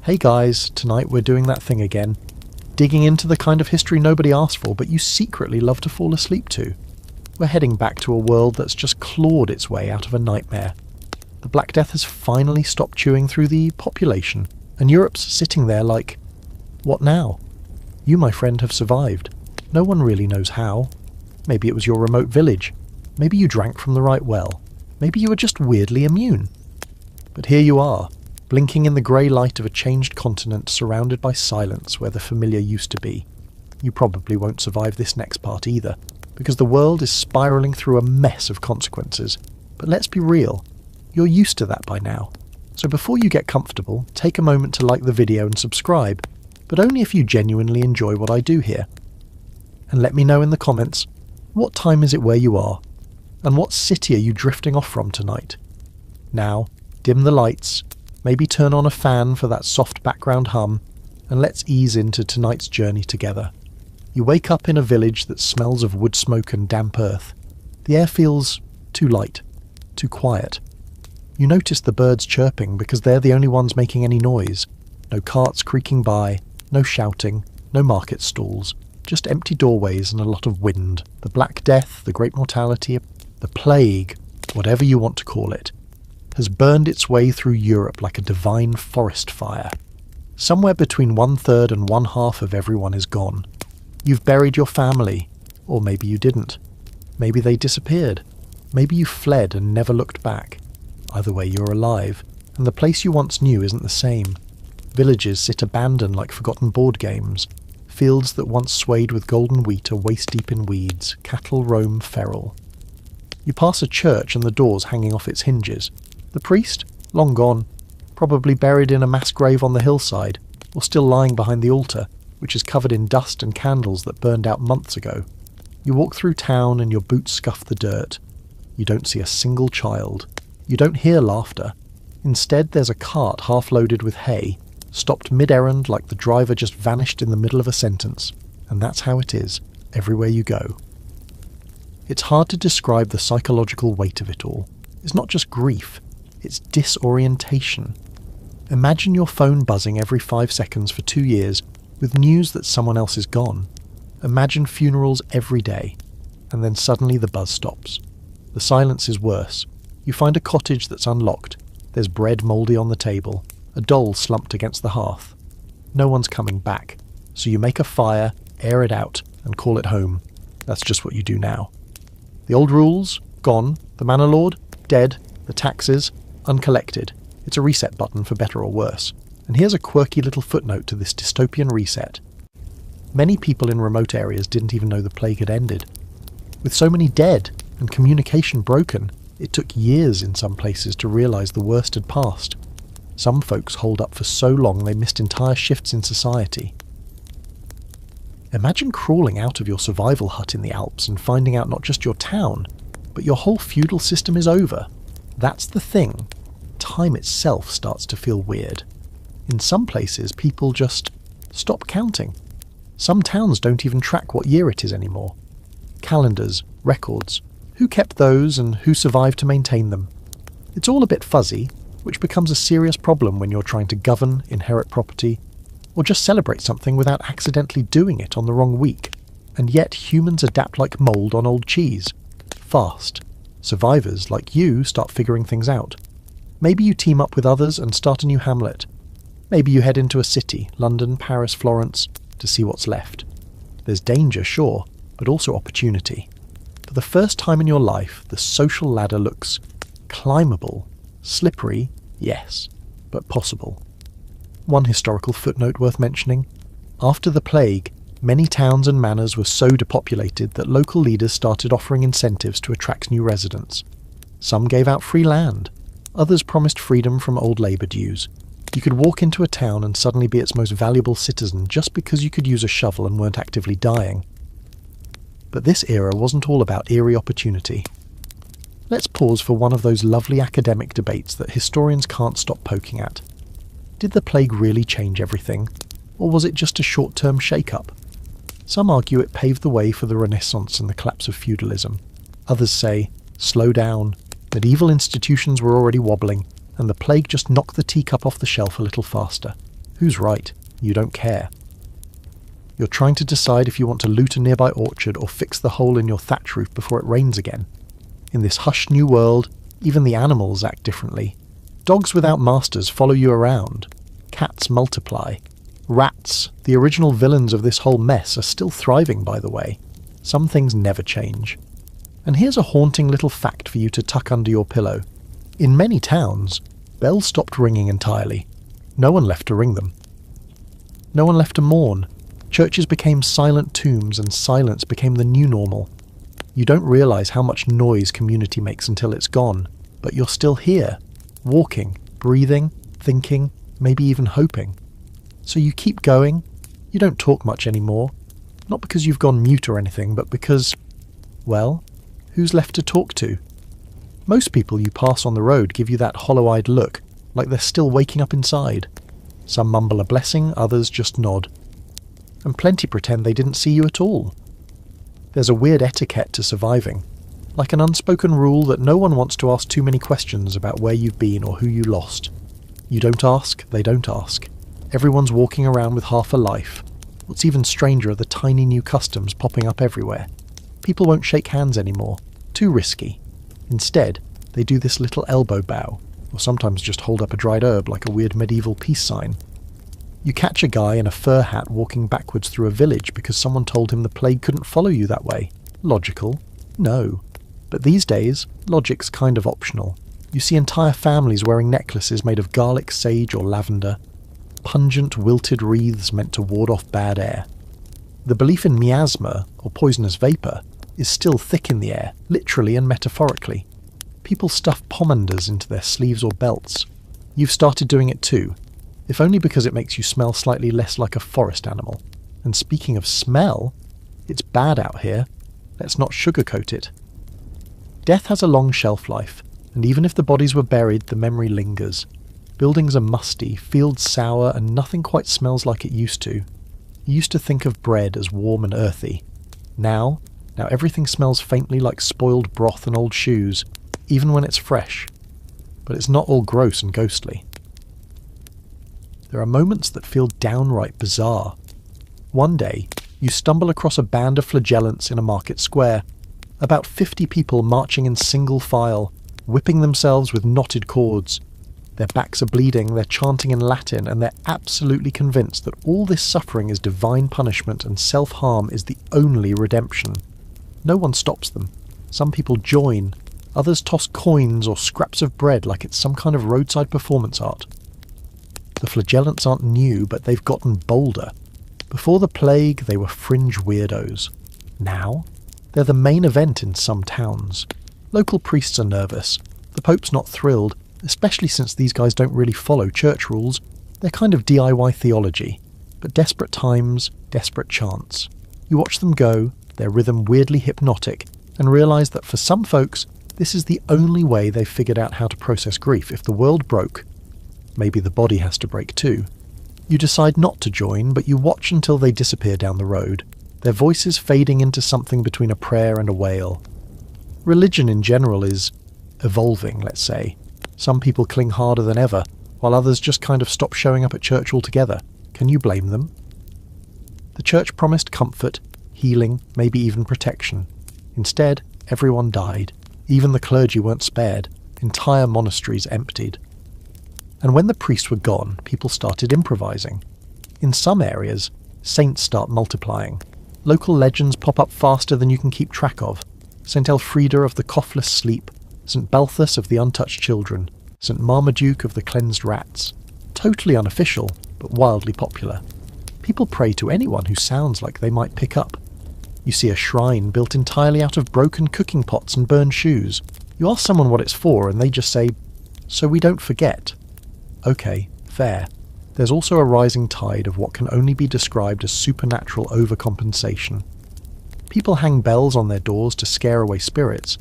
Hey guys, tonight we're doing that thing again. Digging into the kind of history nobody asked for, but you secretly love to fall asleep to. We're heading back to a world that's just clawed its way out of a nightmare. The Black Death has finally stopped chewing through the population, and Europe's sitting there like, what now? You, my friend, have survived. No one really knows how. Maybe it was your remote village. Maybe you drank from the right well. Maybe you were just weirdly immune. But here you are, blinking in the grey light of a changed continent surrounded by silence where the familiar used to be. You probably won't survive this next part either, because the world is spiralling through a mess of consequences. But let's be real, you're used to that by now. So before you get comfortable, take a moment to like the video and subscribe, but only if you genuinely enjoy what I do here. And let me know in the comments, what time is it where you are? And what city are you drifting off from tonight? Now, dim the lights, maybe turn on a fan for that soft background hum, and let's ease into tonight's journey together. You wake up in a village that smells of wood smoke and damp earth. The air feels too light, too quiet. You notice the birds chirping because they're the only ones making any noise. No carts creaking by, no shouting, no market stalls, just empty doorways and a lot of wind. The Black Death, the Great Mortality, the Plague, whatever you want to call it, has burned its way through Europe like a divine forest fire. Somewhere between 1/3 and 1/2 of everyone is gone. You've buried your family, or maybe you didn't. Maybe they disappeared. Maybe you fled and never looked back. Either way, you're alive, and the place you once knew isn't the same. Villages sit abandoned like forgotten board games. Fields that once swayed with golden wheat are waist-deep in weeds. Cattle roam feral. You pass a church and the door's hanging off its hinges. The priest? Long gone. Probably buried in a mass grave on the hillside, or still lying behind the altar, which is covered in dust and candles that burned out months ago. You walk through town and your boots scuff the dirt. You don't see a single child. You don't hear laughter. Instead, there's a cart half-loaded with hay, stopped mid-errand like the driver just vanished in the middle of a sentence. And that's how it is, everywhere you go. It's hard to describe the psychological weight of it all. It's not just grief. It's disorientation. Imagine your phone buzzing every 5 seconds for 2 years with news that someone else is gone. Imagine funerals every day, and then suddenly the buzz stops. The silence is worse. You find a cottage that's unlocked. There's bread mouldy on the table, a doll slumped against the hearth. No one's coming back, so you make a fire, air it out, and call it home. That's just what you do now. The old rules? Gone. The manor lord? Dead. The taxes? Uncollected. It's a reset button for better or worse. And here's a quirky little footnote to this dystopian reset. Many people in remote areas didn't even know the plague had ended. With so many dead and communication broken, it took years in some places to realise the worst had passed. Some folks holed up for so long they missed entire shifts in society. Imagine crawling out of your survival hut in the Alps and finding out not just your town, but your whole feudal system is over. That's the thing. Time itself starts to feel weird. In some places, people just stop counting. Some towns don't even track what year it is anymore. Calendars, records, who kept those and who survived to maintain them? It's all a bit fuzzy, which becomes a serious problem when you're trying to govern, inherit property, or just celebrate something without accidentally doing it on the wrong week. And yet humans adapt like mould on old cheese. Fast. Survivors, like you, start figuring things out. Maybe you team up with others and start a new hamlet. Maybe you head into a city, London, Paris, Florence, to see what's left. There's danger, sure, but also opportunity. For the first time in your life, the social ladder looks climbable. Slippery, yes, but possible. One historical footnote worth mentioning. After the plague, many towns and manors were so depopulated that local leaders started offering incentives to attract new residents. Some gave out free land. Others promised freedom from old labour dues. You could walk into a town and suddenly be its most valuable citizen just because you could use a shovel and weren't actively dying. But this era wasn't all about eerie opportunity. Let's pause for one of those lovely academic debates that historians can't stop poking at. Did the plague really change everything, or was it just a short-term shake-up? Some argue it paved the way for the Renaissance and the collapse of feudalism. Others say, slow down, medieval institutions were already wobbling, and the plague just knocked the teacup off the shelf a little faster. Who's right? You don't care. You're trying to decide if you want to loot a nearby orchard or fix the hole in your thatch roof before it rains again. In this hushed new world, even the animals act differently. Dogs without masters follow you around. Cats multiply. Rats, the original villains of this whole mess, are still thriving, by the way. Some things never change. And here's a haunting little fact for you to tuck under your pillow. In many towns, bells stopped ringing entirely. No one left to ring them. No one left to mourn. Churches became silent tombs, and silence became the new normal. You don't realise how much noise community makes until it's gone, but you're still here, walking, breathing, thinking, maybe even hoping. So you keep going. You don't talk much anymore. Not because you've gone mute or anything, but because, well, who's left to talk to? Most people you pass on the road give you that hollow-eyed look, like they're still waking up inside. Some mumble a blessing, others just nod. And plenty pretend they didn't see you at all. There's a weird etiquette to surviving, like an unspoken rule that no one wants to ask too many questions about where you've been or who you lost. You don't ask, they don't ask. Everyone's walking around with half a life. What's even stranger are the tiny new customs popping up everywhere. People won't shake hands anymore. Too risky. Instead, they do this little elbow bow, or sometimes just hold up a dried herb like a weird medieval peace sign. You catch a guy in a fur hat walking backwards through a village because someone told him the plague couldn't follow you that way. Logical? No. But these days, logic's kind of optional. You see entire families wearing necklaces made of garlic, sage or lavender. Pungent, wilted wreaths meant to ward off bad air. The belief in miasma, or poisonous vapour, is still thick in the air, literally and metaphorically. People stuff pomanders into their sleeves or belts. You've started doing it too, if only because it makes you smell slightly less like a forest animal. And speaking of smell, it's bad out here. Let's not sugarcoat it. Death has a long shelf life, and even if the bodies were buried, the memory lingers. Buildings are musty, fields sour, and nothing quite smells like it used to. You used to think of bread as warm and earthy. Now everything smells faintly like spoiled broth and old shoes, even when it's fresh. But it's not all gross and ghostly. There are moments that feel downright bizarre. One day, you stumble across a band of flagellants in a market square. About 50 people marching in single file, whipping themselves with knotted cords. Their backs are bleeding, they're chanting in Latin, and they're absolutely convinced that all this suffering is divine punishment and self-harm is the only redemption. No one stops them. Some people join. Others toss coins or scraps of bread like it's some kind of roadside performance art. The flagellants aren't new, but they've gotten bolder. Before the plague, they were fringe weirdos. Now, they're the main event in some towns. Local priests are nervous. The Pope's not thrilled, especially since these guys don't really follow church rules. They're kind of DIY theology. But desperate times, desperate chants. You watch them go, their rhythm weirdly hypnotic, and realise that for some folks, this is the only way they've figured out how to process grief. If the world broke, maybe the body has to break too. You decide not to join, but you watch until they disappear down the road, their voices fading into something between a prayer and a wail. Religion in general is evolving, let's say. Some people cling harder than ever, while others just kind of stop showing up at church altogether. Can you blame them? The church promised comfort, healing, maybe even protection. Instead, everyone died. Even the clergy weren't spared. Entire monasteries emptied. And when the priests were gone, people started improvising. In some areas, saints start multiplying. Local legends pop up faster than you can keep track of. St. Elfrida of the coughless sleep, St. Balthus of the untouched children, St. Marmaduke of the cleansed rats. Totally unofficial, but wildly popular. People pray to anyone who sounds like they might pick up. You see a shrine built entirely out of broken cooking pots and burned shoes. You ask someone what it's for and they just say, "So we don't forget." Okay, fair. There's also a rising tide of what can only be described as supernatural overcompensation. People hang bells on their doors to scare away spirits.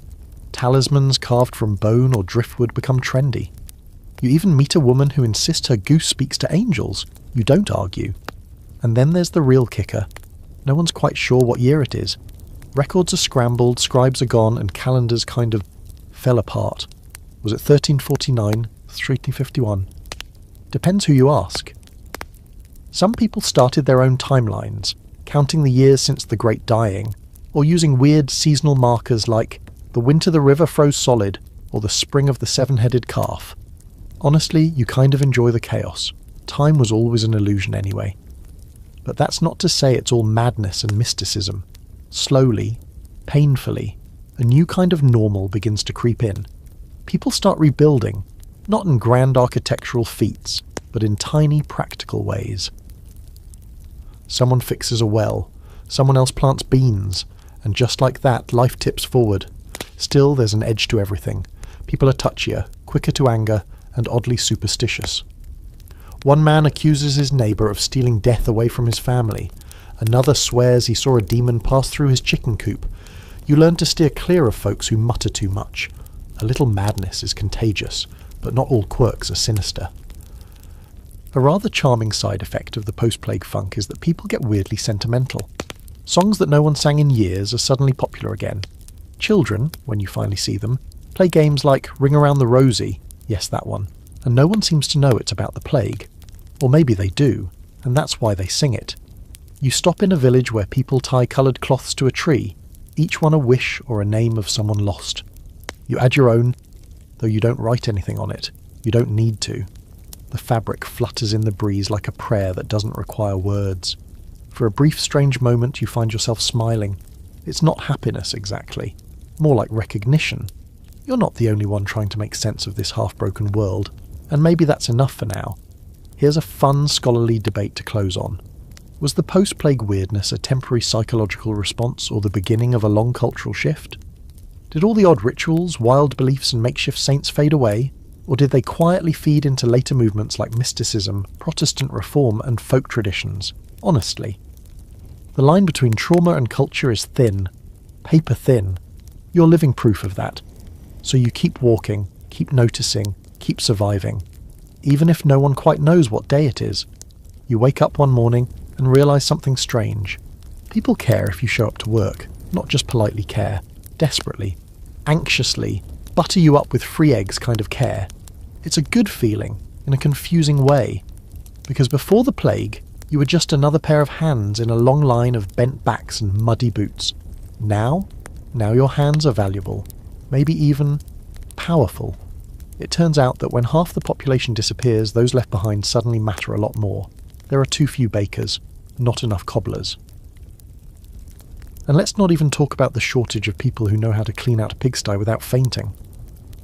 Talismans carved from bone or driftwood become trendy. You even meet a woman who insists her goose speaks to angels. You don't argue. And then there's the real kicker. No one's quite sure what year it is. Records are scrambled, scribes are gone, and calendars kind of fell apart. Was it 1349? 1351? Depends who you ask. Some people started their own timelines, counting the years since the Great Dying, or using weird seasonal markers like the winter the river froze solid or the spring of the seven-headed calf. Honestly, you kind of enjoy the chaos. Time was always an illusion anyway. But that's not to say it's all madness and mysticism. Slowly, painfully, a new kind of normal begins to creep in. People start rebuilding, not in grand architectural feats, but in tiny practical ways. Someone fixes a well, someone else plants beans, and just like that, life tips forward. Still, there's an edge to everything. People are touchier, quicker to anger, and oddly superstitious. One man accuses his neighbour of stealing death away from his family. Another swears he saw a demon pass through his chicken coop. You learn to steer clear of folks who mutter too much. A little madness is contagious, but not all quirks are sinister. A rather charming side effect of the post-plague funk is that people get weirdly sentimental. Songs that no one sang in years are suddenly popular again. Children, when you finally see them, play games like Ring Around the Rosie, yes that one, and no one seems to know it's about the plague. Or maybe they do, and that's why they sing it. You stop in a village where people tie coloured cloths to a tree, each one a wish or a name of someone lost. You add your own, though you don't write anything on it. You don't need to. The fabric flutters in the breeze like a prayer that doesn't require words. For a brief strange moment you find yourself smiling. It's not happiness exactly, more like recognition. You're not the only one trying to make sense of this half-broken world, and maybe that's enough for now. Here's a fun scholarly debate to close on. Was the post-plague weirdness a temporary psychological response or the beginning of a long cultural shift? Did all the odd rituals, wild beliefs and makeshift saints fade away? Or did they quietly feed into later movements like mysticism, Protestant reform and folk traditions? Honestly. The line between trauma and culture is thin. Paper thin. You're living proof of that. So you keep walking, keep noticing, keep surviving. Even if no one quite knows what day it is. You wake up one morning and realise something strange. People care if you show up to work, not just politely care. Desperately. Anxiously. Butter you up with free eggs kind of care. It's a good feeling, in a confusing way. Because before the plague, you were just another pair of hands in a long line of bent backs and muddy boots. Now your hands are valuable. Maybe even powerful. It turns out that when half the population disappears, those left behind suddenly matter a lot more. There are too few bakers, not enough cobblers. And let's not even talk about the shortage of people who know how to clean out a pigsty without fainting.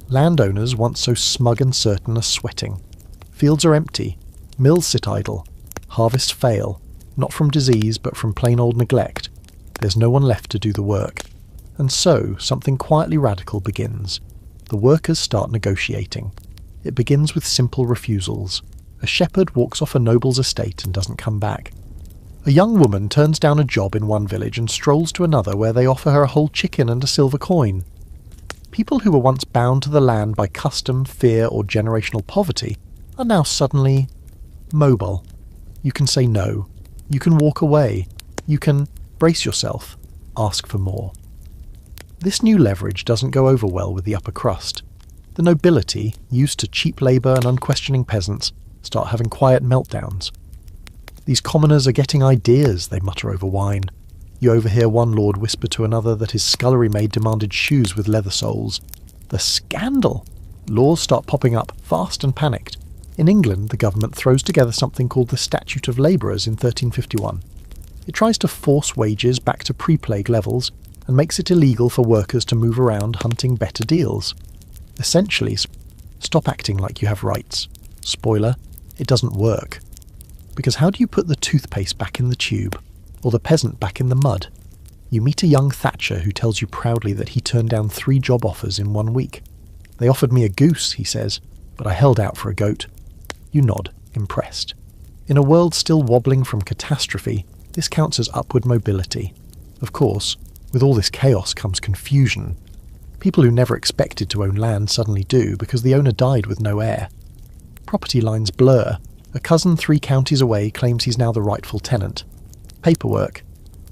Landowners, once so smug and certain, are sweating. Fields are empty. Mills sit idle. Harvests fail, not from disease but from plain old neglect. There's no one left to do the work. And so, something quietly radical begins. The workers start negotiating. It begins with simple refusals. A shepherd walks off a noble's estate and doesn't come back. A young woman turns down a job in one village and strolls to another where they offer her a whole chicken and a silver coin. People who were once bound to the land by custom, fear or generational poverty are now suddenly mobile. You can say no. You can walk away. You can brace yourself. Ask for more. This new leverage doesn't go over well with the upper crust. The nobility, used to cheap labour and unquestioning peasants, start having quiet meltdowns. These commoners are getting ideas, they mutter over wine. You overhear one lord whisper to another that his scullery maid demanded shoes with leather soles. The scandal! Laws start popping up, fast and panicked. In England, the government throws together something called the Statute of Labourers in 1351. It tries to force wages back to pre-plague levels and makes it illegal for workers to move around hunting better deals. Essentially, stop acting like you have rights. Spoiler, it doesn't work. Because how do you put the toothpaste back in the tube? Or the peasant back in the mud? You meet a young thatcher who tells you proudly that he turned down 3 job offers in 1 week. They offered me a goose, he says, but I held out for a goat. You nod, impressed. In a world still wobbling from catastrophe, this counts as upward mobility. Of course, with all this chaos comes confusion. People who never expected to own land suddenly do because the owner died with no heir. Property lines blur. A cousin 3 counties away claims he's now the rightful tenant. Paperwork.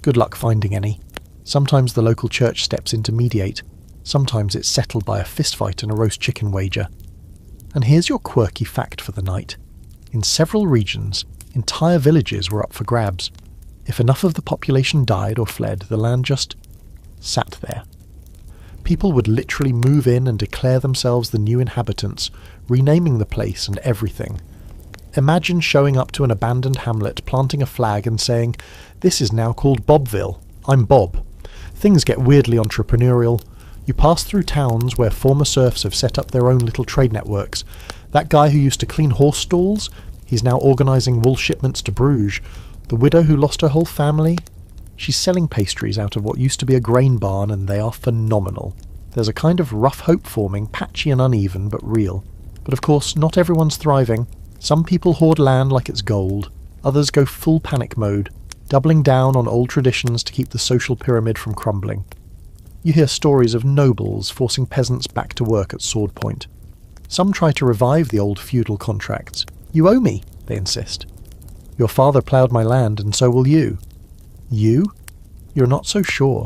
Good luck finding any. Sometimes the local church steps in to mediate. Sometimes it's settled by a fistfight and a roast chicken wager. And here's your quirky fact for the night. In several regions, Entire villages were up for grabs. If enough of the population died or fled, the land just sat there. People would literally move in and declare themselves the new inhabitants, renaming the place and everything. Imagine showing up to an abandoned hamlet, planting a flag and saying, "This is now called Bobville. I'm Bob." Things get weirdly entrepreneurial. You pass through towns where former serfs have set up their own little trade networks. That guy who used to clean horse stalls, he's now organising wool shipments to Bruges. The widow who lost her whole family, she's selling pastries out of what used to be a grain barn, and they are phenomenal. There's a kind of rough hope forming, patchy and uneven, but real. But of course, not everyone's thriving. Some people hoard land like it's gold. Others go full panic mode, doubling down on old traditions to keep the social pyramid from crumbling. You hear stories of nobles forcing peasants back to work at sword point. Some try to revive the old feudal contracts. "You owe me," they insist. "Your father ploughed my land, and so will you." You? You're not so sure.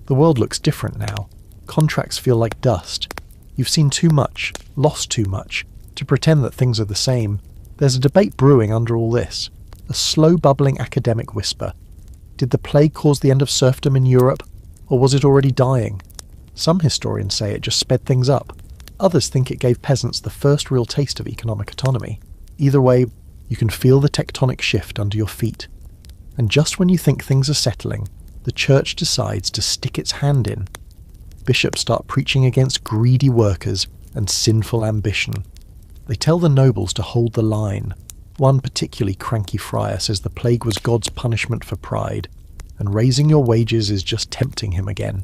The world looks different now. Contracts feel like dust. You've seen too much, lost too much, to pretend that things are the same. There's a debate brewing under all this. A slow bubbling academic whisper. Did the plague cause the end of serfdom in Europe, or was it already dying? Some historians say it just sped things up. Others think it gave peasants the first real taste of economic autonomy. Either way, you can feel the tectonic shift under your feet. And just when you think things are settling, the church decides to stick its hand in. Bishops start preaching against greedy workers and sinful ambition. They tell the nobles to hold the line. One particularly cranky friar says the plague was God's punishment for pride, and raising your wages is just tempting him again.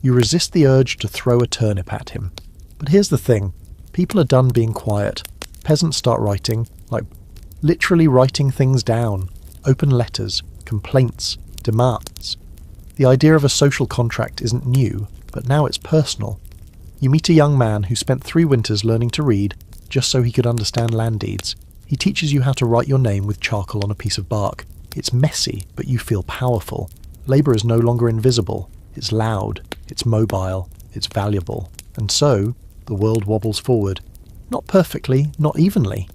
You resist the urge to throw a turnip at him. But here's the thing. People are done being quiet. Peasants start writing, like literally writing things down. Open letters, complaints, demands. The idea of a social contract isn't new, but now it's personal. You meet a young man who spent 3 winters learning to read just so he could understand land deeds. He teaches you how to write your name with charcoal on a piece of bark. It's messy, but you feel powerful. Labour is no longer invisible. It's loud, it's mobile, it's valuable. And so, the world wobbles forward. Not perfectly, not evenly.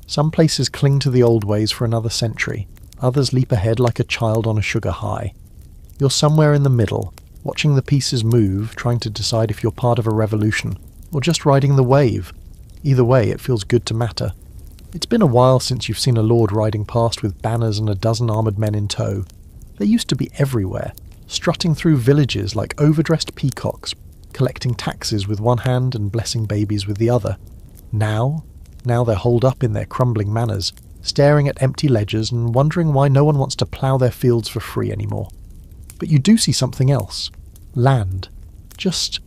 Some places cling to the old ways for another century. Others leap ahead like a child on a sugar high. You're somewhere in the middle, watching the pieces move, trying to decide if you're part of a revolution, or just riding the wave. Either way, it feels good to matter. It's been a while since you've seen a lord riding past with banners and a dozen armoured men in tow. They used to be everywhere, strutting through villages like overdressed peacocks, collecting taxes with one hand and blessing babies with the other. Now they're holed up in their crumbling manors, staring at empty ledgers and wondering why no one wants to plough their fields for free anymore. But you do see something else. Land. Just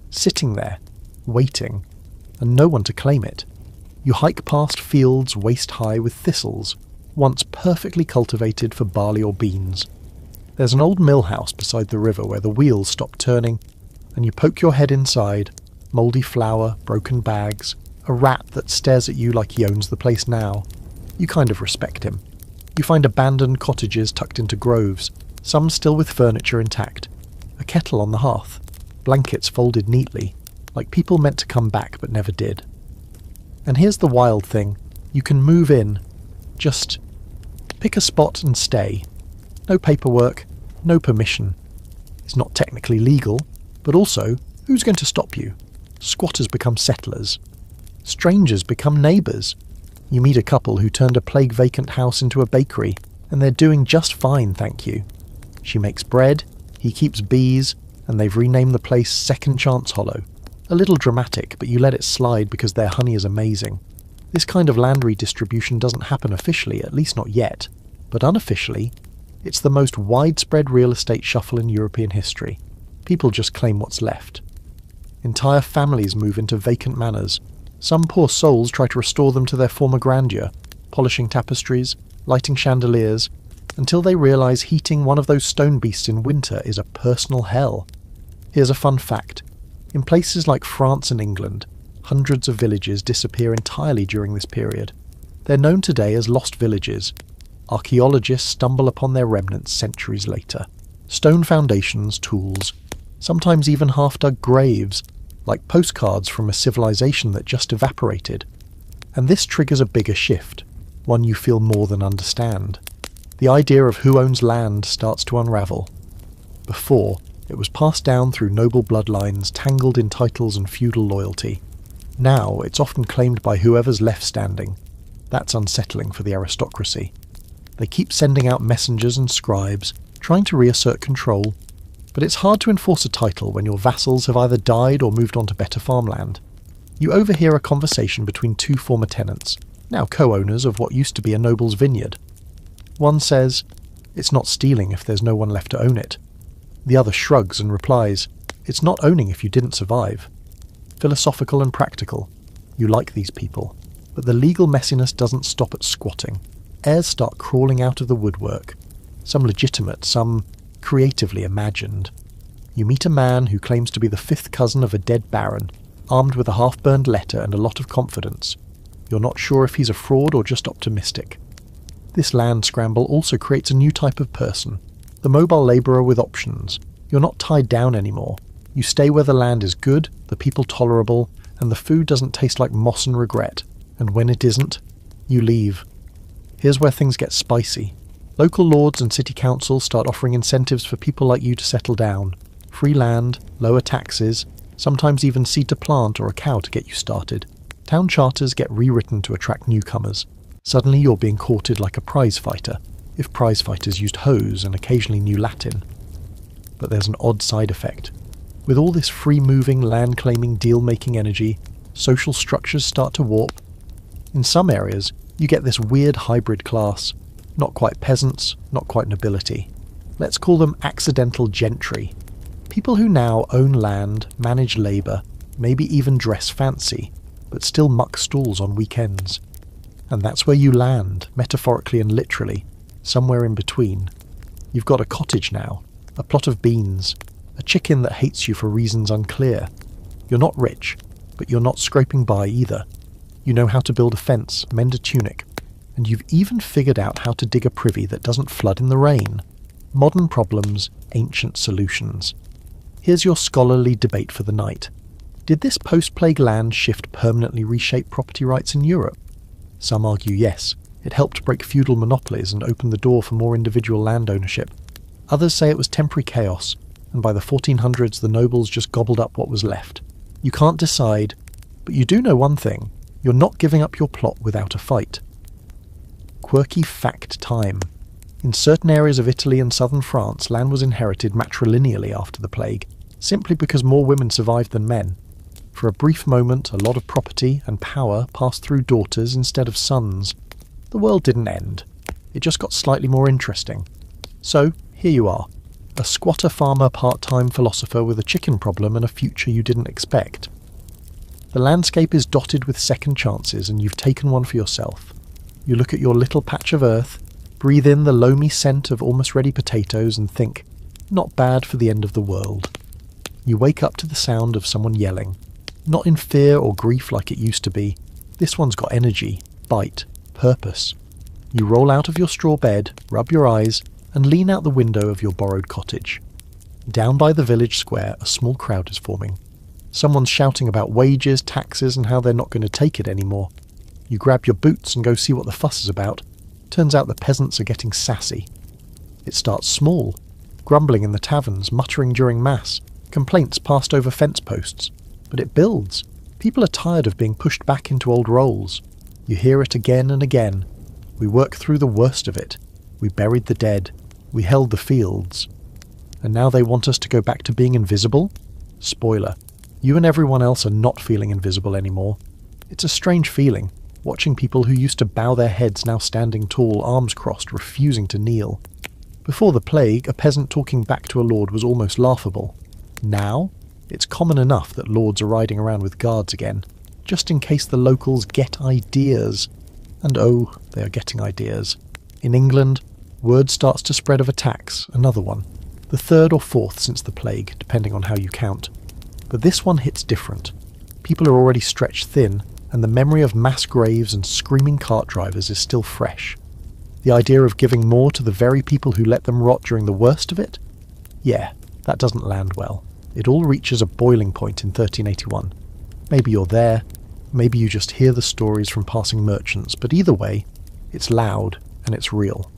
sitting there, waiting, and no one to claim it. You hike past fields waist-high with thistles, once perfectly cultivated for barley or beans. There's an old mill house beside the river where the wheels stop turning, and you poke your head inside, mouldy flour, broken bags, a rat that stares at you like he owns the place now. You kind of respect him. You find abandoned cottages tucked into groves, some still with furniture intact, a kettle on the hearth, blankets folded neatly, like people meant to come back but never did. And here's the wild thing. You can move in. Just pick a spot and stay. No paperwork, no permission. It's not technically legal, but also, who's going to stop you? Squatters become settlers. Strangers become neighbours. You meet a couple who turned a plague-vacant house into a bakery, and they're doing just fine, thank you. She makes bread, he keeps bees, and they've renamed the place Second Chance Hollow. A little dramatic, but you let it slide because their honey is amazing. This kind of land redistribution doesn't happen officially, at least not yet. But unofficially, it's the most widespread real estate shuffle in European history. People just claim what's left. Entire families move into vacant manors. Some poor souls try to restore them to their former grandeur, polishing tapestries, lighting chandeliers, until they realise heating one of those stone beasts in winter is a personal hell. Here's a fun fact. In places like France and England, hundreds of villages disappear entirely during this period. They're known today as lost villages. Archaeologists stumble upon their remnants centuries later. Stone foundations, tools, sometimes even half-dug graves, like postcards from a civilization that just evaporated. And this triggers a bigger shift. one you feel more than understand. The idea of who owns land starts to unravel. Before, it was passed down through noble bloodlines tangled in titles and feudal loyalty. Now, it's often claimed by whoever's left standing. That's unsettling for the aristocracy. They keep sending out messengers and scribes, trying to reassert control, but it's hard to enforce a title when your vassals have either died or moved on to better farmland. You overhear a conversation between two former tenants, now co-owners of what used to be a noble's vineyard. One says, "It's not stealing if there's no one left to own it." The other shrugs and replies, "It's not owning if you didn't survive." Philosophical and practical. You like these people. But the legal messiness doesn't stop at squatting. Heirs start crawling out of the woodwork. Some legitimate, some creatively imagined. You meet a man who claims to be the fifth cousin of a dead baron, armed with a half-burned letter and a lot of confidence. You're not sure if he's a fraud or just optimistic. This land scramble also creates a new type of person, the mobile labourer with options. You're not tied down anymore. You stay where the land is good, the people tolerable, and the food doesn't taste like moss and regret. And when it isn't, you leave. Here's where things get spicy. Local lords and city councils start offering incentives for people like you to settle down. Free land, lower taxes, sometimes even seed to plant or a cow to get you started. Town charters get rewritten to attract newcomers. Suddenly you're being courted like a prize fighter, if prize fighters used hose and occasionally knew Latin. But there's an odd side effect. With all this free-moving, land-claiming, deal-making energy, social structures start to warp. In some areas, you get this weird hybrid class. Not quite peasants, not quite nobility. Let's call them accidental gentry. People who now own land, manage labour, maybe even dress fancy, but still muck stalls on weekends. And that's where you land, metaphorically and literally, somewhere in between. You've got a cottage now, a plot of beans, a chicken that hates you for reasons unclear. You're not rich, but you're not scraping by either. You know how to build a fence, mend a tunic, and you've even figured out how to dig a privy that doesn't flood in the rain. Modern problems, ancient solutions. Here's your scholarly debate for the night. Did this post-plague land shift permanently reshape property rights in Europe? Some argue yes. It helped break feudal monopolies and open the door for more individual land ownership. Others say it was temporary chaos, and by the 1400s the nobles just gobbled up what was left. You can't decide, but you do know one thing. You're not giving up your plot without a fight. Quirky fact time. In certain areas of Italy and southern France, land was inherited matrilineally after the plague, simply because more women survived than men. For a brief moment, a lot of property and power passed through daughters instead of sons. The world didn't end. It just got slightly more interesting. So, here you are. A squatter farmer part-time philosopher with a chicken problem and a future you didn't expect. The landscape is dotted with second chances and you've taken one for yourself. You look at your little patch of earth, breathe in the loamy scent of almost ready potatoes and think, not bad for the end of the world. You wake up to the sound of someone yelling. Not in fear or grief like it used to be. This one's got energy, bite, purpose. You roll out of your straw bed, rub your eyes, and lean out the window of your borrowed cottage. Down by the village square, a small crowd is forming. Someone's shouting about wages, taxes, and how they're not going to take it anymore. You grab your boots and go see what the fuss is about. Turns out the peasants are getting sassy. It starts small, grumbling in the taverns, muttering during mass, complaints passed over fence posts. But it builds. People are tired of being pushed back into old roles. You hear it again and again. We worked through the worst of it. We buried the dead. We held the fields. And now they want us to go back to being invisible? Spoiler. You and everyone else are not feeling invisible anymore. It's a strange feeling, watching people who used to bow their heads now standing tall, arms crossed, refusing to kneel. Before the plague, a peasant talking back to a lord was almost laughable. Now, it's common enough that lords are riding around with guards again, just in case the locals get ideas. And oh, they are getting ideas. In England, word starts to spread of attacks, another one. The third or fourth since the plague, depending on how you count. But this one hits different. People are already stretched thin, and the memory of mass graves and screaming cart drivers is still fresh. The idea of giving more to the very people who let them rot during the worst of it? Yeah, that doesn't land well. It all reaches a boiling point in 1381. Maybe you're there, maybe you just hear the stories from passing merchants, but either way, It's loud, and it's real.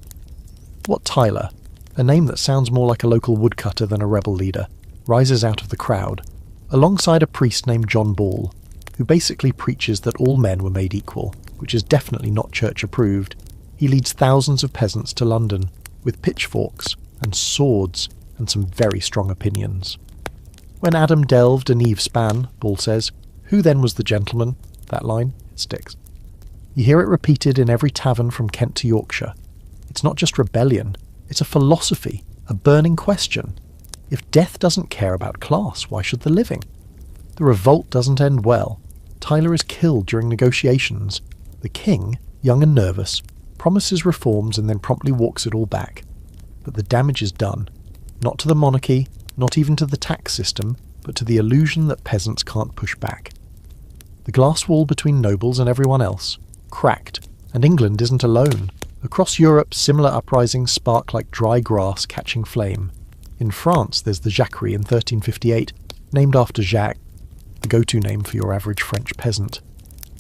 Wat Tyler, a name that sounds more like a local woodcutter than a rebel leader, rises out of the crowd, alongside a priest named John Ball, who basically preaches that all men were made equal, which is definitely not church approved. He leads thousands of peasants to London, with pitchforks and swords and some very strong opinions. When Adam delved and Eve span, Ball says, "Who then was the gentleman?" That line, it sticks. You hear it repeated in every tavern from Kent to Yorkshire. It's not just rebellion, it's a philosophy, a burning question. If death doesn't care about class, why should the living? The revolt doesn't end well. Tyler is killed during negotiations. The king, young and nervous, promises reforms and then promptly walks it all back. But the damage is done. Not to the monarchy, not even to the tax system, but to the illusion that peasants can't push back. The glass wall between nobles and everyone else, cracked, and England isn't alone. Across Europe, similar uprisings spark like dry grass catching flame. In France, there's the Jacquerie in 1358, named after Jacques, the go-to name for your average French peasant.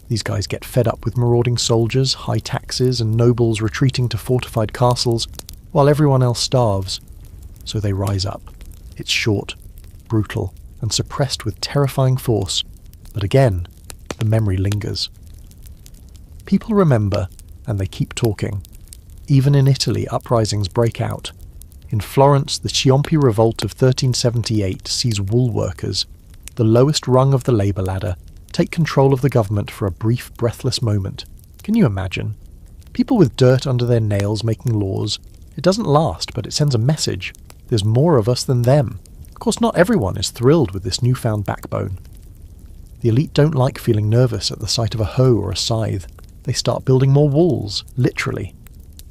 These guys get fed up with marauding soldiers, high taxes, and nobles retreating to fortified castles, while everyone else starves. So they rise up. It's short, brutal, and suppressed with terrifying force. But again, the memory lingers. People remember, and they keep talking. Even in Italy, uprisings break out. In Florence, the Ciompi Revolt of 1378 sees wool workers, the lowest rung of the labour ladder, take control of the government for a brief, breathless moment. Can you imagine? People with dirt under their nails making laws. It doesn't last, but it sends a message. There's more of us than them. Of course, not everyone is thrilled with this newfound backbone. The elite don't like feeling nervous at the sight of a hoe or a scythe. They start building more walls, literally.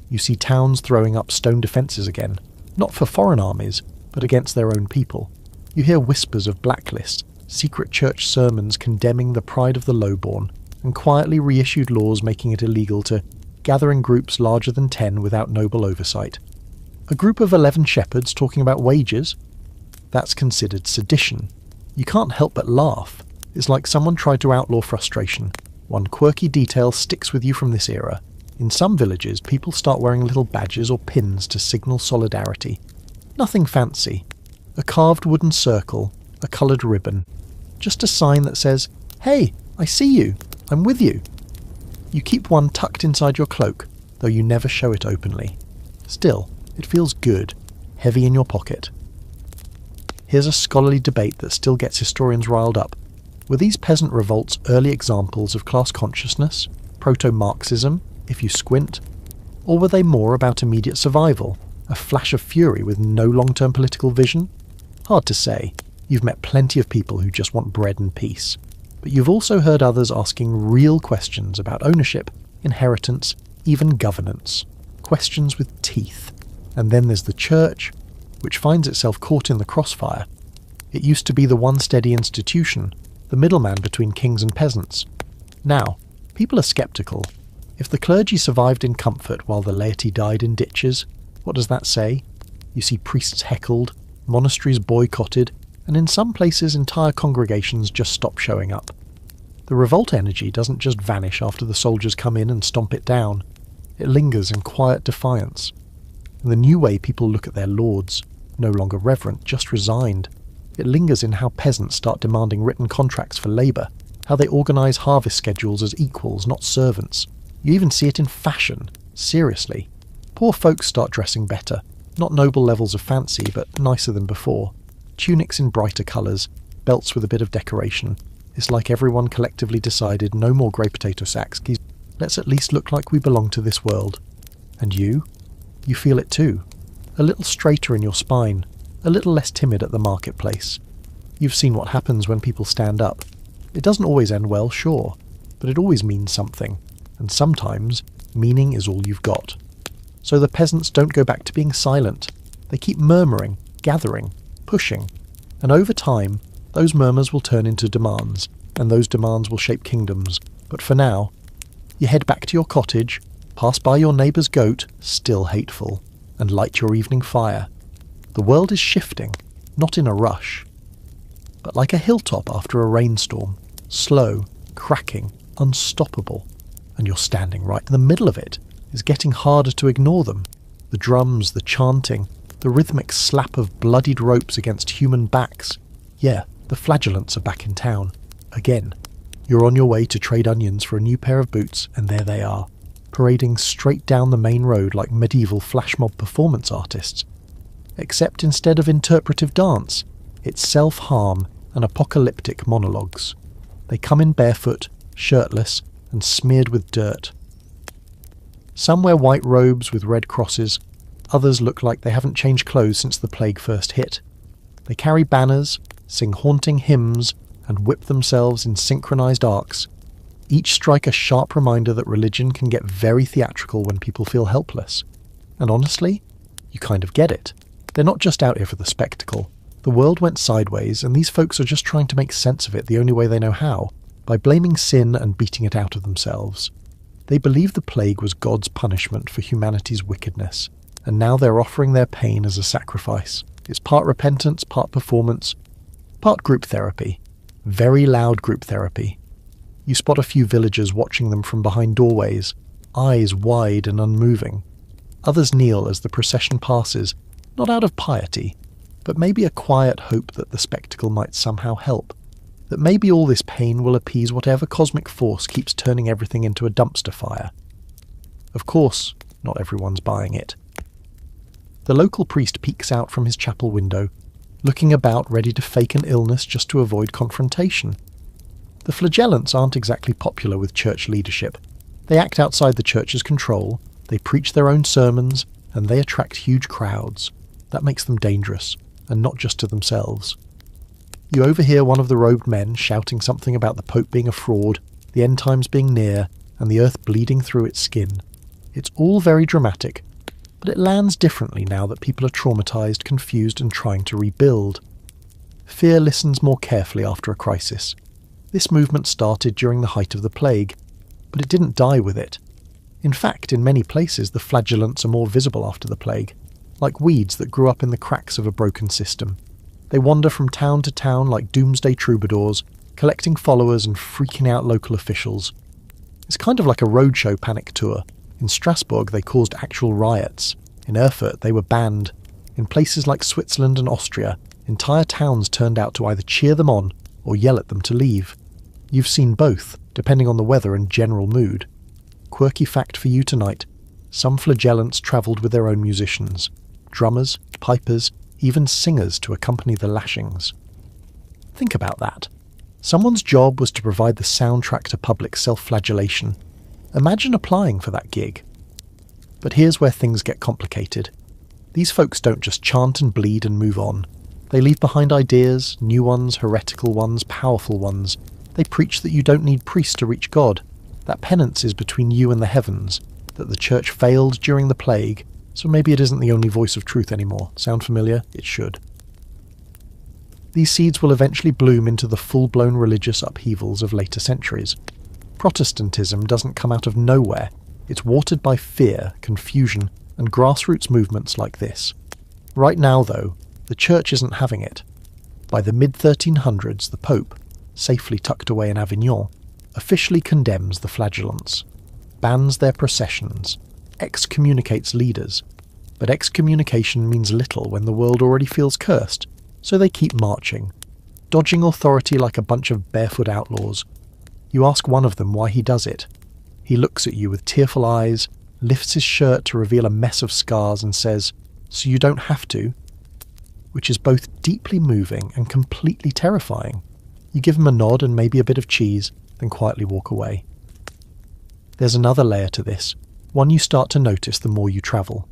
You see towns throwing up stone defences again, not for foreign armies, but against their own people. You hear whispers of blacklist, secret church sermons condemning the pride of the lowborn, and quietly reissued laws making it illegal to gather in groups larger than 10 without noble oversight. A group of 11 shepherds talking about wages? That's considered sedition. You can't help but laugh. It's like someone tried to outlaw frustration. One quirky detail sticks with you from this era. In some villages, people start wearing little badges or pins to signal solidarity. Nothing fancy. A carved wooden circle, a coloured ribbon. Just a sign that says, "Hey, I see you. I'm with you." You keep one tucked inside your cloak, though you never show it openly. Still, it feels good, heavy in your pocket. Here's a scholarly debate that still gets historians riled up. Were these peasant revolts early examples of class consciousness, proto-Marxism, if you squint? Or were they more about immediate survival, a flash of fury with no long-term political vision? Hard to say. You've met plenty of people who just want bread and peace. But you've also heard others asking real questions about ownership, inheritance, even governance. Questions with teeth. And then there's the church, which finds itself caught in the crossfire. It used to be the one steady institution, the middleman between kings and peasants. Now, people are sceptical. If the clergy survived in comfort while the laity died in ditches, what does that say? You see priests heckled, monasteries boycotted, and in some places entire congregations just stop showing up. The revolt energy doesn't just vanish after the soldiers come in and stomp it down. It lingers in quiet defiance. And the new way people look at their lords, no longer reverent, just resigned. It lingers in how peasants start demanding written contracts for labour, how they organise harvest schedules as equals, not servants. You even see it in fashion, seriously. Poor folks start dressing better, not noble levels of fancy, but nicer than before. Tunics in brighter colours, belts with a bit of decoration. It's like everyone collectively decided no more grey potato sacks. Let's at least look like we belong to this world. And you? You feel it too. A little straighter in your spine, a little less timid at the marketplace. You've seen what happens when people stand up. It doesn't always end well, sure, but it always means something. And sometimes, meaning is all you've got. So the peasants don't go back to being silent. They keep murmuring, gathering, pushing. And over time, those murmurs will turn into demands, and those demands will shape kingdoms. But for now, you head back to your cottage, pass by your neighbour's goat, still hateful, and light your evening fire. The world is shifting, not in a rush, but like a hilltop after a rainstorm, slow, cracking, unstoppable, and you're standing right in the middle of it. is getting harder to ignore them. The drums, the chanting, the rhythmic slap of bloodied ropes against human backs. Yeah, the flagellants are back in town. Again. You're on your way to trade onions for a new pair of boots, and there they are, parading straight down the main road like medieval flash mob performance artists. Except instead of interpretive dance, it's self-harm and apocalyptic monologues. They come in barefoot, shirtless, and smeared with dirt. Some wear white robes with red crosses, others look like they haven't changed clothes since the plague first hit. They carry banners, sing haunting hymns, and whip themselves in synchronized arcs. Each strike a sharp reminder that religion can get very theatrical when people feel helpless. And honestly, you kind of get it. They're not just out here for the spectacle. The world went sideways, and these folks are just trying to make sense of it the only way they know how, by blaming sin and beating it out of themselves. They believe the plague was God's punishment for humanity's wickedness, and now they're offering their pain as a sacrifice. It's part repentance, part performance, part group therapy. Very loud group therapy. You spot a few villagers watching them from behind doorways, eyes wide and unmoving. Others kneel as the procession passes, not out of piety, but maybe a quiet hope that the spectacle might somehow help, that maybe all this pain will appease whatever cosmic force keeps turning everything into a dumpster fire. Of course, not everyone's buying it. The local priest peeks out from his chapel window, looking about ready to fake an illness just to avoid confrontation. The flagellants aren't exactly popular with church leadership. They act outside the church's control, they preach their own sermons, and they attract huge crowds. That makes them dangerous, and not just to themselves. You overhear one of the robed men shouting something about the Pope being a fraud, the end times being near, and the earth bleeding through its skin. It's all very dramatic, but it lands differently now that people are traumatized, confused, and trying to rebuild. Fear listens more carefully after a crisis. This movement started during the height of the plague, but it didn't die with it. In fact, in many places the flagellants are more visible after the plague, like weeds that grew up in the cracks of a broken system. They wander from town to town like doomsday troubadours, collecting followers and freaking out local officials. It's kind of like a roadshow panic tour. In Strasbourg they caused actual riots. In Erfurt they were banned. In places like Switzerland and Austria, entire towns turned out to either cheer them on or yell at them to leave. You've seen both, depending on the weather and general mood. Quirky fact for you tonight: some flagellants travelled with their own musicians. Drummers, pipers, even singers to accompany the lashings. Think about that. Someone's job was to provide the soundtrack to public self-flagellation. Imagine applying for that gig. But here's where things get complicated. These folks don't just chant and bleed and move on. They leave behind ideas, new ones, heretical ones, powerful ones. They preach that you don't need priests to reach God, that penance is between you and the heavens, that the church failed during the plague, so maybe it isn't the only voice of truth anymore. Sound familiar? It should. These seeds will eventually bloom into the full-blown religious upheavals of later centuries. Protestantism doesn't come out of nowhere. It's watered by fear, confusion, and grassroots movements like this. Right now, though, the church isn't having it. By the mid-1300s, the Pope, safely tucked away in Avignon, officially condemns the flagellants, bans their processions, excommunicates leaders. But excommunication means little when the world already feels cursed, so they keep marching, dodging authority like a bunch of barefoot outlaws. You ask one of them why he does it. He looks at you with tearful eyes, lifts his shirt to reveal a mess of scars and says, "So you don't have to?" Which is both deeply moving and completely terrifying. You give him a nod and maybe a bit of cheese, then quietly walk away. There's another layer to this, one you start to notice the more you travel.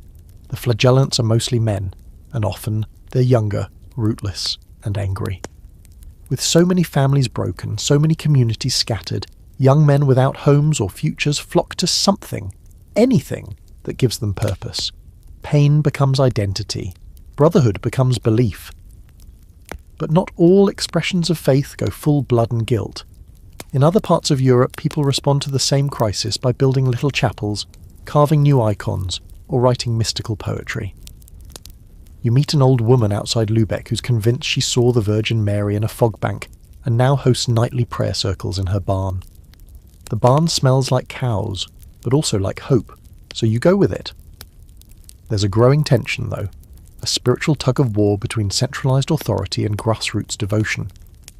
The flagellants are mostly men, and often they're younger, rootless, and angry. With so many families broken, so many communities scattered, young men without homes or futures flock to something, anything, that gives them purpose. Pain becomes identity. Brotherhood becomes belief. But not all expressions of faith go full blood and guilt. In other parts of Europe, people respond to the same crisis by building little chapels, carving new icons, or writing mystical poetry. You meet an old woman outside Lübeck who's convinced she saw the Virgin Mary in a fog bank and now hosts nightly prayer circles in her barn. The barn smells like cows, but also like hope. so you go with it. There's a growing tension, though, a spiritual tug-of-war between centralised authority and grassroots devotion.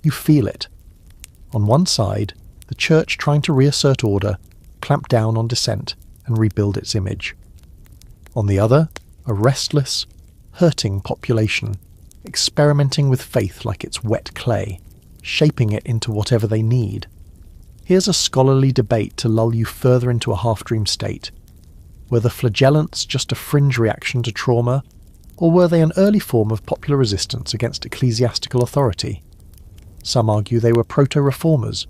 You feel it. On one side, the church trying to reassert order, clamp down on dissent, and rebuild its image. On the other, a restless, hurting population, experimenting with faith like it's wet clay, shaping it into whatever they need. Here's a scholarly debate to lull you further into a half-dream state. Were the flagellants just a fringe reaction to trauma, or were they an early form of popular resistance against ecclesiastical authority? Some argue they were proto-reformers.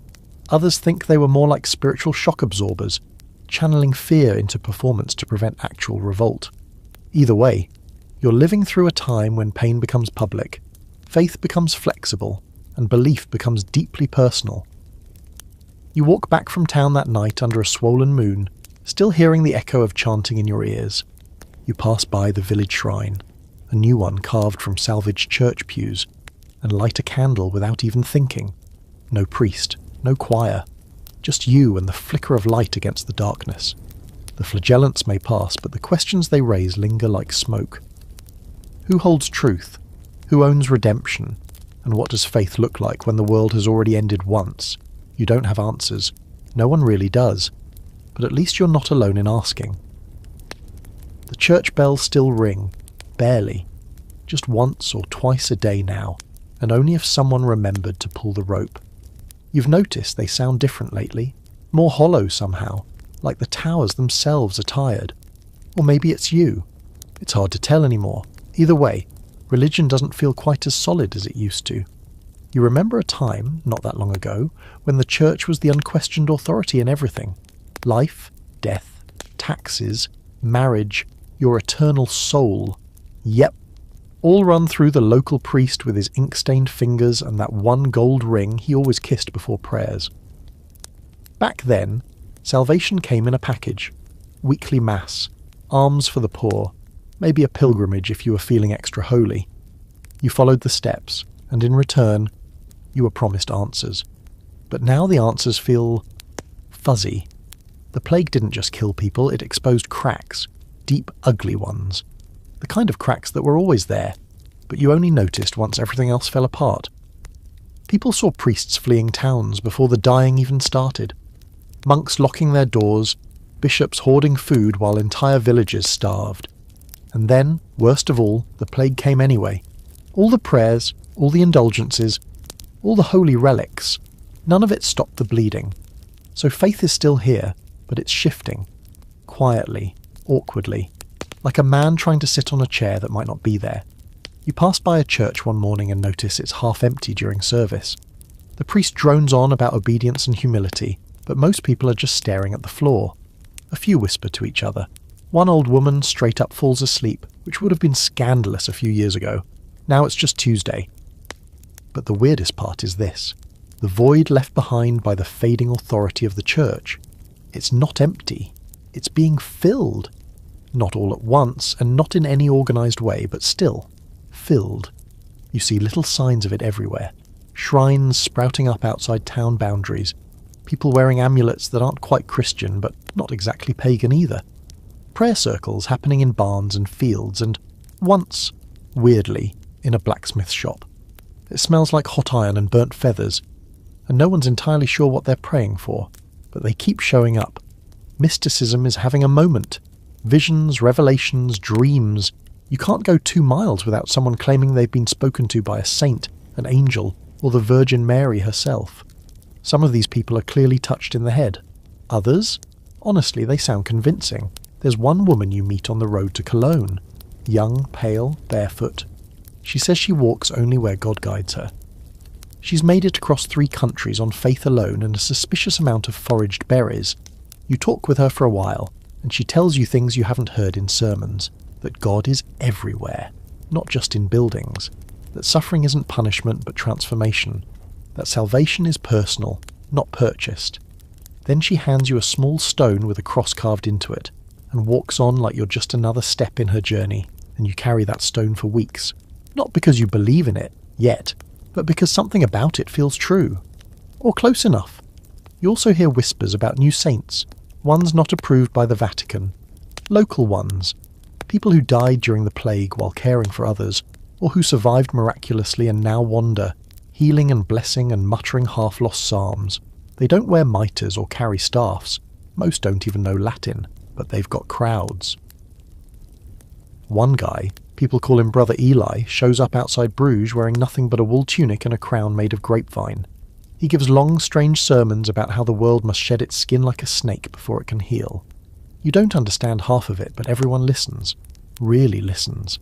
Others think they were more like spiritual shock absorbers, channeling fear into performance to prevent actual revolt. Either way, you're living through a time when pain becomes public, faith becomes flexible, and belief becomes deeply personal. You walk back from town that night under a swollen moon, still hearing the echo of chanting in your ears. You pass by the village shrine, a new one carved from salvaged church pews, and light a candle without even thinking. No priest, no choir, just you and the flicker of light against the darkness. The flagellants may pass, but the questions they raise linger like smoke. Who holds truth? Who owns redemption? And what does faith look like when the world has already ended once? You don't have answers. No one really does. But at least you're not alone in asking. The church bells still ring, barely, just once or twice a day now, and only if someone remembered to pull the rope. You've noticed they sound different lately, more hollow somehow, like the towers themselves are tired. Or maybe it's you. It's hard to tell anymore. Either way, religion doesn't feel quite as solid as it used to. You remember a time, not that long ago, when the church was the unquestioned authority in everything. Life, death, taxes, marriage, your eternal soul. Yep. All run through the local priest with his ink-stained fingers and that one gold ring he always kissed before prayers. Back then, salvation came in a package. Weekly mass, alms for the poor, maybe a pilgrimage if you were feeling extra holy. You followed the steps, and in return, you were promised answers. But now the answers feel fuzzy. The plague didn't just kill people, it exposed cracks, deep, ugly ones. The kind of cracks that were always there, but you only noticed once everything else fell apart. People saw priests fleeing towns before the dying even started. Monks locking their doors, bishops hoarding food while entire villages starved. And then, worst of all, the plague came anyway. All the prayers, all the indulgences, all the holy relics, none of it stopped the bleeding. So faith is still here, but it's shifting. Quietly, awkwardly, like a man trying to sit on a chair that might not be there. You pass by a church one morning and notice it's half empty during service. The priest drones on about obedience and humility, but most people are just staring at the floor. A few whisper to each other. One old woman straight up falls asleep, which would have been scandalous a few years ago. Now it's just Tuesday. But the weirdest part is this. The void left behind by the fading authority of the church. It's not empty. It's being filled. Not all at once, and not in any organised way, but still, filled. You see little signs of it everywhere. Shrines sprouting up outside town boundaries. People wearing amulets that aren't quite Christian, but not exactly pagan either. Prayer circles happening in barns and fields, and once, weirdly, in a blacksmith shop. It smells like hot iron and burnt feathers, and no one's entirely sure what they're praying for, but they keep showing up. Mysticism is having a moment. Visions, revelations, dreams. You can't go 2 miles without someone claiming they've been spoken to by a saint, an angel, or the Virgin Mary herself. Some of these people are clearly touched in the head. Others? Honestly, they sound convincing. There's one woman you meet on the road to Cologne. Young, pale, barefoot. She says she walks only where God guides her. She's made it across 3 countries on faith alone and a suspicious amount of foraged berries. You talk with her for a while, and she tells you things you haven't heard in sermons. That God is everywhere, not just in buildings. That suffering isn't punishment but transformation. That salvation is personal, not purchased. Then she hands you a small stone with a cross carved into it, and walks on like you're just another step in her journey, and you carry that stone for weeks. Not because you believe in it, yet, but because something about it feels true. Or close enough. You also hear whispers about new saints, ones not approved by the Vatican. Local ones. People who died during the plague while caring for others, or who survived miraculously and now wander, healing and blessing and muttering half-lost psalms. They don't wear mitres or carry staffs. Most don't even know Latin, but they've got crowds. One guy, people call him Brother Eli, shows up outside Bruges wearing nothing but a wool tunic and a crown made of grapevine. He gives long, strange sermons about how the world must shed its skin like a snake before it can heal. You don't understand half of it, but everyone listens. Really listens.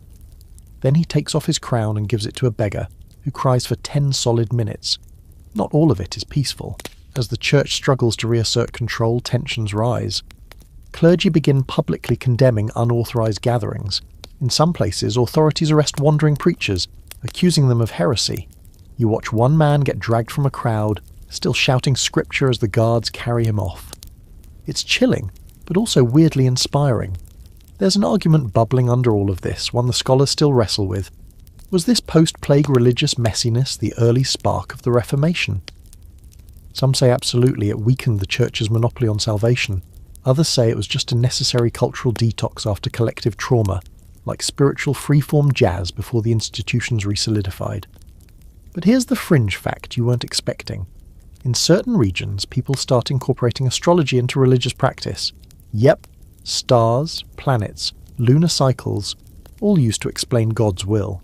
Then he takes off his crown and gives it to a beggar, who cries for 10 solid minutes. Not all of it is peaceful. As the church struggles to reassert control, tensions rise. Clergy begin publicly condemning unauthorized gatherings. In some places, authorities arrest wandering preachers, accusing them of heresy. You watch one man get dragged from a crowd, still shouting scripture as the guards carry him off. It's chilling, but also weirdly inspiring. There's an argument bubbling under all of this, one the scholars still wrestle with. Was this post-plague religious messiness the early spark of the Reformation? Some say absolutely it weakened the church's monopoly on salvation. Others say it was just a necessary cultural detox after collective trauma, like spiritual freeform jazz before the institutions re-solidified. But here's the fringe fact you weren't expecting. In certain regions, people start incorporating astrology into religious practice. Yep, stars, planets, lunar cycles, all used to explain God's will.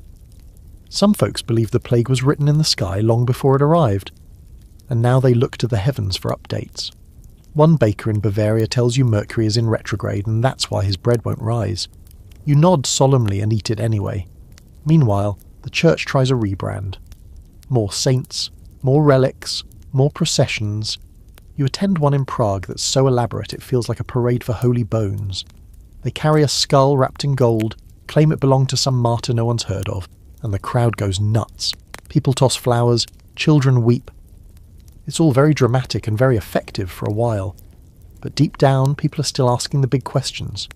Some folks believe the plague was written in the sky long before it arrived, and now they look to the heavens for updates. One baker in Bavaria tells you Mercury is in retrograde and that's why his bread won't rise. You nod solemnly and eat it anyway. Meanwhile, the church tries a rebrand. More saints, more relics, more processions. You attend one in Prague that's so elaborate it feels like a parade for holy bones. They carry a skull wrapped in gold, claim it belonged to some martyr no one's heard of, and the crowd goes nuts. People toss flowers, children weep. It's all very dramatic and very effective for a while. But deep down, people are still asking the big questions.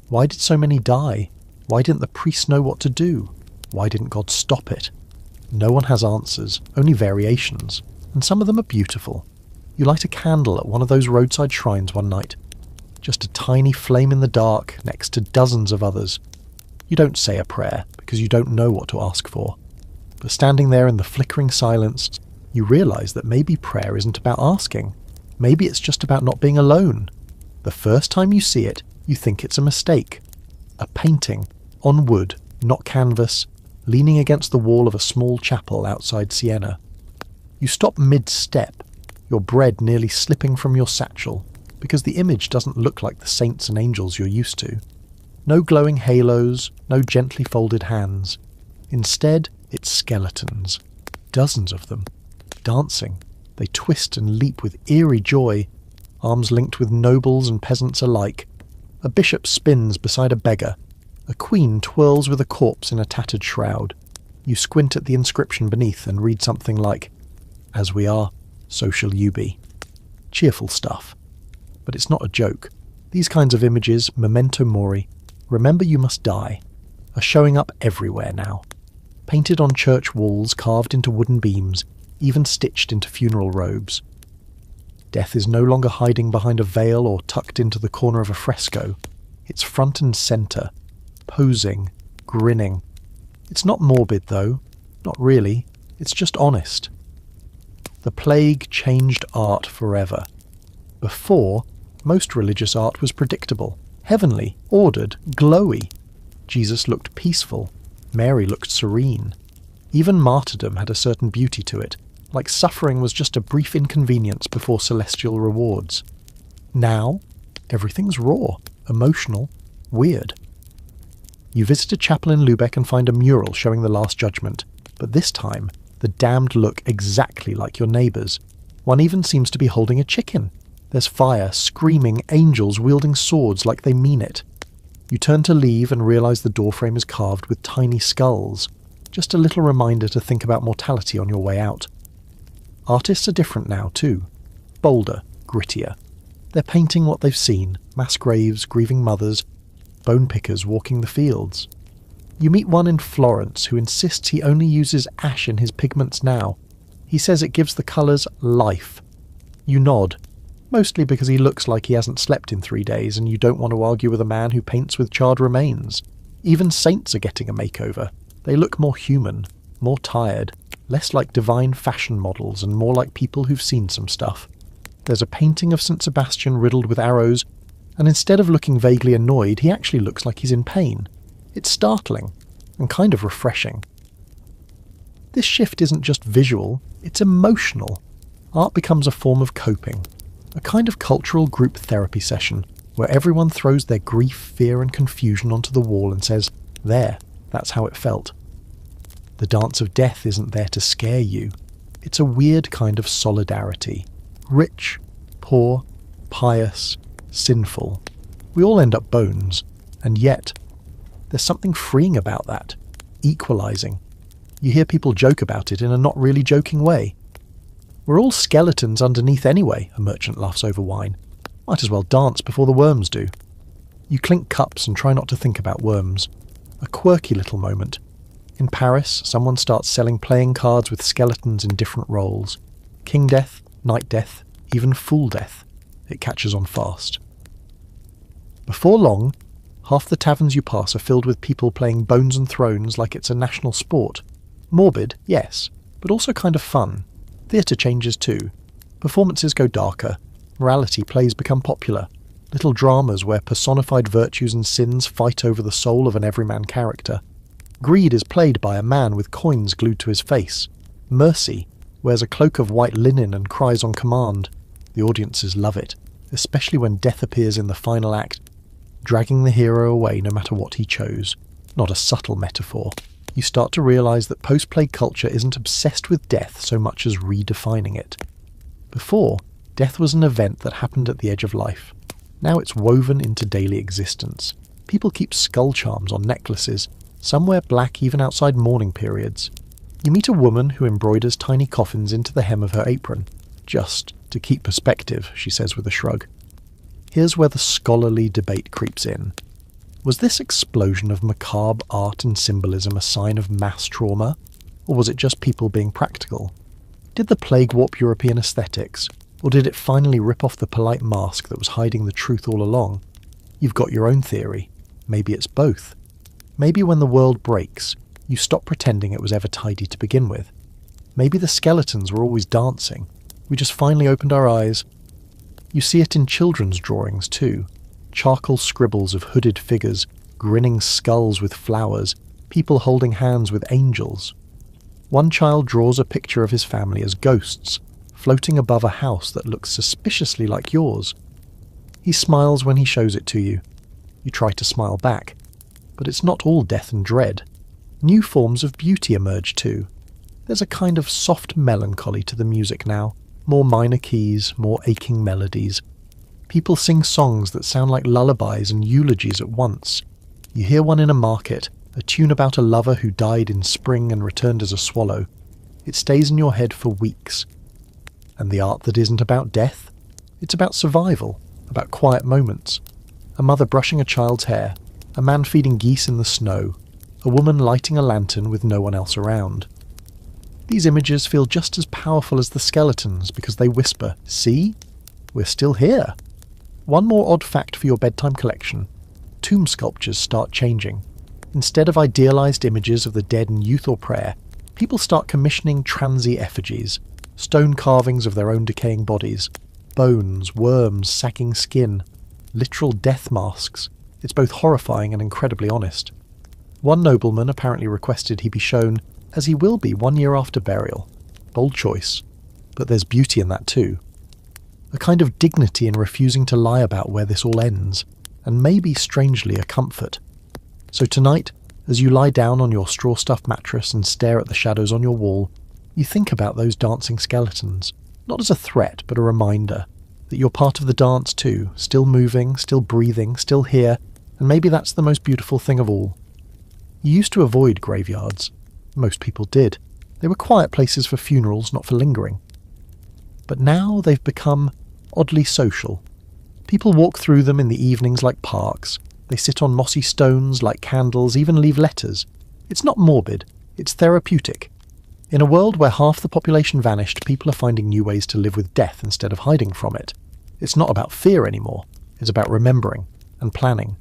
Why did so many die? Why didn't the priests know what to do? Why didn't God stop it? No one has answers, only variations, and some of them are beautiful. You light a candle at one of those roadside shrines one night. Just a tiny flame in the dark next to dozens of others. You don't say a prayer because you don't know what to ask for. But standing there in the flickering silence, you realise that maybe prayer isn't about asking. Maybe it's just about not being alone. The first time you see it, you think it's a mistake. A painting, on wood, not canvas, leaning against the wall of a small chapel outside Siena. You stop mid-step, your bread nearly slipping from your satchel, because the image doesn't look like the saints and angels you're used to. No glowing halos, no gently folded hands. Instead, it's skeletons. Dozens of them. Dancing. They twist and leap with eerie joy, arms linked with nobles and peasants alike. A bishop spins beside a beggar. A queen twirls with a corpse in a tattered shroud. You squint at the inscription beneath and read something like, "As we are, so shall you be." Cheerful stuff. But it's not a joke. These kinds of images, memento mori, remember you must die, are showing up everywhere now. Painted on church walls, carved into wooden beams, even stitched into funeral robes. Death is no longer hiding behind a veil or tucked into the corner of a fresco. It's front and centre, posing, grinning. It's not morbid, though. Not really. It's just honest. The plague changed art forever. Before, most religious art was predictable, heavenly, ordered, glowy. Jesus looked peaceful. Mary looked serene. Even martyrdom had a certain beauty to it, like suffering was just a brief inconvenience before celestial rewards. Now, everything's raw, emotional, weird. You visit a chapel in Lübeck and find a mural showing the Last Judgment, but this time, the damned look exactly like your neighbours. One even seems to be holding a chicken. There's fire, screaming, angels wielding swords like they mean it. You turn to leave and realise the doorframe is carved with tiny skulls. Just a little reminder to think about mortality on your way out. Artists are different now too. Bolder, grittier. They're painting what they've seen, mass graves, grieving mothers, bone pickers walking the fields. You meet one in Florence who insists he only uses ash in his pigments now. He says it gives the colours life. You nod. mostly because he looks like he hasn't slept in 3 days and you don't want to argue with a man who paints with charred remains. Even saints are getting a makeover. They look more human, more tired, less like divine fashion models and more like people who've seen some stuff. There's a painting of St. Sebastian riddled with arrows, and instead of looking vaguely annoyed, he actually looks like he's in pain. It's startling, and kind of refreshing. This shift isn't just visual, it's emotional. Art becomes a form of coping, a kind of cultural group therapy session, where everyone throws their grief, fear and confusion onto the wall and says, "There, that's how it felt." The dance of death isn't there to scare you. It's a weird kind of solidarity. Rich, poor, pious, sinful. We all end up bones, and yet there's something freeing about that, equalising. You hear people joke about it in a not really joking way. "We're all skeletons underneath anyway," a merchant laughs over wine. "Might as well dance before the worms do." You clink cups and try not to think about worms. A quirky little moment. In Paris, someone starts selling playing cards with skeletons in different roles. King Death, Knight Death, even Fool Death. It catches on fast. Before long, half the taverns you pass are filled with people playing Bones and Thrones like it's a national sport. Morbid, yes, but also kind of fun. Theatre changes too. Performances go darker. Morality plays become popular. Little dramas where personified virtues and sins fight over the soul of an everyman character. Greed is played by a man with coins glued to his face. Mercy wears a cloak of white linen and cries on command. The audiences love it, especially when death appears in the final act, dragging the hero away no matter what he chose. Not a subtle metaphor. You start to realise that post-plague culture isn't obsessed with death so much as redefining it. Before, death was an event that happened at the edge of life. Now it's woven into daily existence. People keep skull charms on necklaces. Some wear black even outside mourning periods. You meet a woman who embroiders tiny coffins into the hem of her apron. Just to keep perspective, she says with a shrug. Here's where the scholarly debate creeps in. Was this explosion of macabre art and symbolism a sign of mass trauma? Or was it just people being practical? Did the plague warp European aesthetics? Or did it finally rip off the polite mask that was hiding the truth all along? You've got your own theory. Maybe it's both. Maybe when the world breaks, you stop pretending it was ever tidy to begin with. Maybe the skeletons were always dancing. We just finally opened our eyes. You see it in children's drawings too. Charcoal scribbles of hooded figures, grinning skulls with flowers, people holding hands with angels. One child draws a picture of his family as ghosts, floating above a house that looks suspiciously like yours. He smiles when he shows it to you. You try to smile back. But it's not all death and dread. New forms of beauty emerge too. There's a kind of soft melancholy to the music now. More minor keys, more aching melodies. People sing songs that sound like lullabies and eulogies at once. You hear one in a market, a tune about a lover who died in spring and returned as a swallow. It stays in your head for weeks. And the art that isn't about death? It's about survival, about quiet moments. A mother brushing a child's hair, a man feeding geese in the snow, a woman lighting a lantern with no one else around. These images feel just as powerful as the skeletons because they whisper, "See? We're still here." One more odd fact for your bedtime collection. Tomb sculptures start changing. Instead of idealised images of the dead in youth or prayer, people start commissioning transy effigies, stone carvings of their own decaying bodies, bones, worms, sagging skin, literal death masks. It's both horrifying and incredibly honest. One nobleman apparently requested he be shown as he will be 1 year after burial. Bold choice. But there's beauty in that too. A kind of dignity in refusing to lie about where this all ends, and maybe strangely a comfort. So tonight, as you lie down on your straw-stuffed mattress and stare at the shadows on your wall, you think about those dancing skeletons, not as a threat but a reminder that you're part of the dance too, still moving, still breathing, still here, and maybe that's the most beautiful thing of all. You used to avoid graveyards. Most people did. They were quiet places for funerals, not for lingering. But now they've become oddly social. People walk through them in the evenings like parks. They sit on mossy stones, light candles, even leave letters. It's not morbid, it's therapeutic. In a world where half the population vanished, people are finding new ways to live with death instead of hiding from it. It's not about fear anymore, it's about remembering and planning.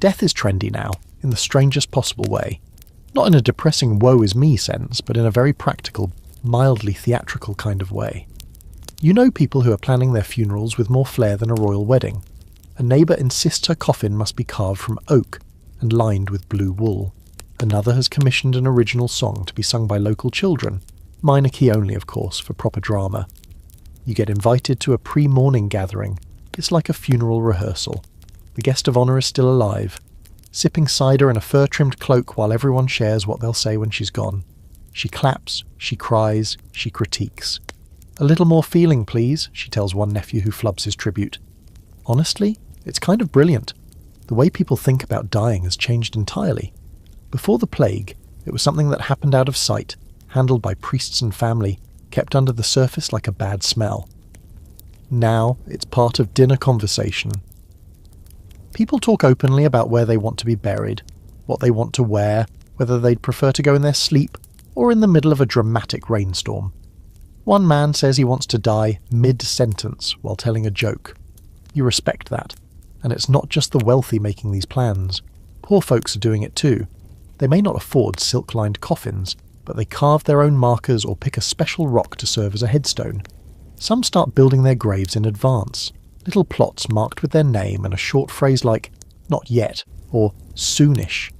Death is trendy now, in the strangest possible way. Not in a depressing woe is me sense, but in a very practical, mildly theatrical kind of way. You know people who are planning their funerals with more flair than a royal wedding. A neighbour insists her coffin must be carved from oak and lined with blue wool. Another has commissioned an original song to be sung by local children, minor key only of course, for proper drama. You get invited to a pre-morning gathering. It's like a funeral rehearsal. The guest of honour is still alive, sipping cider in a fur-trimmed cloak while everyone shares what they'll say when she's gone. She claps, she cries, she critiques. "A little more feeling, please," she tells one nephew who flubs his tribute. Honestly, it's kind of brilliant. The way people think about dying has changed entirely. Before the plague, it was something that happened out of sight, handled by priests and family, kept under the surface like a bad smell. Now, it's part of dinner conversation. People talk openly about where they want to be buried, what they want to wear, whether they'd prefer to go in their sleep or in the middle of a dramatic rainstorm. One man says he wants to die mid-sentence while telling a joke. You respect that. And it's not just the wealthy making these plans. Poor folks are doing it too. They may not afford silk-lined coffins, but they carve their own markers or pick a special rock to serve as a headstone. Some start building their graves in advance. Little plots marked with their name and a short phrase like, "not yet," or "soonish."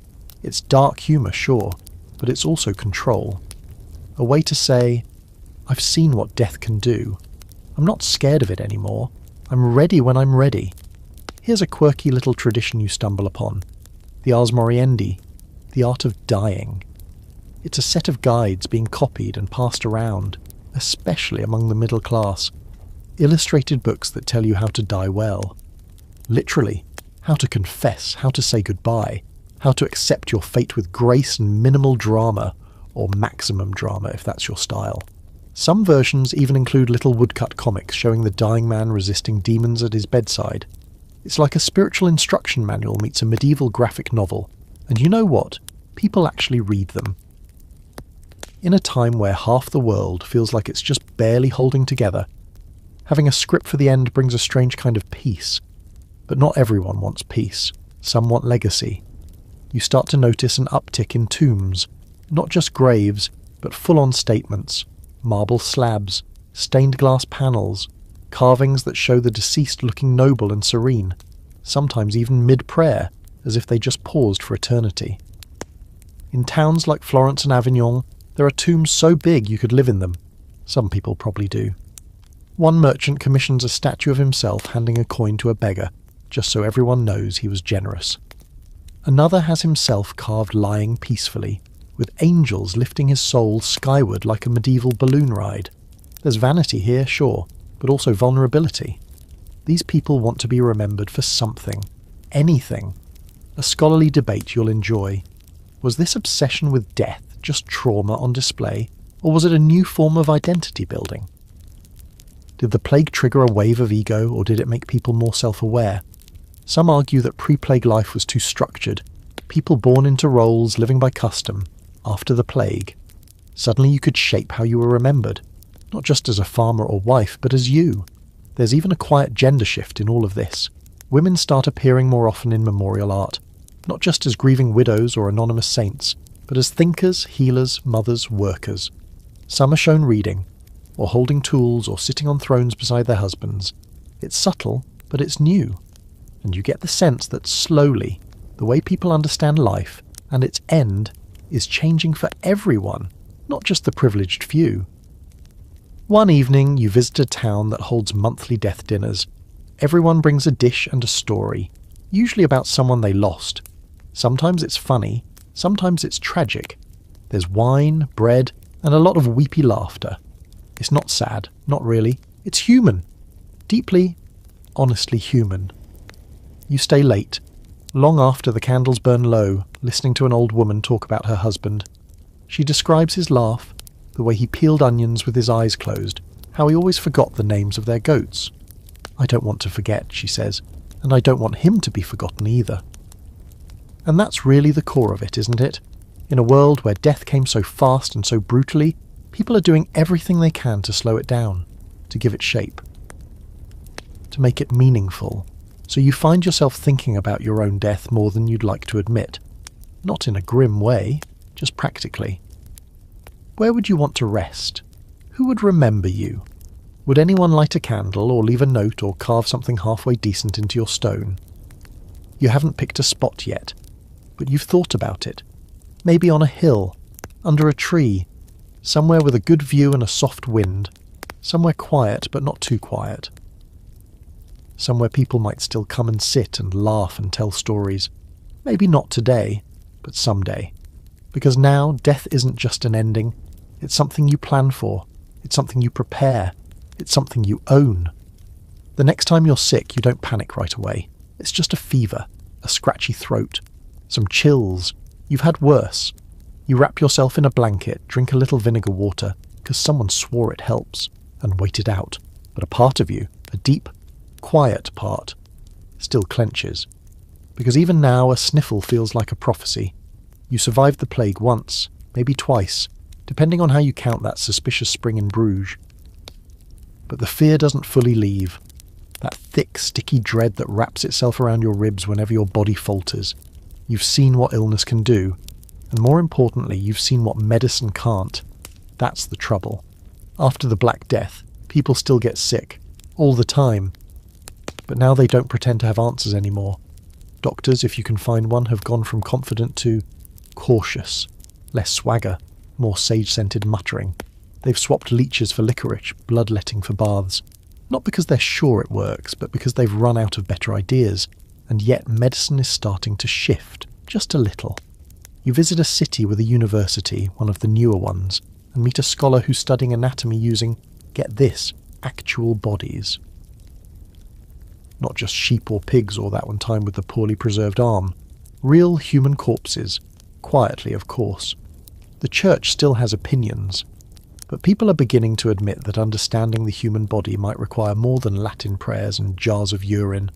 It's dark humour, sure, but it's also control. A way to say, "I've seen what death can do. I'm not scared of it anymore. I'm ready when I'm ready." Here's a quirky little tradition you stumble upon. The Ars Moriendi, the art of dying. It's a set of guides being copied and passed around, especially among the middle class. Illustrated books that tell you how to die well. Literally, how to confess, how to say goodbye, how to accept your fate with grace and minimal drama, or maximum drama if that's your style. Some versions even include little woodcut comics showing the dying man resisting demons at his bedside. It's like a spiritual instruction manual meets a medieval graphic novel, and you know what? People actually read them. In a time where half the world feels like it's just barely holding together, having a script for the end brings a strange kind of peace. But not everyone wants peace. Some want legacy. You start to notice an uptick in tombs, not just graves, but full-on statements, marble slabs, stained glass panels, carvings that show the deceased looking noble and serene, sometimes even mid-prayer, as if they just paused for eternity. In towns like Florence and Avignon, there are tombs so big you could live in them. Some people probably do. One merchant commissions a statue of himself handing a coin to a beggar, just so everyone knows he was generous. Another has himself carved lying peacefully, with angels lifting his soul skyward like a medieval balloon ride. There's vanity here, sure, but also vulnerability. These people want to be remembered for something. Anything. A scholarly debate you'll enjoy. Was this obsession with death just trauma on display, or was it a new form of identity building? Did the plague trigger a wave of ego, or did it make people more self-aware? Some argue that pre-plague life was too structured, people born into roles, living by custom. After the plague, suddenly you could shape how you were remembered, not just as a farmer or wife, but as you. There's even a quiet gender shift in all of this. Women start appearing more often in memorial art, not just as grieving widows or anonymous saints, but as thinkers, healers, mothers, workers. Some are shown reading, or holding tools, or sitting on thrones beside their husbands. It's subtle, but it's new. And you get the sense that slowly, the way people understand life and its end is changing for everyone, not just the privileged few. One evening, you visit a town that holds monthly death dinners. Everyone brings a dish and a story, usually about someone they lost. Sometimes it's funny, sometimes it's tragic. There's wine, bread, and a lot of weepy laughter. It's not sad, not really. It's human. Deeply, honestly human. You stay late, long after the candles burn low, listening to an old woman talk about her husband. She describes his laugh, the way he peeled onions with his eyes closed, how he always forgot the names of their goats. "I don't want to forget," she says, "and I don't want him to be forgotten either." And that's really the core of it, isn't it? In a world where death came so fast and so brutally, people are doing everything they can to slow it down, to give it shape. to make it meaningful, so you find yourself thinking about your own death more than you'd like to admit. Not in a grim way, just practically. Where would you want to rest? Who would remember you? Would anyone light a candle or leave a note or carve something halfway decent into your stone? You haven't picked a spot yet, but you've thought about it. Maybe on a hill, under a tree, somewhere with a good view and a soft wind, somewhere quiet but not too quiet. Somewhere people might still come and sit and laugh and tell stories. Maybe not today, but someday. Because now, death isn't just an ending. It's something you plan for. It's something you prepare. It's something you own. The next time you're sick, you don't panic right away. It's just a fever, a scratchy throat, some chills. You've had worse. You wrap yourself in a blanket, drink a little vinegar water, because someone swore it helps, and wait it out. But a part of you, a deep, quiet part, still clenches. Because even now a sniffle feels like a prophecy. You survived the plague once, maybe twice, depending on how you count that suspicious spring in Bruges. But the fear doesn't fully leave. That thick, sticky dread that wraps itself around your ribs whenever your body falters. You've seen what illness can do, and more importantly, you've seen what medicine can't. That's the trouble. After the Black Death, people still get sick, all the time. But now they don't pretend to have answers anymore. Doctors, if you can find one, have gone from confident to cautious, less swagger, more sage-scented muttering. They've swapped leeches for licorice, bloodletting for baths. Not because they're sure it works, but because they've run out of better ideas. And yet medicine is starting to shift, just a little. You visit a city with a university, one of the newer ones, and meet a scholar who's studying anatomy using, get this, actual bodies. Not just sheep or pigs or that one time with the poorly preserved arm. Real human corpses. Quietly, of course. The church still has opinions. But people are beginning to admit that understanding the human body might require more than Latin prayers and jars of urine.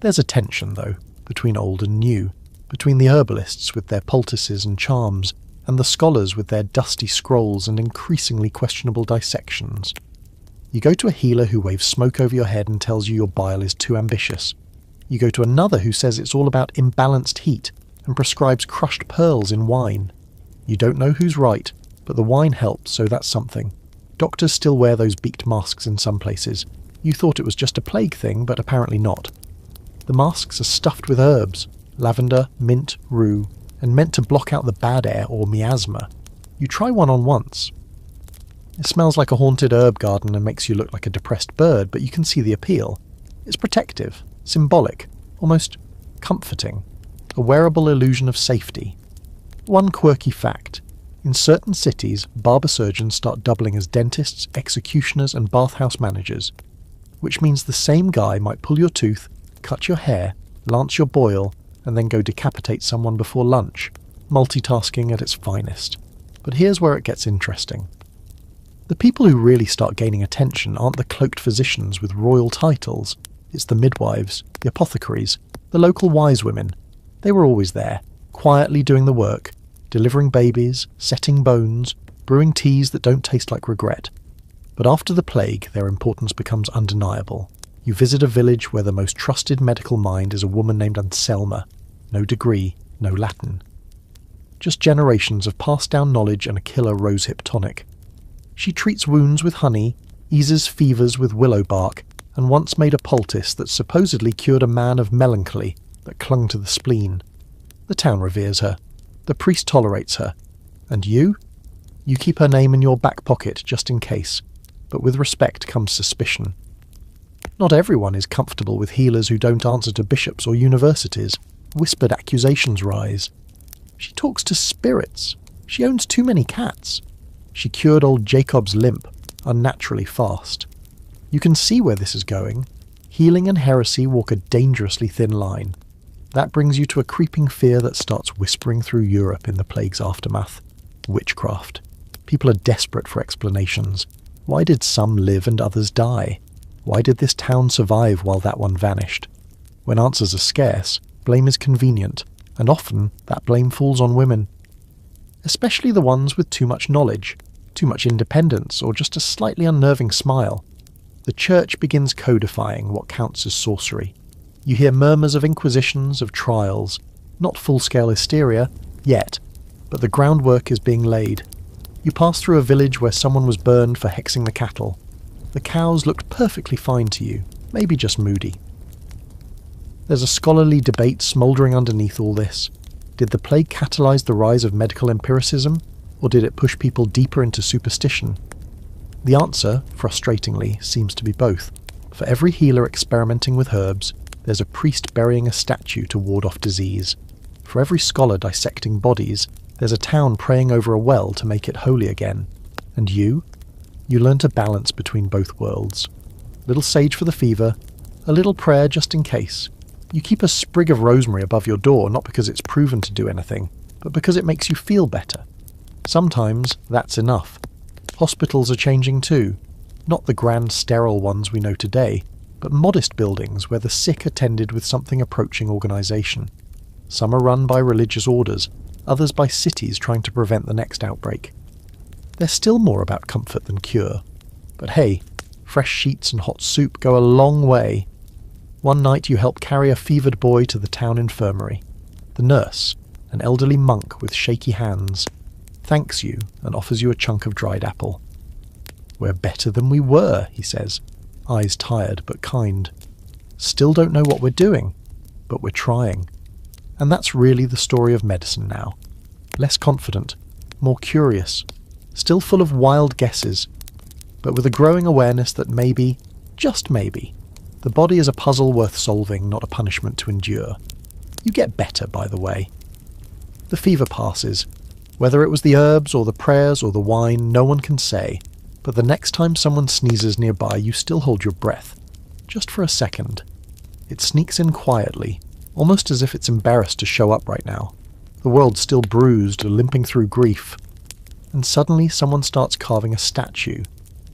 There's a tension, though, between old and new. Between the herbalists with their poultices and charms, and the scholars with their dusty scrolls and increasingly questionable dissections. You go to a healer who waves smoke over your head and tells you your bile is too ambitious. You go to another who says it's all about imbalanced heat and prescribes crushed pearls in wine. You don't know who's right, but the wine helps, so that's something. Doctors still wear those beaked masks in some places. You thought it was just a plague thing, but apparently not. The masks are stuffed with herbs, lavender, mint, rue, and meant to block out the bad air or miasma. You try one on once. It smells like a haunted herb garden and makes you look like a depressed bird, but you can see the appeal. It's protective, symbolic, almost comforting. A wearable illusion of safety. One quirky fact. In certain cities, barber surgeons start doubling as dentists, executioners and bathhouse managers. Which means the same guy might pull your tooth, cut your hair, lance your boil, and then go decapitate someone before lunch. Multitasking at its finest. But here's where it gets interesting. The people who really start gaining attention aren't the cloaked physicians with royal titles. It's the midwives, the apothecaries, the local wise women. They were always there, quietly doing the work, delivering babies, setting bones, brewing teas that don't taste like regret. But after the plague, their importance becomes undeniable. You visit a village where the most trusted medical mind is a woman named Anselma. No degree, no Latin. Just generations of passed-down knowledge and a killer rosehip tonic. She treats wounds with honey, eases fevers with willow bark, and once made a poultice that supposedly cured a man of melancholy that clung to the spleen. The town reveres her. The priest tolerates her. And you? You keep her name in your back pocket just in case. But with respect comes suspicion. Not everyone is comfortable with healers who don't answer to bishops or universities. Whispered accusations rise. She talks to spirits. She owns too many cats. She cured old Jacob's limp, unnaturally fast. You can see where this is going. Healing and heresy walk a dangerously thin line. That brings you to a creeping fear that starts whispering through Europe in the plague's aftermath. Witchcraft. People are desperate for explanations. Why did some live and others die? Why did this town survive while that one vanished? When answers are scarce, blame is convenient, and often that blame falls on women. Especially the ones with too much knowledge, too much independence, or just a slightly unnerving smile. The church begins codifying what counts as sorcery. You hear murmurs of inquisitions, of trials, not full-scale hysteria, yet, but the groundwork is being laid. You pass through a village where someone was burned for hexing the cattle. The cows looked perfectly fine to you, maybe just moody. There's a scholarly debate smouldering underneath all this. Did the plague catalyse the rise of medical empiricism, or did it push people deeper into superstition? The answer, frustratingly, seems to be both. For every healer experimenting with herbs, there's a priest burying a statue to ward off disease. For every scholar dissecting bodies, there's a town praying over a well to make it holy again. And you? You learn to balance between both worlds. Little sage for the fever, a little prayer just in case. You keep a sprig of rosemary above your door not because it's proven to do anything, but because it makes you feel better. Sometimes that's enough. Hospitals are changing too. Not the grand sterile ones we know today, but modest buildings where the sick are tended with something approaching organisation. Some are run by religious orders, others by cities trying to prevent the next outbreak. They're still more about comfort than cure. But hey, fresh sheets and hot soup go a long way. One night you help carry a fevered boy to the town infirmary. The nurse, an elderly monk with shaky hands, thanks you and offers you a chunk of dried apple. "We're better than we were," he says, eyes tired but kind. "Still don't know what we're doing, but we're trying." And that's really the story of medicine now. Less confident, more curious, still full of wild guesses, but with a growing awareness that maybe, just maybe, the body is a puzzle worth solving, not a punishment to endure. You get better, by the way. The fever passes. Whether it was the herbs or the prayers or the wine, no one can say, but the next time someone sneezes nearby, you still hold your breath, just for a second. It sneaks in quietly, almost as if it's embarrassed to show up right now. The world's still bruised, limping through grief. And suddenly someone starts carving a statue,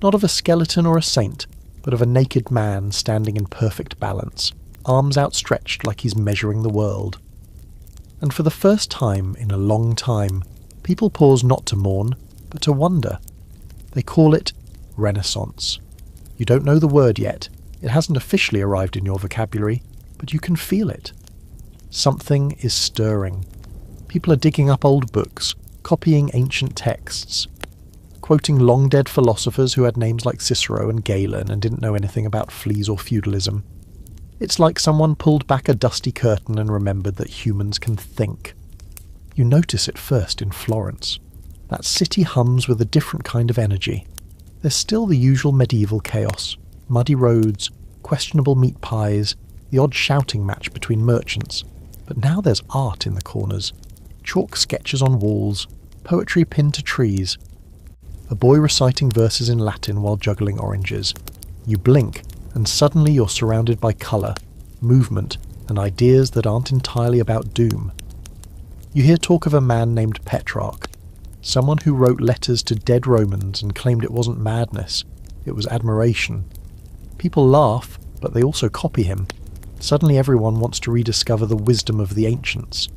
not of a skeleton or a saint, but of a naked man standing in perfect balance, arms outstretched like he's measuring the world. And for the first time in a long time, people pause not to mourn, but to wonder. They call it Renaissance. You don't know the word yet. It hasn't officially arrived in your vocabulary, but you can feel it. Something is stirring. People are digging up old books, copying ancient texts, quoting long-dead philosophers who had names like Cicero and Galen and didn't know anything about fleas or feudalism. It's like someone pulled back a dusty curtain and remembered that humans can think. You notice it first in Florence. That city hums with a different kind of energy. There's still the usual medieval chaos, muddy roads, questionable meat pies, the odd shouting match between merchants. But now there's art in the corners. Chalk sketches on walls, poetry pinned to trees. A boy reciting verses in Latin while juggling oranges. You blink, and suddenly you're surrounded by colour, movement, and ideas that aren't entirely about doom. You hear talk of a man named Petrarch, someone who wrote letters to dead Romans and claimed it wasn't madness, it was admiration. People laugh, but they also copy him. Suddenly everyone wants to rediscover the wisdom of the ancients.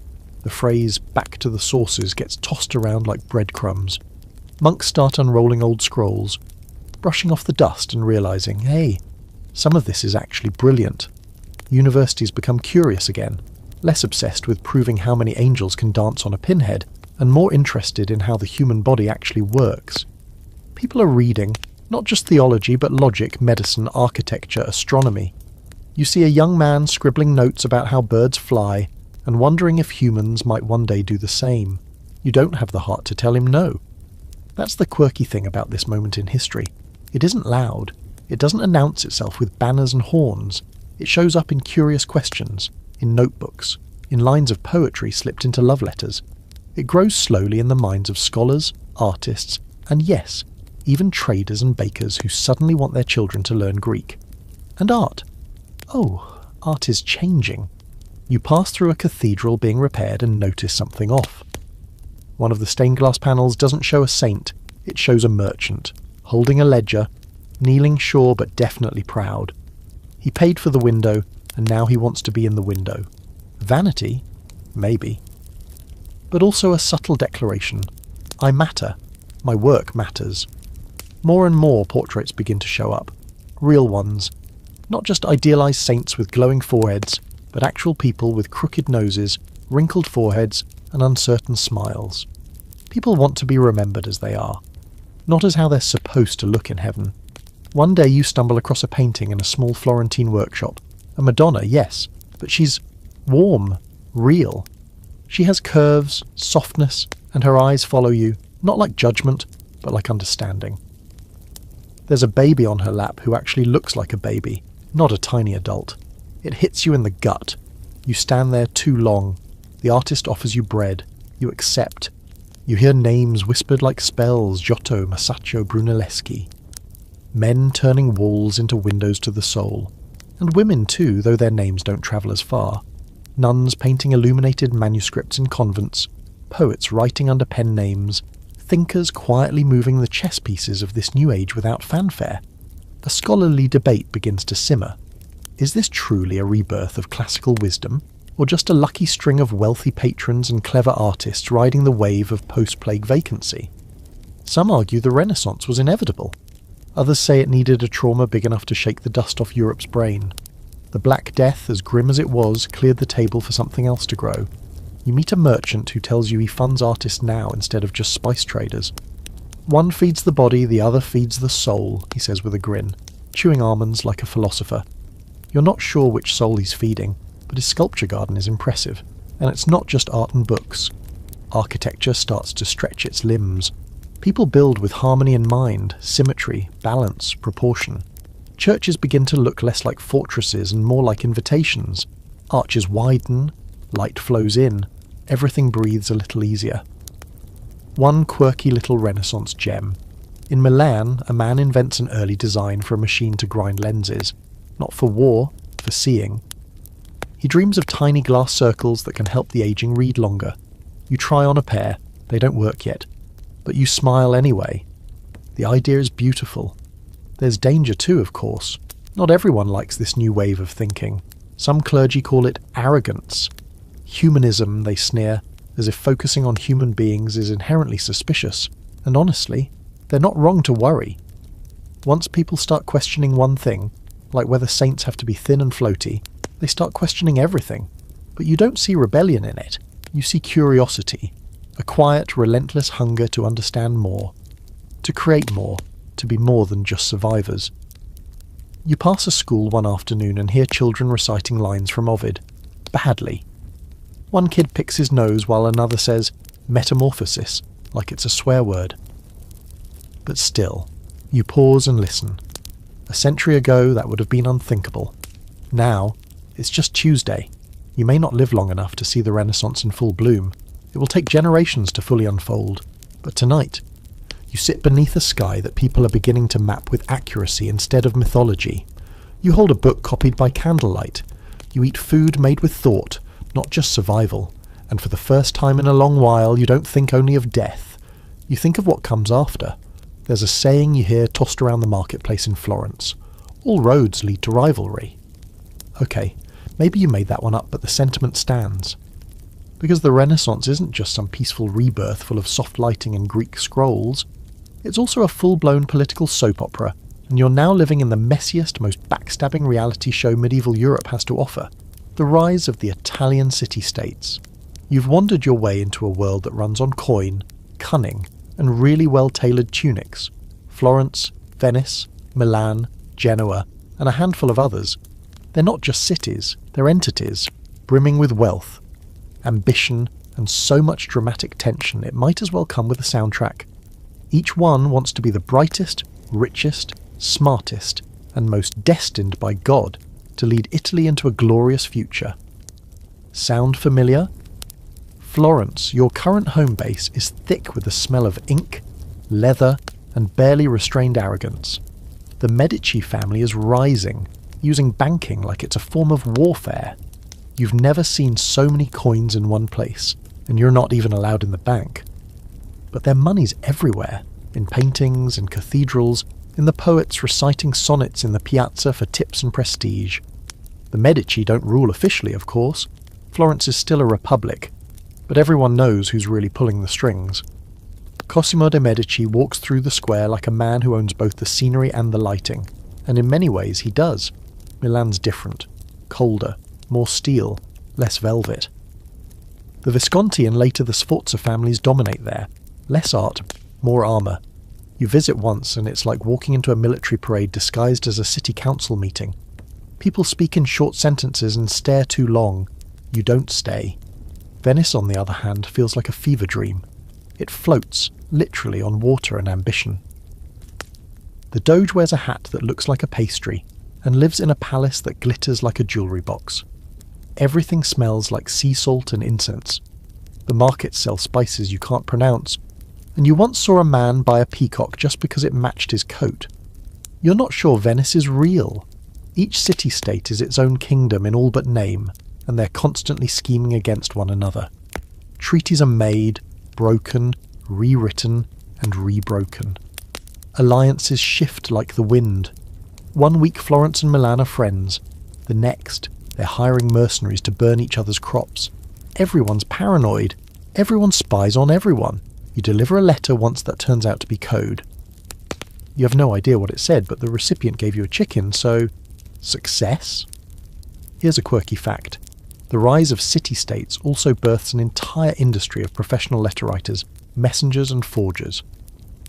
The phrase "back to the sources" gets tossed around like breadcrumbs. Monks start unrolling old scrolls, brushing off the dust and realising, hey, some of this is actually brilliant. Universities become curious again, less obsessed with proving how many angels can dance on a pinhead, and more interested in how the human body actually works. People are reading, not just theology but logic, medicine, architecture, astronomy. You see a young man scribbling notes about how birds fly, and wondering if humans might one day do the same. You don't have the heart to tell him no. That's the quirky thing about this moment in history. It isn't loud. It doesn't announce itself with banners and horns. It shows up in curious questions, in notebooks, in lines of poetry slipped into love letters. It grows slowly in the minds of scholars, artists, and yes, even traders and bakers who suddenly want their children to learn Greek. And art. Oh, art is changing. You pass through a cathedral being repaired and notice something off. One of the stained glass panels doesn't show a saint, it shows a merchant, holding a ledger, kneeling sure but definitely proud. He paid for the window, and now he wants to be in the window. Vanity? Maybe. But also a subtle declaration. I matter. My work matters. More and more portraits begin to show up. Real ones. Not just idealised saints with glowing foreheads, but actual people with crooked noses, wrinkled foreheads, and uncertain smiles. People want to be remembered as they are, not as how they're supposed to look in heaven. One day you stumble across a painting in a small Florentine workshop. A Madonna, yes, but she's warm, real. She has curves, softness, and her eyes follow you, not like judgment, but like understanding. There's a baby on her lap who actually looks like a baby, not a tiny adult. It hits you in the gut. You stand there too long. The artist offers you bread. You accept. You hear names whispered like spells: Giotto, Masaccio, Brunelleschi. Men turning walls into windows to the soul. And women too, though their names don't travel as far. Nuns painting illuminated manuscripts in convents. Poets writing under pen names. Thinkers quietly moving the chess pieces of this new age without fanfare. A scholarly debate begins to simmer. Is this truly a rebirth of classical wisdom, or just a lucky string of wealthy patrons and clever artists riding the wave of post-plague vacancy? Some argue the Renaissance was inevitable. Others say it needed a trauma big enough to shake the dust off Europe's brain. The Black Death, as grim as it was, cleared the table for something else to grow. You meet a merchant who tells you he funds artists now instead of just spice traders. One feeds the body, the other feeds the soul, he says with a grin, chewing almonds like a philosopher. You're not sure which soul he's feeding, but his sculpture garden is impressive, and it's not just art and books. Architecture starts to stretch its limbs. People build with harmony in mind, symmetry, balance, proportion. Churches begin to look less like fortresses and more like invitations. Arches widen, light flows in, everything breathes a little easier. One quirky little Renaissance gem. In Milan, a man invents an early design for a machine to grind lenses. Not for war, for seeing. He dreams of tiny glass circles that can help the aging read longer. You try on a pair, they don't work yet. But you smile anyway. The idea is beautiful. There's danger too, of course. Not everyone likes this new wave of thinking. Some clergy call it arrogance. Humanism, they sneer, as if focusing on human beings is inherently suspicious. And honestly, they're not wrong to worry. Once people start questioning one thing, like whether saints have to be thin and floaty, they start questioning everything. But you don't see rebellion in it. You see curiosity. A quiet, relentless hunger to understand more. To create more. To be more than just survivors. You pass a school one afternoon and hear children reciting lines from Ovid. Badly. One kid picks his nose while another says, metamorphosis, like it's a swear word. But still, you pause and listen. A century ago, that would have been unthinkable. Now, it's just Tuesday. You may not live long enough to see the Renaissance in full bloom. It will take generations to fully unfold. But tonight, you sit beneath a sky that people are beginning to map with accuracy instead of mythology. You hold a book copied by candlelight. You eat food made with thought, not just survival. And for the first time in a long while, you don't think only of death. You think of what comes after. There's a saying you hear tossed around the marketplace in Florence. All roads lead to rivalry. Okay, maybe you made that one up, but the sentiment stands. Because the Renaissance isn't just some peaceful rebirth full of soft lighting and Greek scrolls. It's also a full-blown political soap opera, and you're now living in the messiest, most backstabbing reality show medieval Europe has to offer. The rise of the Italian city-states. You've wandered your way into a world that runs on coin, cunning, and really well-tailored tunics. Florence, Venice, Milan, Genoa, and a handful of others. They're not just cities, they're entities, brimming with wealth, ambition, and so much dramatic tension it might as well come with a soundtrack. Each one wants to be the brightest, richest, smartest, and most destined by God to lead Italy into a glorious future. Sound familiar? Florence, your current home base, is thick with the smell of ink, leather, and barely restrained arrogance. The Medici family is rising, using banking like it's a form of warfare. You've never seen so many coins in one place, and you're not even allowed in the bank. But their money's everywhere, in paintings, in cathedrals, in the poets reciting sonnets in the piazza for tips and prestige. The Medici don't rule officially, of course. Florence is still a republic, but everyone knows who's really pulling the strings. Cosimo de' Medici walks through the square like a man who owns both the scenery and the lighting. And in many ways he does. Milan's different. Colder. More steel. Less velvet. The Visconti and later the Sforza families dominate there. Less art. More armour. You visit once and it's like walking into a military parade disguised as a city council meeting. People speak in short sentences and stare too long. You don't stay. Venice, on the other hand, feels like a fever dream. It floats, literally, on water and ambition. The Doge wears a hat that looks like a pastry and lives in a palace that glitters like a jewellery box. Everything smells like sea salt and incense. The markets sell spices you can't pronounce, and you once saw a man buy a peacock just because it matched his coat. You're not sure Venice is real. Each city-state is its own kingdom in all but name, and they're constantly scheming against one another. Treaties are made, broken, rewritten, and rebroken. Alliances shift like the wind. 1 week Florence and Milan are friends. The next, they're hiring mercenaries to burn each other's crops. Everyone's paranoid. Everyone spies on everyone. You deliver a letter once that turns out to be code. You have no idea what it said, but the recipient gave you a chicken, so... success? Here's a quirky fact. The rise of city-states also births an entire industry of professional letter writers, messengers and forgers.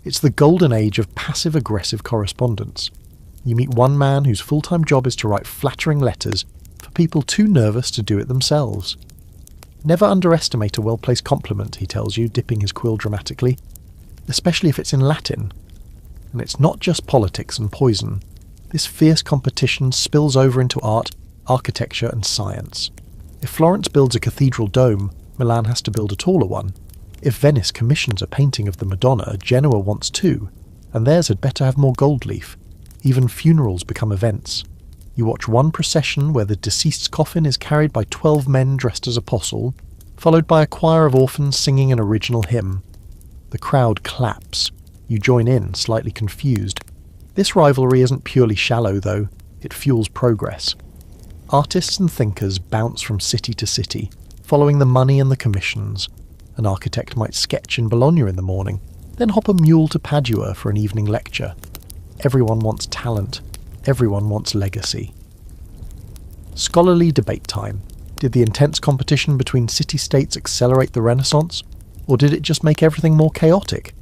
It's the golden age of passive-aggressive correspondence. You meet one man whose full-time job is to write flattering letters for people too nervous to do it themselves. Never underestimate a well-placed compliment, he tells you, dipping his quill dramatically, especially if it's in Latin. And it's not just politics and poison. This fierce competition spills over into art, architecture and science. If Florence builds a cathedral dome, Milan has to build a taller one. If Venice commissions a painting of the Madonna, Genoa wants two, and theirs had better have more gold leaf. Even funerals become events. You watch one procession where the deceased's coffin is carried by 12 men dressed as apostle, followed by a choir of orphans singing an original hymn. The crowd claps. You join in, slightly confused. This rivalry isn't purely shallow, though. It fuels progress. Artists and thinkers bounce from city to city, following the money and the commissions. An architect might sketch in Bologna in the morning, then hop a mule to Padua for an evening lecture. Everyone wants talent. Everyone wants legacy. Scholarly debate time. Did the intense competition between city-states accelerate the Renaissance, or did it just make everything more chaotic?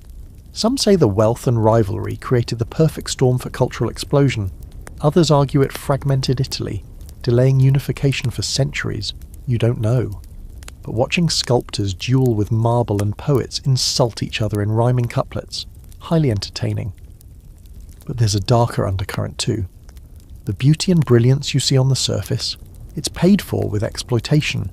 Some say the wealth and rivalry created the perfect storm for cultural explosion. Others argue it fragmented Italy, delaying unification for centuries. You don't know. But watching sculptors duel with marble and poets insult each other in rhyming couplets, highly entertaining. But there's a darker undercurrent too. The beauty and brilliance you see on the surface, it's paid for with exploitation.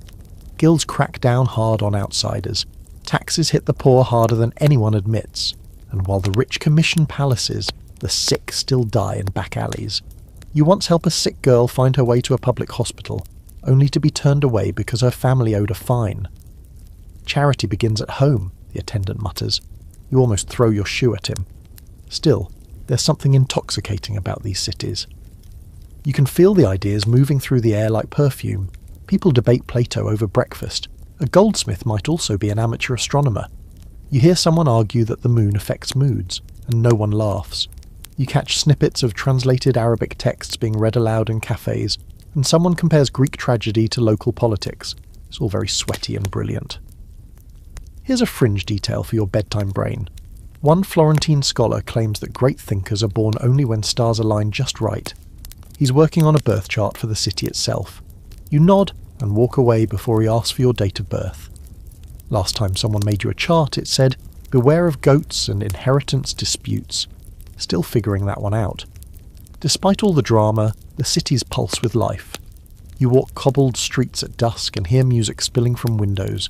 Guilds crack down hard on outsiders. Taxes hit the poor harder than anyone admits. And while the rich commission palaces, the sick still die in back alleys. You once help a sick girl find her way to a public hospital, only to be turned away because her family owed a fine. Charity begins at home, the attendant mutters. You almost throw your shoe at him. Still, there's something intoxicating about these cities. You can feel the ideas moving through the air like perfume. People debate Plato over breakfast. A goldsmith might also be an amateur astronomer. You hear someone argue that the moon affects moods, and no one laughs. You catch snippets of translated Arabic texts being read aloud in cafes, and someone compares Greek tragedy to local politics. It's all very sweaty and brilliant. Here's a fringe detail for your bedtime brain. One Florentine scholar claims that great thinkers are born only when stars align just right. He's working on a birth chart for the city itself. You nod and walk away before he asks for your date of birth. Last time someone made you a chart, it said, "Beware of goats and inheritance disputes." Still figuring that one out. Despite all the drama, the cities pulse with life. You walk cobbled streets at dusk and hear music spilling from windows.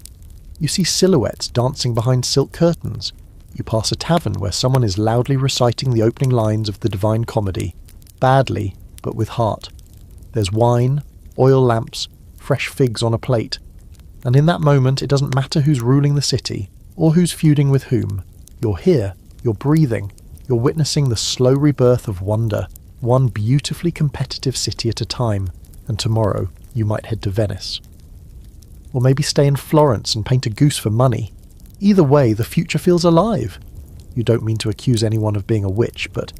You see silhouettes dancing behind silk curtains. You pass a tavern where someone is loudly reciting the opening lines of the Divine Comedy. Badly, but with heart. There's wine, oil lamps, fresh figs on a plate. And in that moment, it doesn't matter who's ruling the city, or who's feuding with whom. You're here, you're breathing, you're witnessing the slow rebirth of wonder, one beautifully competitive city at a time, and tomorrow you might head to Venice. Or maybe stay in Florence and paint a goose for money. Either way, the future feels alive. You don't mean to accuse anyone of being a witch, but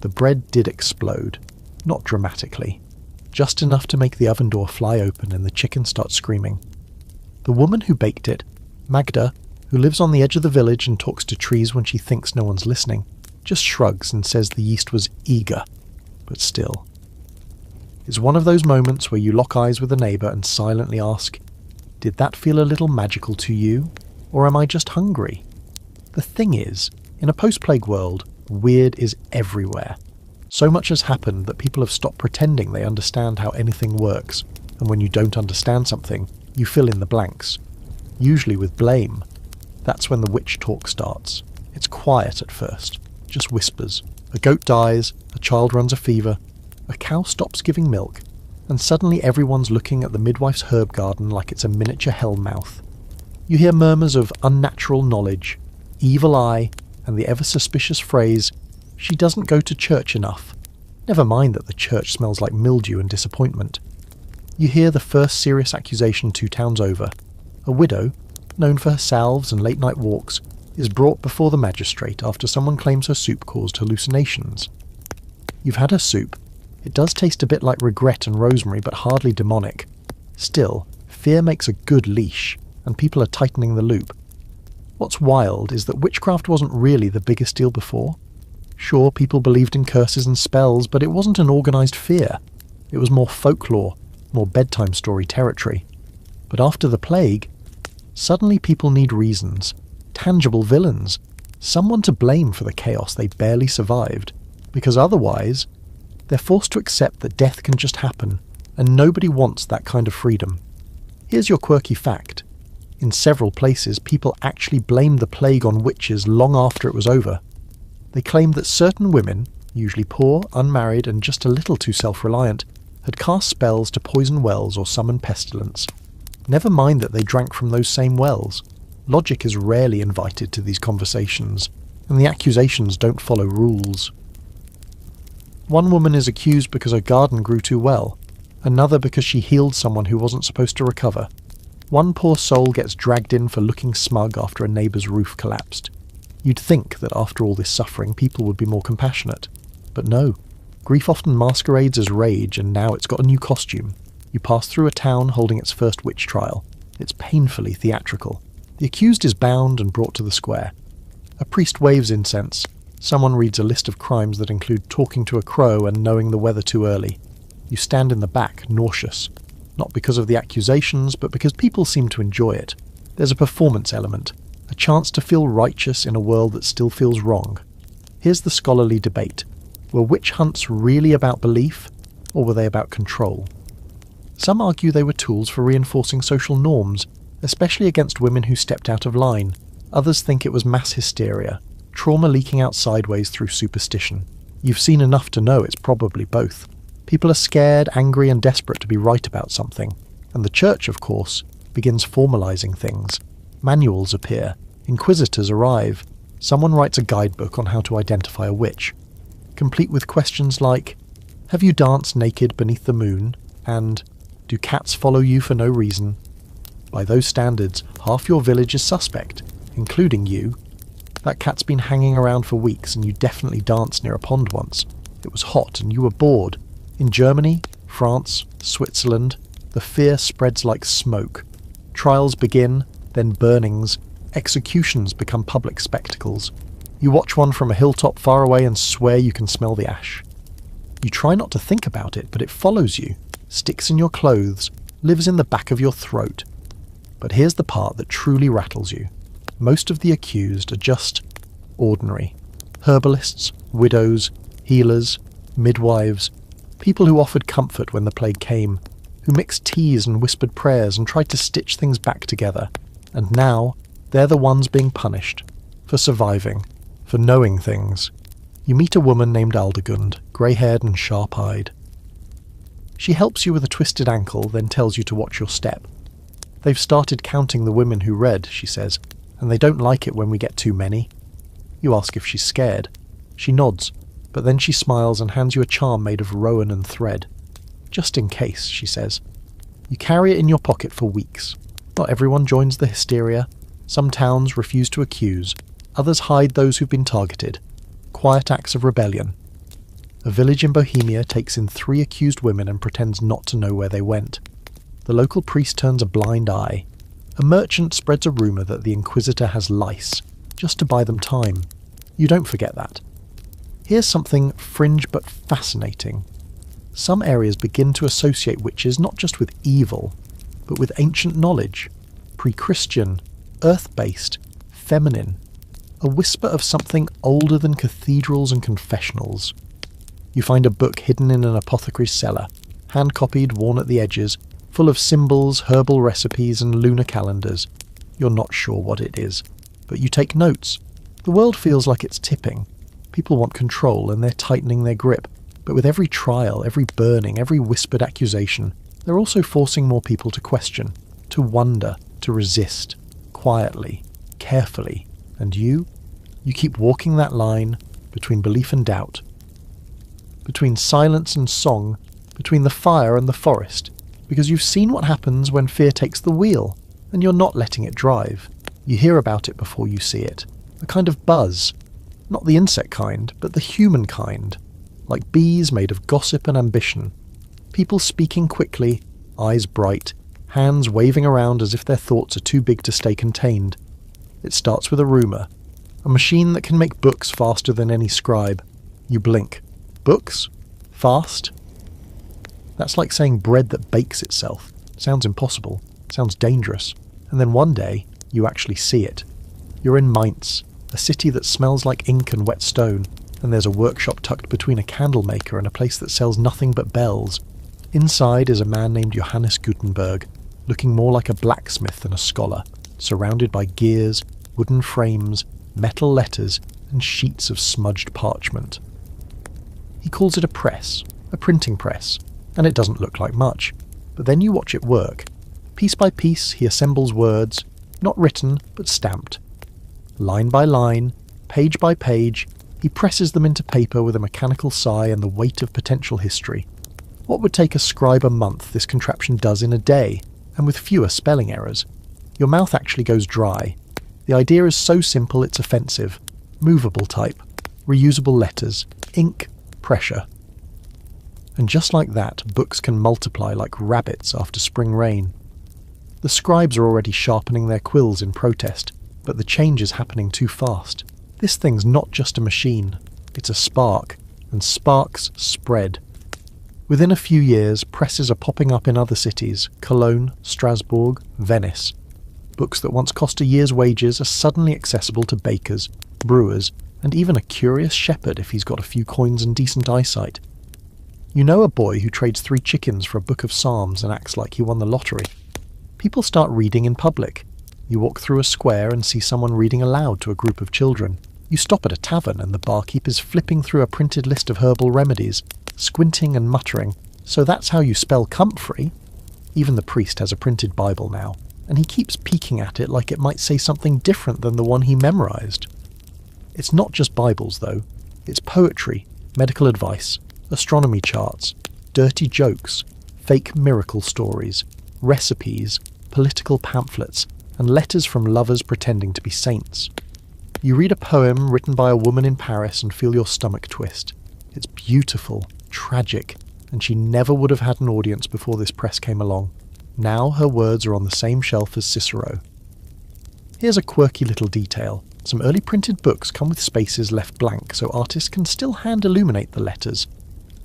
The bread did explode. Not dramatically. Just enough to make the oven door fly open and the chicken start screaming. The woman who baked it, Magda, who lives on the edge of the village and talks to trees when she thinks no one's listening, just shrugs and says the yeast was eager, but still. It's one of those moments where you lock eyes with a neighbour and silently ask, did that feel a little magical to you, or am I just hungry? The thing is, in a post-plague world, weird is everywhere. So much has happened that people have stopped pretending they understand how anything works, and when you don't understand something, you fill in the blanks. Usually with blame. That's when the witch talk starts. It's quiet at first, just whispers. A goat dies, a child runs a fever, a cow stops giving milk, and suddenly everyone's looking at the midwife's herb garden like it's a miniature hellmouth. You hear murmurs of unnatural knowledge, evil eye, and the ever-suspicious phrase, she doesn't go to church enough. Never mind that the church smells like mildew and disappointment. You hear the first serious accusation 2 towns over. A widow, known for her salves and late-night walks, is brought before the magistrate after someone claims her soup caused hallucinations. You've had her soup. It does taste a bit like regret and rosemary, but hardly demonic. Still, fear makes a good leash, and people are tightening the loop. What's wild is that witchcraft wasn't really the biggest deal before. Sure, people believed in curses and spells, but it wasn't an organised fear. It was more folklore, more bedtime story territory. But after the plague, suddenly people need reasons, tangible villains, someone to blame for the chaos they barely survived, because otherwise, they're forced to accept that death can just happen, and nobody wants that kind of freedom. Here's your quirky fact. In several places, people actually blamed the plague on witches long after it was over. They claimed that certain women, usually poor, unmarried, and just a little too self-reliant, had cast spells to poison wells or summon pestilence. Never mind that they drank from those same wells. Logic is rarely invited to these conversations, and the accusations don't follow rules. One woman is accused because her garden grew too well, another because she healed someone who wasn't supposed to recover. One poor soul gets dragged in for looking smug after a neighbour's roof collapsed. You'd think that after all this suffering people would be more compassionate. But no. Grief often masquerades as rage, and now it's got a new costume. You pass through a town holding its first witch trial. It's painfully theatrical. The accused is bound and brought to the square. A priest waves incense. Someone reads a list of crimes that include talking to a crow and knowing the weather too early. You stand in the back, nauseous. Not because of the accusations, but because people seem to enjoy it. There's a performance element, a chance to feel righteous in a world that still feels wrong. Here's the scholarly debate. Were witch hunts really about belief, or were they about control? Some argue they were tools for reinforcing social norms, especially against women who stepped out of line. Others think it was mass hysteria, trauma leaking out sideways through superstition. You've seen enough to know it's probably both. People are scared, angry, and desperate to be right about something. And the church, of course, begins formalising things. Manuals appear. Inquisitors arrive. Someone writes a guidebook on how to identify a witch, complete with questions like, have you danced naked beneath the moon? And, do cats follow you for no reason? By those standards, half your village is suspect, including you. That cat's been hanging around for weeks and you definitely danced near a pond once. It was hot and you were bored. In Germany, France, Switzerland, the fear spreads like smoke. Trials begin, then burnings, executions become public spectacles. You watch one from a hilltop far away and swear you can smell the ash. You try not to think about it, but it follows you, sticks in your clothes, lives in the back of your throat. But here's the part that truly rattles you. Most of the accused are just ordinary. Herbalists, widows, healers, midwives, people who offered comfort when the plague came, who mixed teas and whispered prayers and tried to stitch things back together. And now, they're the ones being punished. For surviving. For knowing things. You meet a woman named Aldegund, grey-haired and sharp-eyed. She helps you with a twisted ankle, then tells you to watch your step. They've started counting the women who read, she says, and they don't like it when we get too many. You ask if she's scared. She nods, but then she smiles and hands you a charm made of rowan and thread. Just in case, she says. You carry it in your pocket for weeks. Not everyone joins the hysteria. Some towns refuse to accuse. Others hide those who've been targeted. Quiet acts of rebellion. A village in Bohemia takes in 3 accused women and pretends not to know where they went. The local priest turns a blind eye. A merchant spreads a rumour that the Inquisitor has lice, just to buy them time. You don't forget that. Here's something fringe but fascinating. Some areas begin to associate witches not just with evil, but with ancient knowledge, pre-Christian, earth-based, feminine, a whisper of something older than cathedrals and confessionals. You find a book hidden in an apothecary's cellar, hand-copied, worn at the edges, full of symbols, herbal recipes and lunar calendars. You're not sure what it is, but you take notes. The world feels like it's tipping. People want control and they're tightening their grip. But with every trial, every burning, every whispered accusation, they're also forcing more people to question, to wonder, to resist, quietly, carefully. And you keep walking that line between belief and doubt, between silence and song, between the fire and the forest, because you've seen what happens when fear takes the wheel, and you're not letting it drive. You hear about it before you see it. A kind of buzz. Not the insect kind, but the human kind. Like bees made of gossip and ambition. People speaking quickly, eyes bright, hands waving around as if their thoughts are too big to stay contained. It starts with a rumour. A machine that can make books faster than any scribe. You blink. Books? Fast? That's like saying bread that bakes itself. Sounds impossible. Sounds dangerous. And then one day, you actually see it. You're in Mainz, a city that smells like ink and wet stone, and there's a workshop tucked between a candle maker and a place that sells nothing but bells. Inside is a man named Johannes Gutenberg, looking more like a blacksmith than a scholar, surrounded by gears, wooden frames, metal letters, and sheets of smudged parchment. He calls it a press, a printing press, and it doesn't look like much. But then you watch it work. Piece by piece, he assembles words, not written, but stamped. Line by line, page by page, he presses them into paper with a mechanical sigh and the weight of potential history. What would take a scribe a month, this contraption does in a day, and with fewer spelling errors. Your mouth actually goes dry. The idea is so simple it's offensive. Movable type, reusable letters, ink, pressure. And just like that, books can multiply like rabbits after spring rain. The scribes are already sharpening their quills in protest, but the change is happening too fast. This thing's not just a machine, it's a spark, and sparks spread. Within a few years, presses are popping up in other cities, Cologne, Strasbourg, Venice. Books that once cost a year's wages are suddenly accessible to bakers, brewers, and even a curious shepherd if he's got a few coins and decent eyesight. You know a boy who trades 3 chickens for a book of psalms and acts like he won the lottery. People start reading in public. You walk through a square and see someone reading aloud to a group of children. You stop at a tavern and the barkeep is flipping through a printed list of herbal remedies, squinting and muttering, "So that's how you spell comfrey?" Even the priest has a printed Bible now, and he keeps peeking at it like it might say something different than the one he memorised. It's not just Bibles, though. It's poetry, medical advice, astronomy charts, dirty jokes, fake miracle stories, recipes, political pamphlets, and letters from lovers pretending to be saints. You read a poem written by a woman in Paris and feel your stomach twist. It's beautiful, tragic, and she never would have had an audience before this press came along. Now her words are on the same shelf as Cicero. Here's a quirky little detail. Some early printed books come with spaces left blank so artists can still hand-illuminate the letters.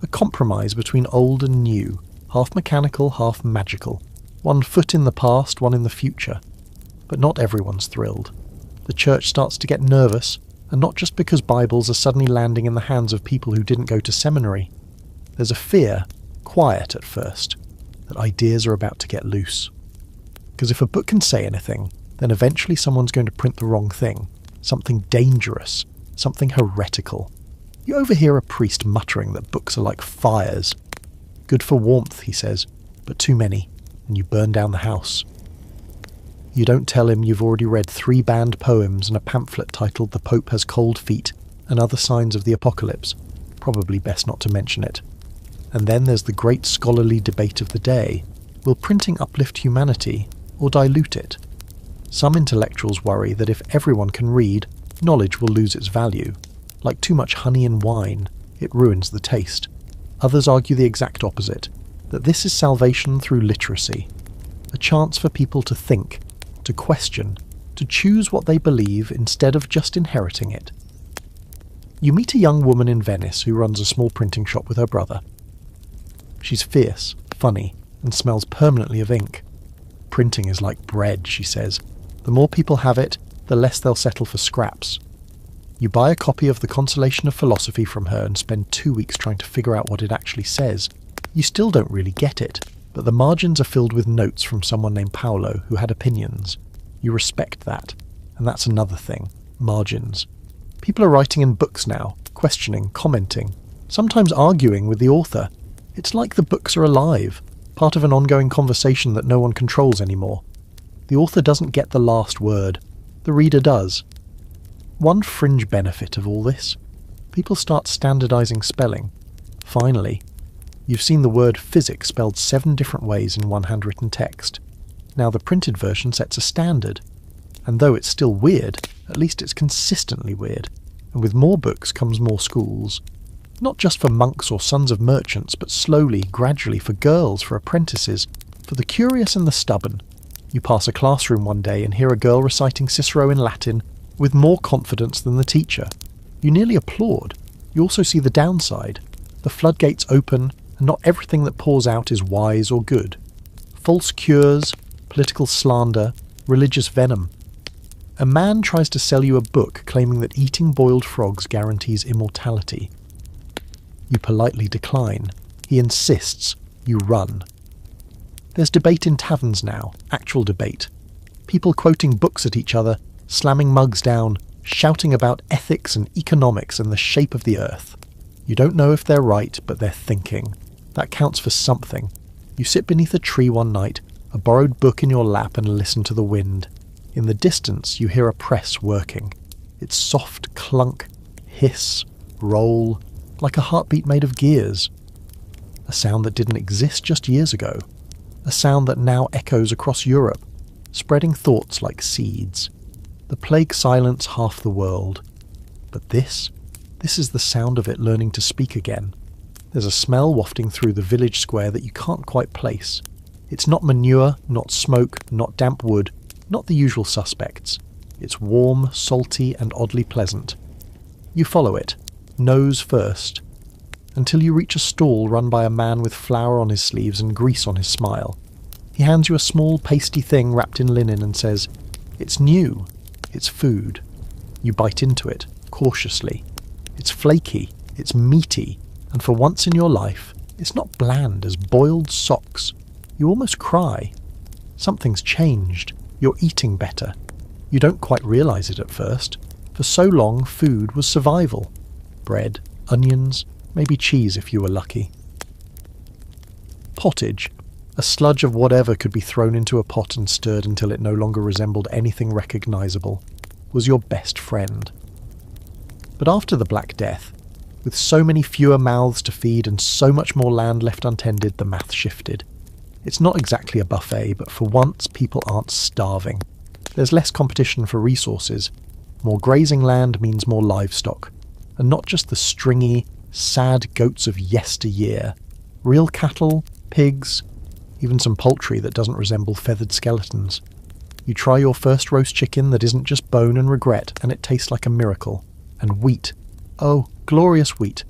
A compromise between old and new, half mechanical, half magical. One foot in the past, one in the future. But not everyone's thrilled. The church starts to get nervous, and not just because Bibles are suddenly landing in the hands of people who didn't go to seminary. There's a fear, quiet at first, that ideas are about to get loose. Because if a book can say anything, then eventually someone's going to print the wrong thing. Something dangerous, something heretical. You overhear a priest muttering that books are like fires. Good for warmth, he says, but too many, and you burn down the house. You don't tell him you've already read 3 banned poems and a pamphlet titled "The Pope Has Cold Feet" and other signs of the apocalypse. Probably best not to mention it. And then there's the great scholarly debate of the day. Will printing uplift humanity or dilute it? Some intellectuals worry that if everyone can read, knowledge will lose its value. Like too much honey in wine, it ruins the taste. Others argue the exact opposite, that this is salvation through literacy, a chance for people to think, to question, to choose what they believe instead of just inheriting it. You meet a young woman in Venice who runs a small printing shop with her brother. She's fierce, funny, and smells permanently of ink. Printing is like bread, she says. The more people have it, the less they'll settle for scraps. You buy a copy of The Consolation of Philosophy from her and spend 2 weeks trying to figure out what it actually says. You still don't really get it, but the margins are filled with notes from someone named Paolo who had opinions. You respect that. And that's another thing. Margins. People are writing in books now, questioning, commenting, sometimes arguing with the author. It's like the books are alive, part of an ongoing conversation that no one controls anymore. The author doesn't get the last word. The reader does. One fringe benefit of all this: people start standardizing spelling. Finally, you've seen the word physics spelled 7 different ways in one handwritten text. Now the printed version sets a standard. And though it's still weird, at least it's consistently weird. And with more books comes more schools. Not just for monks or sons of merchants, but slowly, gradually for girls, for apprentices, for the curious and the stubborn. You pass a classroom one day and hear a girl reciting Cicero in Latin with more confidence than the teacher. You nearly applaud. You also see the downside. The floodgates open, and not everything that pours out is wise or good. False cures, political slander, religious venom. A man tries to sell you a book claiming that eating boiled frogs guarantees immortality. You politely decline. He insists. You run. There's debate in taverns now, actual debate. People quoting books at each other, slamming mugs down, shouting about ethics and economics and the shape of the earth. You don't know if they're right, but they're thinking. That counts for something. You sit beneath a tree one night, a borrowed book in your lap, and listen to the wind. In the distance, you hear a press working. Its soft clunk, hiss, roll, like a heartbeat made of gears. A sound that didn't exist just years ago. A sound that now echoes across Europe, spreading thoughts like seeds. The plague silence half the world. But this is the sound of it learning to speak again. There's a smell wafting through the village square that you can't quite place. It's not manure, not smoke, not damp wood, not the usual suspects. It's warm, salty, and oddly pleasant. You follow it, nose first, until you reach a stall run by a man with flour on his sleeves and grease on his smile. He hands you a small pasty thing wrapped in linen and says, "It's new. It's food." You bite into it, cautiously. It's flaky, it's meaty, and for once in your life, it's not bland as boiled socks. You almost cry. Something's changed. You're eating better. You don't quite realise it at first. For so long, food was survival. Bread, onions, maybe cheese if you were lucky. Pottage, a sludge of whatever could be thrown into a pot and stirred until it no longer resembled anything recognisable, was your best friend. But after the Black Death, with so many fewer mouths to feed and so much more land left untended, the math shifted. It's not exactly a buffet, but for once people aren't starving. There's less competition for resources. More grazing land means more livestock. And not just the stringy, sad goats of yesteryear. Real cattle, pigs, even some poultry that doesn't resemble feathered skeletons. You try your first roast chicken that isn't just bone and regret, and it tastes like a miracle. And wheat. Oh, glorious wheat.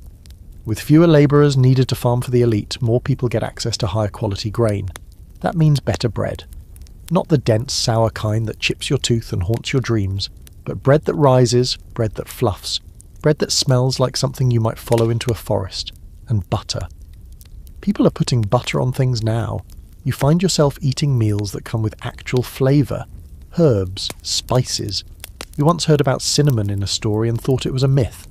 With fewer labourers needed to farm for the elite, more people get access to higher quality grain. That means better bread. Not the dense, sour kind that chips your tooth and haunts your dreams, but bread that rises, bread that fluffs, bread that smells like something you might follow into a forest, and butter. People are putting butter on things now. You find yourself eating meals that come with actual flavour, herbs, spices. You once heard about cinnamon in a story and thought it was a myth.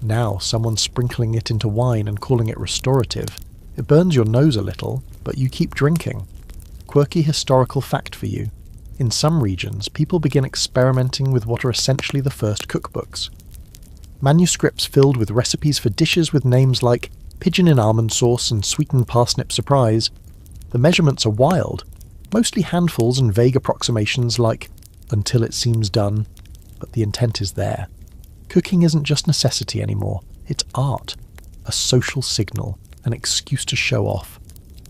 Now someone's sprinkling it into wine and calling it restorative. It burns your nose a little, but you keep drinking. Quirky historical fact for you. In some regions, people begin experimenting with what are essentially the first cookbooks. Manuscripts filled with recipes for dishes with names like pigeon in almond sauce and sweetened parsnip surprise. The measurements are wild, mostly handfuls and vague approximations like until it seems done, but the intent is there. Cooking isn't just necessity anymore, it's art. a social signal, an excuse to show off.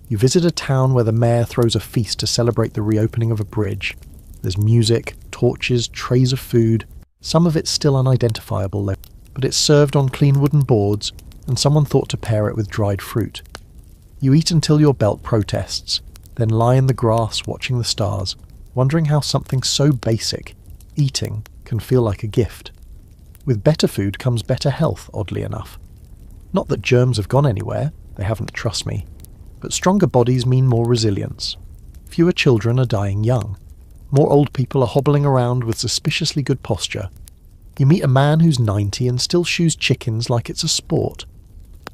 You visit a town where the mayor throws a feast to celebrate the reopening of a bridge. There's music, torches, trays of food, some of it still unidentifiable though, but it's served on clean wooden boards, and someone thought to pair it with dried fruit. You eat until your belt protests, then lie in the grass watching the stars, wondering how something so basic, eating, can feel like a gift. With better food comes better health, oddly enough. Not that germs have gone anywhere, they haven't, trust me, but stronger bodies mean more resilience. Fewer children are dying young. More old people are hobbling around with suspiciously good posture. You meet a man who's 90 and still shoes chickens like it's a sport.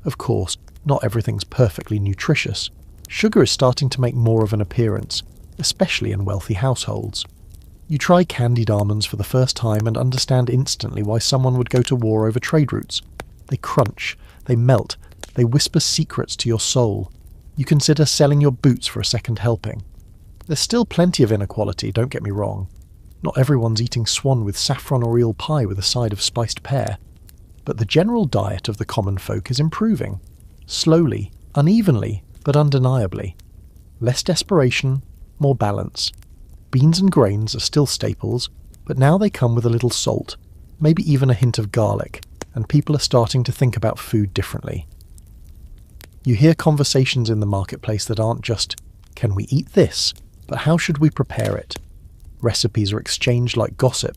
Of course, not everything's perfectly nutritious. Sugar is starting to make more of an appearance, especially in wealthy households. You try candied almonds for the first time and understand instantly why someone would go to war over trade routes. They crunch, they melt, they whisper secrets to your soul. You consider selling your boots for a second helping. There's still plenty of inequality, don't get me wrong. Not everyone's eating swan with saffron or eel pie with a side of spiced pear. But the general diet of the common folk is improving. Slowly, unevenly, but undeniably. Less desperation, more balance. Beans and grains are still staples, but now they come with a little salt, maybe even a hint of garlic, and people are starting to think about food differently. You hear conversations in the marketplace that aren't just, "Can we eat this?" but "How should we prepare it?" Recipes are exchanged like gossip.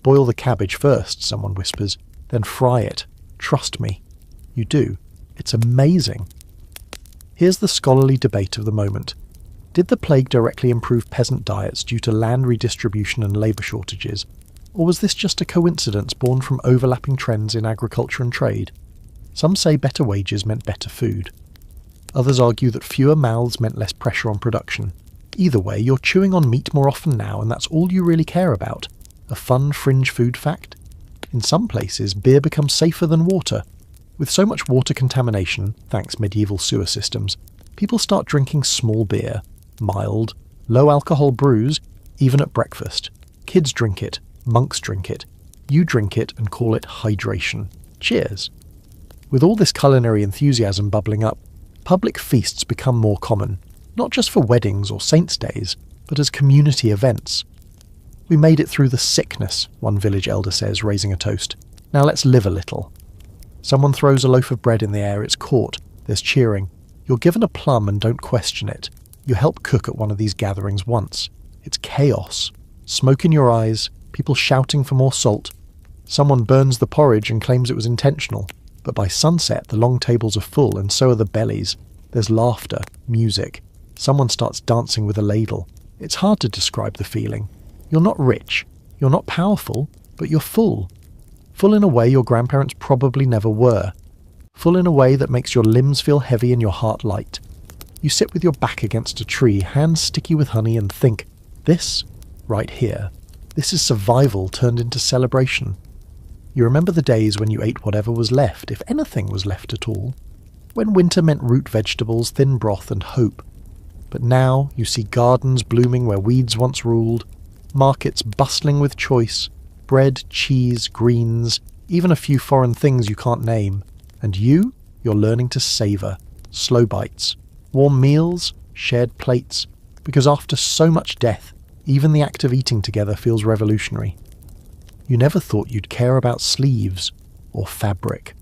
"Boil the cabbage first," someone whispers, "then fry it. Trust me." You do. It's amazing. Here's the scholarly debate of the moment. Did the plague directly improve peasant diets due to land redistribution and labour shortages, or was this just a coincidence born from overlapping trends in agriculture and trade? Some say better wages meant better food. Others argue that fewer mouths meant less pressure on production. Either way, you're chewing on meat more often now, and that's all you really care about. A fun fringe food fact? In some places, beer becomes safer than water. With so much water contamination, thanks medieval sewer systems, people start drinking small beer, mild, low-alcohol brews, even at breakfast. Kids drink it, monks drink it. You drink it and call it hydration. Cheers. With all this culinary enthusiasm bubbling up, public feasts become more common, not just for weddings or saints' days, but as community events. "We made it through the sickness," one village elder says, raising a toast. "Now let's live a little." Someone throws a loaf of bread in the air, it's caught, there's cheering. You're given a plum and don't question it. You help cook at one of these gatherings once. It's chaos. Smoke in your eyes, people shouting for more salt. Someone burns the porridge and claims it was intentional. But by sunset, the long tables are full, and so are the bellies. There's laughter, music. Someone starts dancing with a ladle. It's hard to describe the feeling. You're not rich, you're not powerful, but you're full. Full in a way your grandparents probably never were. Full in a way that makes your limbs feel heavy and your heart light. You sit with your back against a tree, hands sticky with honey, and think, this, right here, this is survival turned into celebration. You remember the days when you ate whatever was left, if anything was left at all. When winter meant root vegetables, thin broth, and hope. But now you see gardens blooming where weeds once ruled, markets bustling with choice, bread, cheese, greens, even a few foreign things you can't name. And you're learning to savour. Slow bites. Warm meals, shared plates. Because after so much death, even the act of eating together feels revolutionary. You never thought you'd care about sleeves, or fabric,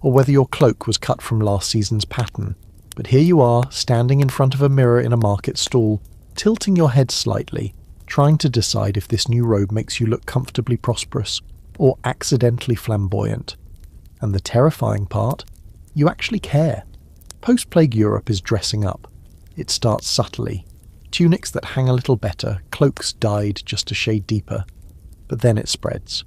or whether your cloak was cut from last season's pattern. But here you are, standing in front of a mirror in a market stall, tilting your head slightly, trying to decide if this new robe makes you look comfortably prosperous, or accidentally flamboyant. And the terrifying part? You actually care. Post-plague Europe is dressing up. It starts subtly. Tunics that hang a little better, cloaks dyed just a shade deeper. But then it spreads.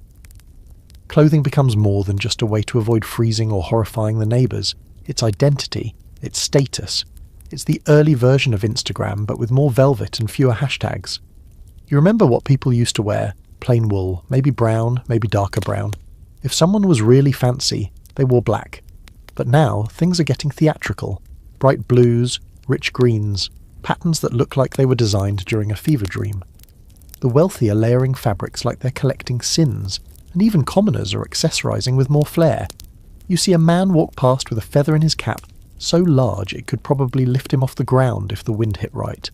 Clothing becomes more than just a way to avoid freezing or horrifying the neighbours. It's identity. It's status. It's the early version of Instagram, but with more velvet and fewer hashtags. You remember what people used to wear? Plain wool, maybe brown, maybe darker brown. If someone was really fancy, they wore black. But now, things are getting theatrical. Bright blues, rich greens, patterns that look like they were designed during a fever dream. The wealthy are layering fabrics like they're collecting sins, and even commoners are accessorising with more flair. You see a man walk past with a feather in his cap so large it could probably lift him off the ground if the wind hit right.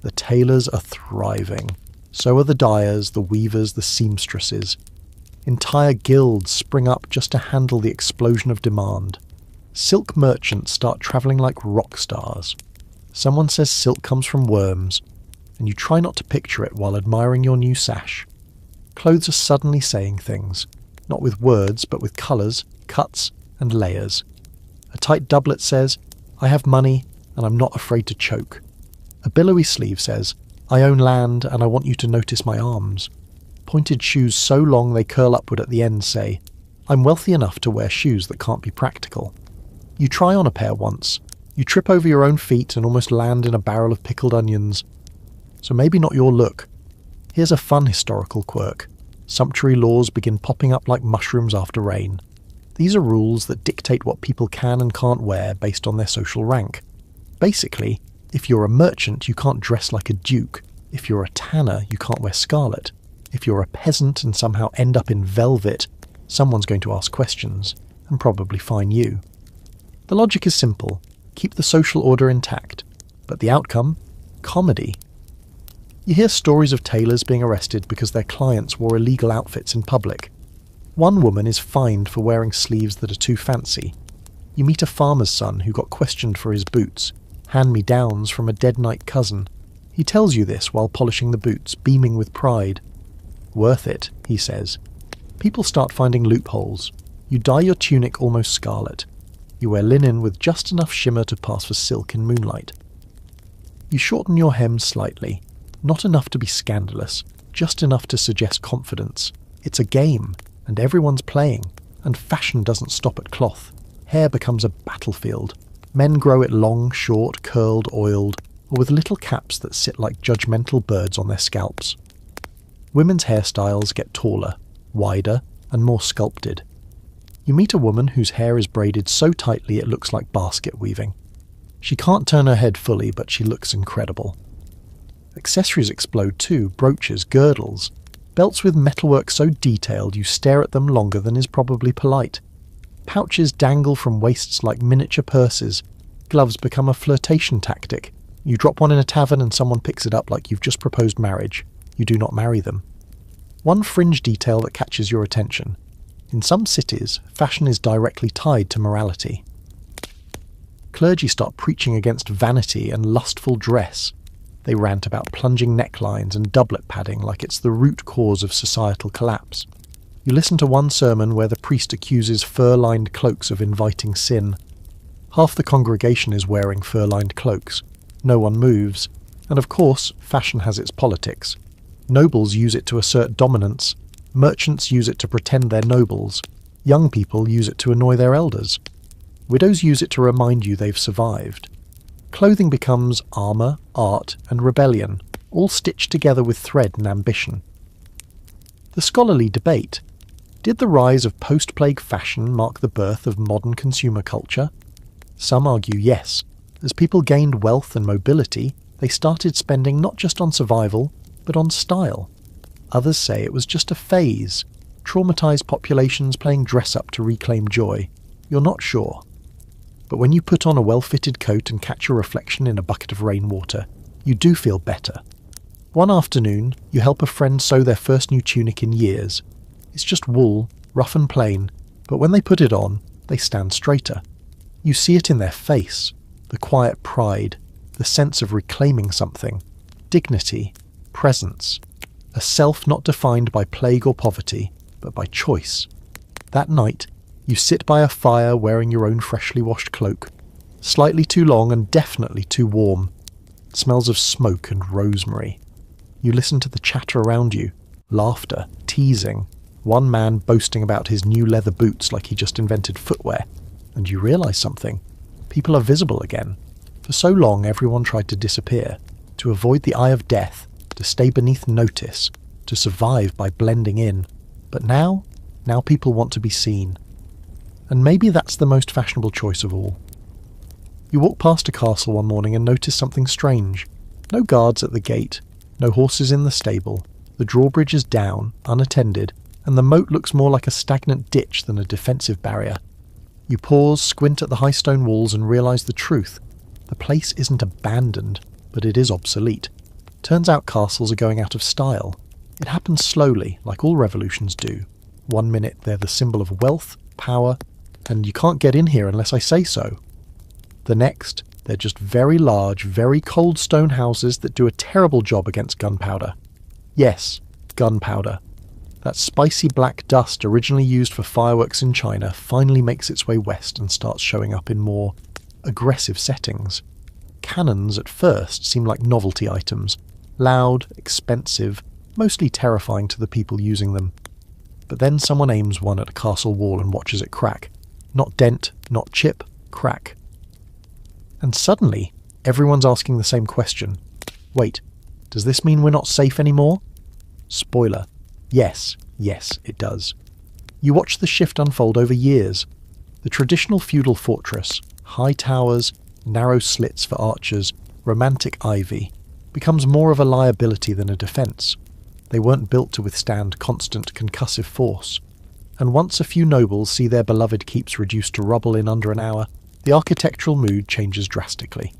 The tailors are thriving. So are the dyers, the weavers, the seamstresses. Entire guilds spring up just to handle the explosion of demand. Silk merchants start travelling like rock stars. Someone says silk comes from worms, and you try not to picture it while admiring your new sash. Clothes are suddenly saying things, not with words but with colours, cuts and layers. A tight doublet says, "I have money and I'm not afraid to choke." A billowy sleeve says, "I own land and I want you to notice my arms." Pointed shoes so long they curl upward at the end say, "I'm wealthy enough to wear shoes that can't be practical." You try on a pair once. You trip over your own feet and almost land in a barrel of pickled onions. So maybe not your look. Here's a fun historical quirk. Sumptuary laws begin popping up like mushrooms after rain. These are rules that dictate what people can and can't wear based on their social rank. Basically, if you're a merchant, you can't dress like a duke. If you're a tanner, you can't wear scarlet. If you're a peasant and somehow end up in velvet, someone's going to ask questions, and probably fine you. The logic is simple. Keep the social order intact. But the outcome? Comedy. You hear stories of tailors being arrested because their clients wore illegal outfits in public. One woman is fined for wearing sleeves that are too fancy. You meet a farmer's son who got questioned for his boots, hand-me-downs from a dead knight cousin. He tells you this while polishing the boots, beaming with pride. "Worth it," he says. People start finding loopholes. You dye your tunic almost scarlet. You wear linen with just enough shimmer to pass for silk in moonlight. You shorten your hem slightly, not enough to be scandalous, just enough to suggest confidence. It's a game, and everyone's playing, and fashion doesn't stop at cloth. Hair becomes a battlefield. Men grow it long, short, curled, oiled, or with little caps that sit like judgmental birds on their scalps. Women's hairstyles get taller, wider, and more sculpted. You meet a woman whose hair is braided so tightly it looks like basket weaving. She can't turn her head fully, but she looks incredible. Accessories explode too, brooches, girdles, belts with metalwork so detailed you stare at them longer than is probably polite. Pouches dangle from waists like miniature purses. Gloves become a flirtation tactic. You drop one in a tavern and someone picks it up like you've just proposed marriage. You do not marry them. One fringe detail that catches your attention. In some cities, fashion is directly tied to morality. Clergy start preaching against vanity and lustful dress. They rant about plunging necklines and doublet padding like it's the root cause of societal collapse. You listen to one sermon where the priest accuses fur-lined cloaks of inviting sin. Half the congregation is wearing fur-lined cloaks. No one moves. And of course, fashion has its politics. Nobles use it to assert dominance. Merchants use it to pretend they're nobles. Young people use it to annoy their elders. Widows use it to remind you they've survived. Clothing becomes armour, art, and rebellion, all stitched together with thread and ambition. The scholarly debate. Did the rise of post-plague fashion mark the birth of modern consumer culture? Some argue yes. As people gained wealth and mobility, they started spending not just on survival, but on style. Others say it was just a phase, traumatised populations playing dress-up to reclaim joy. You're not sure. But when you put on a well-fitted coat and catch your reflection in a bucket of rainwater, you do feel better. One afternoon, you help a friend sew their first new tunic in years. It's just wool, rough and plain, but when they put it on, they stand straighter. You see it in their face, the quiet pride, the sense of reclaiming something, dignity, presence, a self not defined by plague or poverty, but by choice. That night, you sit by a fire wearing your own freshly washed cloak, slightly too long and definitely too warm. It smells of smoke and rosemary. You listen to the chatter around you, laughter, teasing, one man boasting about his new leather boots like he just invented footwear, and you realise something. People are visible again. For so long everyone tried to disappear, to avoid the eye of death, to stay beneath notice, to survive by blending in. But now people want to be seen. And maybe that's the most fashionable choice of all. You walk past a castle one morning and notice something strange. No guards at the gate, no horses in the stable, the drawbridge is down, unattended, and the moat looks more like a stagnant ditch than a defensive barrier. You pause, squint at the high stone walls and realise the truth. The place isn't abandoned, but it is obsolete. Turns out castles are going out of style. It happens slowly, like all revolutions do. 1 minute they're the symbol of wealth, power, and you can't get in here unless I say so. The next, they're just very large, very cold stone houses that do a terrible job against gunpowder. Yes, gunpowder. That spicy black dust originally used for fireworks in China finally makes its way west and starts showing up in more aggressive settings. Cannons at first seem like novelty items, loud, expensive, mostly terrifying to the people using them. But then someone aims one at a castle wall and watches it crack. Not dent, not chip, crack. And suddenly, everyone's asking the same question. Wait, does this mean we're not safe anymore? Spoiler. Yes, it does. You watch the shift unfold over years. The traditional feudal fortress, high towers, narrow slits for archers, romantic ivy, becomes more of a liability than a defence. They weren't built to withstand constant concussive force. And once a few nobles see their beloved keeps reduced to rubble in under an hour, the architectural mood changes drastically.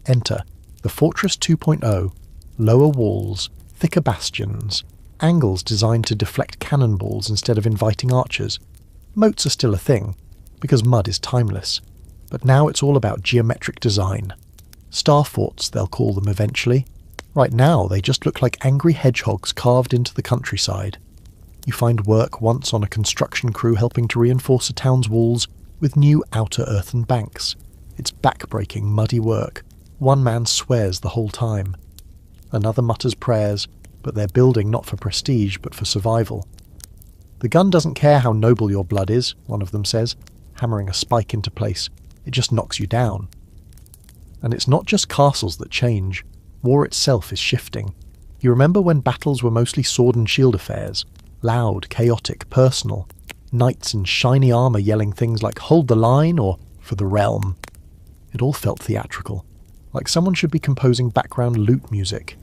Enter the Fortress 2.0, lower walls, thicker bastions, angles designed to deflect cannonballs instead of inviting archers. Moats are still a thing, because mud is timeless, but now it's all about geometric design. Star forts, they'll call them eventually. Right now, they just look like angry hedgehogs carved into the countryside. You find work once on a construction crew helping to reinforce a town's walls with new outer earthen banks. It's back-breaking, muddy work. One man swears the whole time. Another mutters prayers, but they're building not for prestige, but for survival. The gun doesn't care how noble your blood is, one of them says, hammering a spike into place. It just knocks you down. And it's not just castles that change. War itself is shifting. You remember when battles were mostly sword and shield affairs? Loud, chaotic, personal. Knights in shiny armour yelling things like "Hold the line" or "For the realm." It all felt theatrical, like someone should be composing background lute music.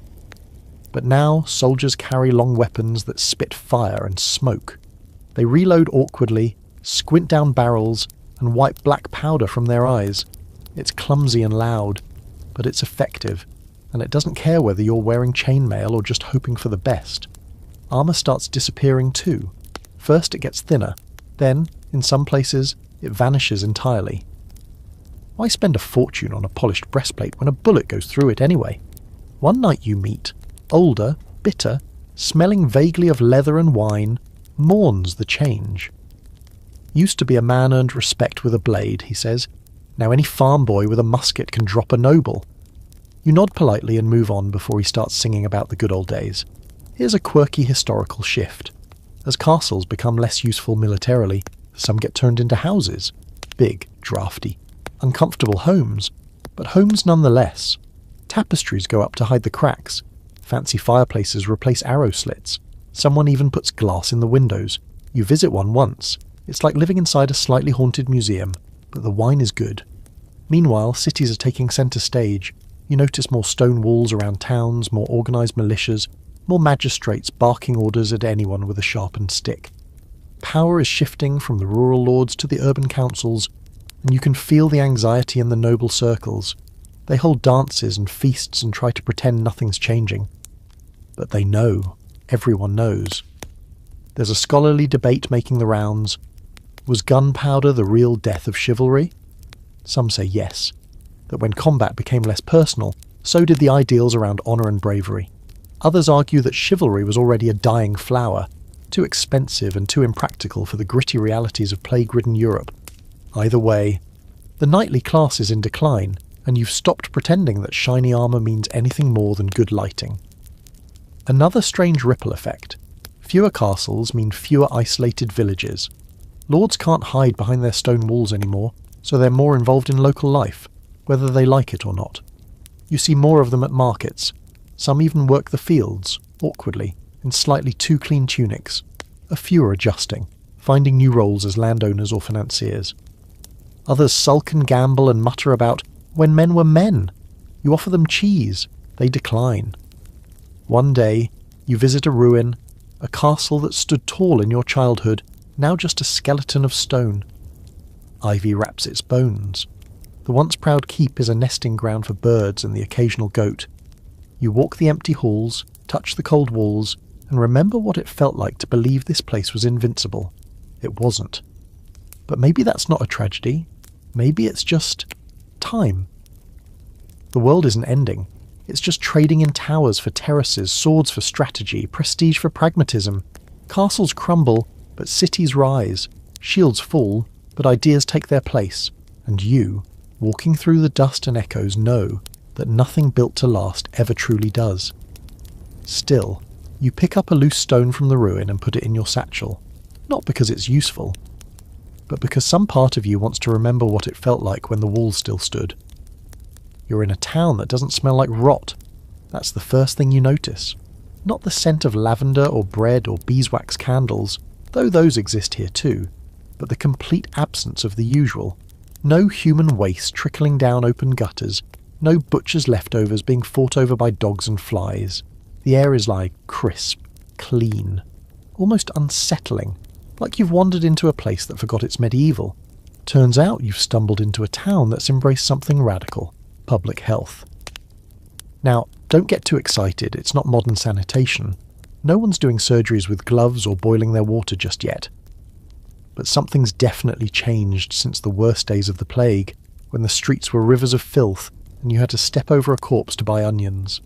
But now soldiers carry long weapons that spit fire and smoke. They reload awkwardly, squint down barrels, and wipe black powder from their eyes. It's clumsy and loud, but it's effective, and it doesn't care whether you're wearing chainmail or just hoping for the best. Armour starts disappearing too. First it gets thinner, then, in some places, it vanishes entirely. Why spend a fortune on a polished breastplate when a bullet goes through it anyway? One knight you meet, older, bitter, smelling vaguely of leather and wine, mourns the change. Used to be a man earned respect with a blade, he says. Now any farm boy with a musket can drop a noble. You nod politely and move on before he starts singing about the good old days. Here's a quirky historical shift. As castles become less useful militarily, some get turned into houses. Big, drafty, uncomfortable homes, but homes nonetheless. Tapestries go up to hide the cracks. Fancy fireplaces replace arrow slits. Someone even puts glass in the windows. You visit one once. It's like living inside a slightly haunted museum, but the wine is good. Meanwhile, cities are taking centre stage. You notice more stone walls around towns, more organised militias, more magistrates barking orders at anyone with a sharpened stick. Power is shifting from the rural lords to the urban councils, and you can feel the anxiety in the noble circles. They hold dances and feasts and try to pretend nothing's changing. But they know. Everyone knows. There's a scholarly debate making the rounds. Was gunpowder the real death of chivalry? Some say yes, that when combat became less personal, so did the ideals around honour and bravery. Others argue that chivalry was already a dying flower, too expensive and too impractical for the gritty realities of plague-ridden Europe. Either way, the knightly class is in decline, and you've stopped pretending that shiny armour means anything more than good lighting. Another strange ripple effect. Fewer castles mean fewer isolated villages. Lords can't hide behind their stone walls anymore, so they're more involved in local life, whether they like it or not. You see more of them at markets. Some even work the fields, awkwardly, in slightly too clean tunics. A few are adjusting, finding new roles as landowners or financiers. Others sulk and gamble and mutter about when men were men. You offer them cheese, they decline. One day, you visit a ruin, a castle that stood tall in your childhood, now just a skeleton of stone. ivy wraps its bones. The once proud keep is a nesting ground for birds and the occasional goat. You walk the empty halls, touch the cold walls, and remember what it felt like to believe this place was invincible. It wasn't. But maybe that's not a tragedy. Maybe it's just time. The world isn't ending. It's just trading in towers for terraces, swords for strategy, prestige for pragmatism. Castles crumble, but cities rise. Shields fall, but ideas take their place. And you, walking through the dust and echoes, know that nothing built to last ever truly does. Still, you pick up a loose stone from the ruin and put it in your satchel. Not because it's useful, but because some part of you wants to remember what it felt like when the walls still stood. You're in a town that doesn't smell like rot. That's the first thing you notice. Not the scent of lavender or bread or beeswax candles, though those exist here too, but the complete absence of the usual. No human waste trickling down open gutters, no butcher's leftovers being fought over by dogs and flies. The air is like crisp, clean, almost unsettling, like you've wandered into a place that forgot it's medieval. Turns out you've stumbled into a town that's embraced something radical: public health. Now, don't get too excited, it's not modern sanitation. No one's doing surgeries with gloves or boiling their water just yet. But something's definitely changed since the worst days of the plague, when the streets were rivers of filth and you had to step over a corpse to buy onions.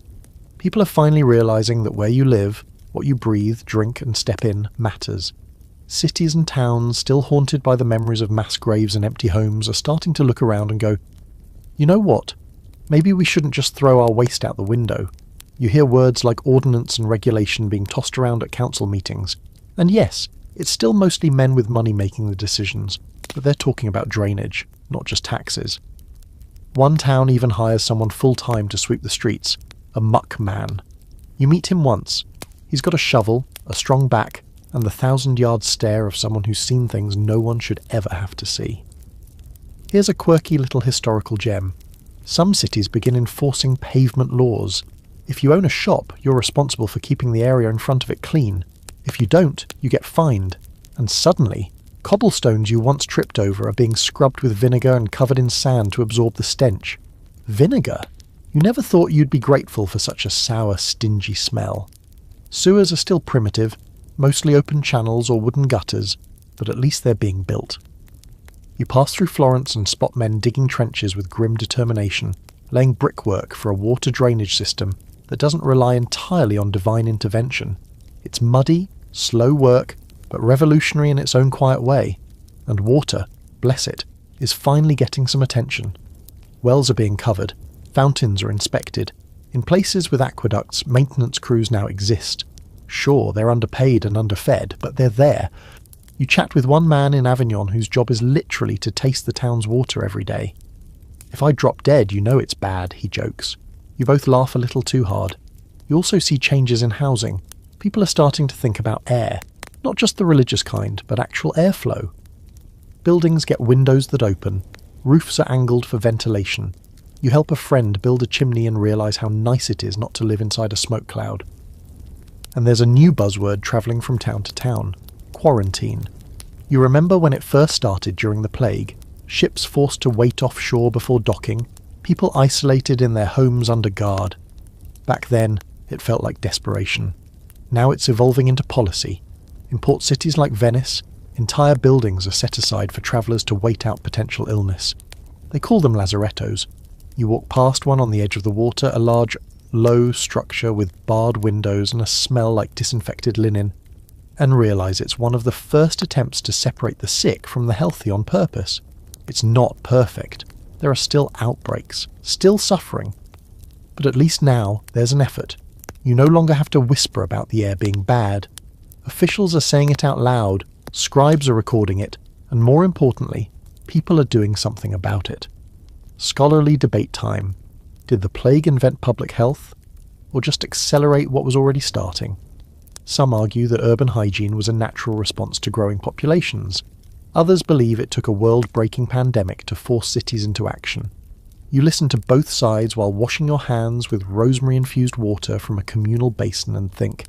People are finally realising that where you live, what you breathe, drink and step in matters. Cities and towns, still haunted by the memories of mass graves and empty homes, are starting to look around and go, you know what? Maybe we shouldn't just throw our waste out the window. You hear words like ordinance and regulation being tossed around at council meetings. And yes, it's still mostly men with money making the decisions, but they're talking about drainage, not just taxes. One town even hires someone full-time to sweep the streets, a muck man. You meet him once. He's got a shovel, a strong back, and the 1,000-yard stare of someone who's seen things no one should ever have to see. Here's a quirky little historical gem. Some cities begin enforcing pavement laws. If you own a shop, you're responsible for keeping the area in front of it clean. If you don't, you get fined. And suddenly, cobblestones you once tripped over are being scrubbed with vinegar and covered in sand to absorb the stench. Vinegar? You never thought you'd be grateful for such a sour, stingy smell. Sewers are still primitive, mostly open channels or wooden gutters, but at least they're being built. You pass through Florence and spot men digging trenches with grim determination, laying brickwork for a water drainage system that doesn't rely entirely on divine intervention. It's muddy, slow work, but revolutionary in its own quiet way. And water, bless it, is finally getting some attention. Wells are being covered, fountains are inspected. In places with aqueducts, maintenance crews now exist. Sure, they're underpaid and underfed, but they're there. You chat with one man in Avignon whose job is literally to taste the town's water every day. If I drop dead, you know it's bad, he jokes. You both laugh a little too hard. You also see changes in housing. People are starting to think about air. Not just the religious kind, but actual airflow. Buildings get windows that open. Roofs are angled for ventilation. You help a friend build a chimney and realise how nice it is not to live inside a smoke cloud. And there's a new buzzword travelling from town to town: quarantine. You remember when it first started during the plague? Ships forced to wait offshore before docking, people isolated in their homes under guard. Back then, it felt like desperation. Now it's evolving into policy. In port cities like Venice, entire buildings are set aside for travellers to wait out potential illness. They call them lazarettos. You walk past one on the edge of the water, a large, low structure with barred windows and a smell like disinfected linen, and realise it's one of the first attempts to separate the sick from the healthy on purpose. It's not perfect. There are still outbreaks, still suffering. But at least now there's an effort. You no longer have to whisper about the air being bad. Officials are saying it out loud, scribes are recording it, and more importantly, people are doing something about it. Scholarly debate time. Did the plague invent public health, or just accelerate what was already starting? Some argue that urban hygiene was a natural response to growing populations. Others believe it took a world-breaking pandemic to force cities into action. You listen to both sides while washing your hands with rosemary-infused water from a communal basin and think,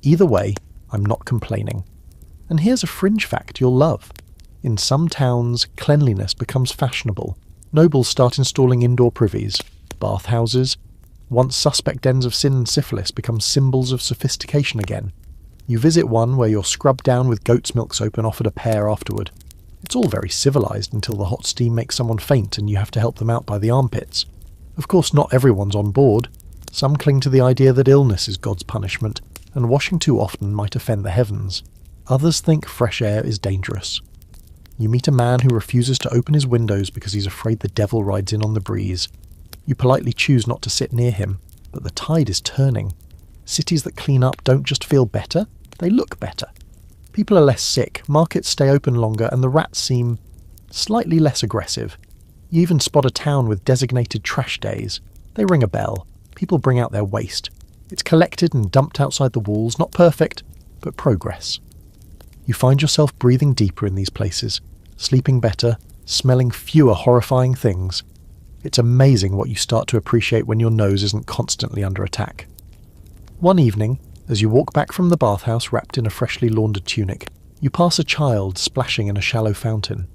either way, I'm not complaining. And here's a fringe fact you'll love. In some towns, cleanliness becomes fashionable. Nobles start installing indoor privies, bathhouses. Once suspect dens of sin and syphilis become symbols of sophistication again. You visit one where you're scrubbed down with goat's milk soap and offered a pear afterward. It's all very civilised until the hot steam makes someone faint and you have to help them out by the armpits. Of course, not everyone's on board. Some cling to the idea that illness is God's punishment, and washing too often might offend the heavens. Others think fresh air is dangerous. You meet a man who refuses to open his windows because he's afraid the devil rides in on the breeze. You politely choose not to sit near him, but the tide is turning. Cities that clean up don't just feel better, they look better. People are less sick, markets stay open longer, and the rats seem slightly less aggressive. You even spot a town with designated trash days. They ring a bell. People bring out their waste. It's collected and dumped outside the walls, not perfect, but progress. You find yourself breathing deeper in these places, sleeping better, smelling fewer horrifying things. It's amazing what you start to appreciate when your nose isn't constantly under attack. One evening, as you walk back from the bathhouse wrapped in a freshly laundered tunic, you pass a child splashing in a shallow fountain.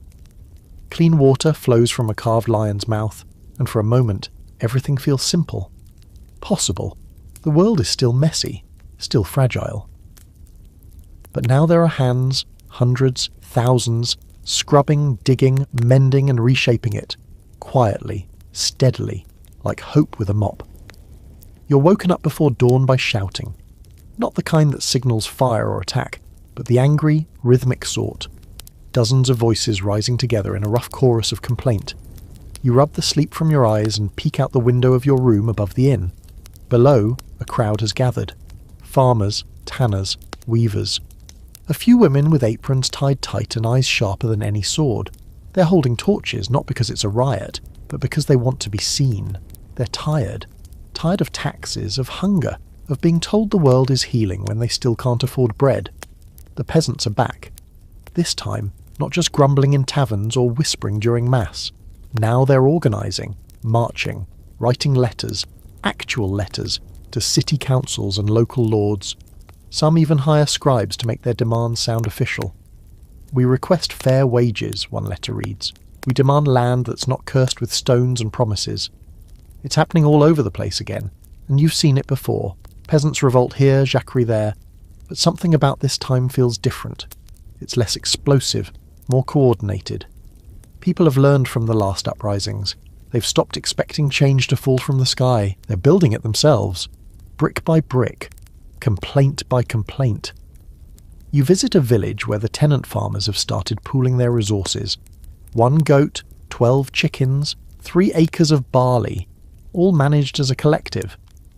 Clean water flows from a carved lion's mouth, and for a moment, everything feels simple. Possible. The world is still messy, still fragile. But now there are hands, hundreds, thousands, scrubbing, digging, mending and reshaping it, quietly, steadily, like hope with a mop. You're woken up before dawn by shouting. Not the kind that signals fire or attack, but the angry, rhythmic sort. Dozens of voices rising together in a rough chorus of complaint. You rub the sleep from your eyes and peek out the window of your room above the inn. Below, a crowd has gathered. Farmers, tanners, weavers. A few women with aprons tied tight and eyes sharper than any sword. They're holding torches not because it's a riot, but because they want to be seen. They're tired. Tired of taxes, of hunger, of being told the world is healing when they still can't afford bread. The peasants are back. This time, not just grumbling in taverns or whispering during mass. Now they're organising, marching, writing letters, actual letters, to city councils and local lords. Some even hire scribes to make their demands sound official. We request fair wages, one letter reads. We demand land that's not cursed with stones and promises. It's happening all over the place again, and you've seen it before. Peasants revolt here, jacquerie there, but something about this time feels different. It's less explosive, more coordinated. People have learned from the last uprisings. They've stopped expecting change to fall from the sky. They're building it themselves, brick by brick, complaint by complaint. You visit a village where the tenant farmers have started pooling their resources. 1 goat, 12 chickens, 3 acres of barley, all managed as a collective.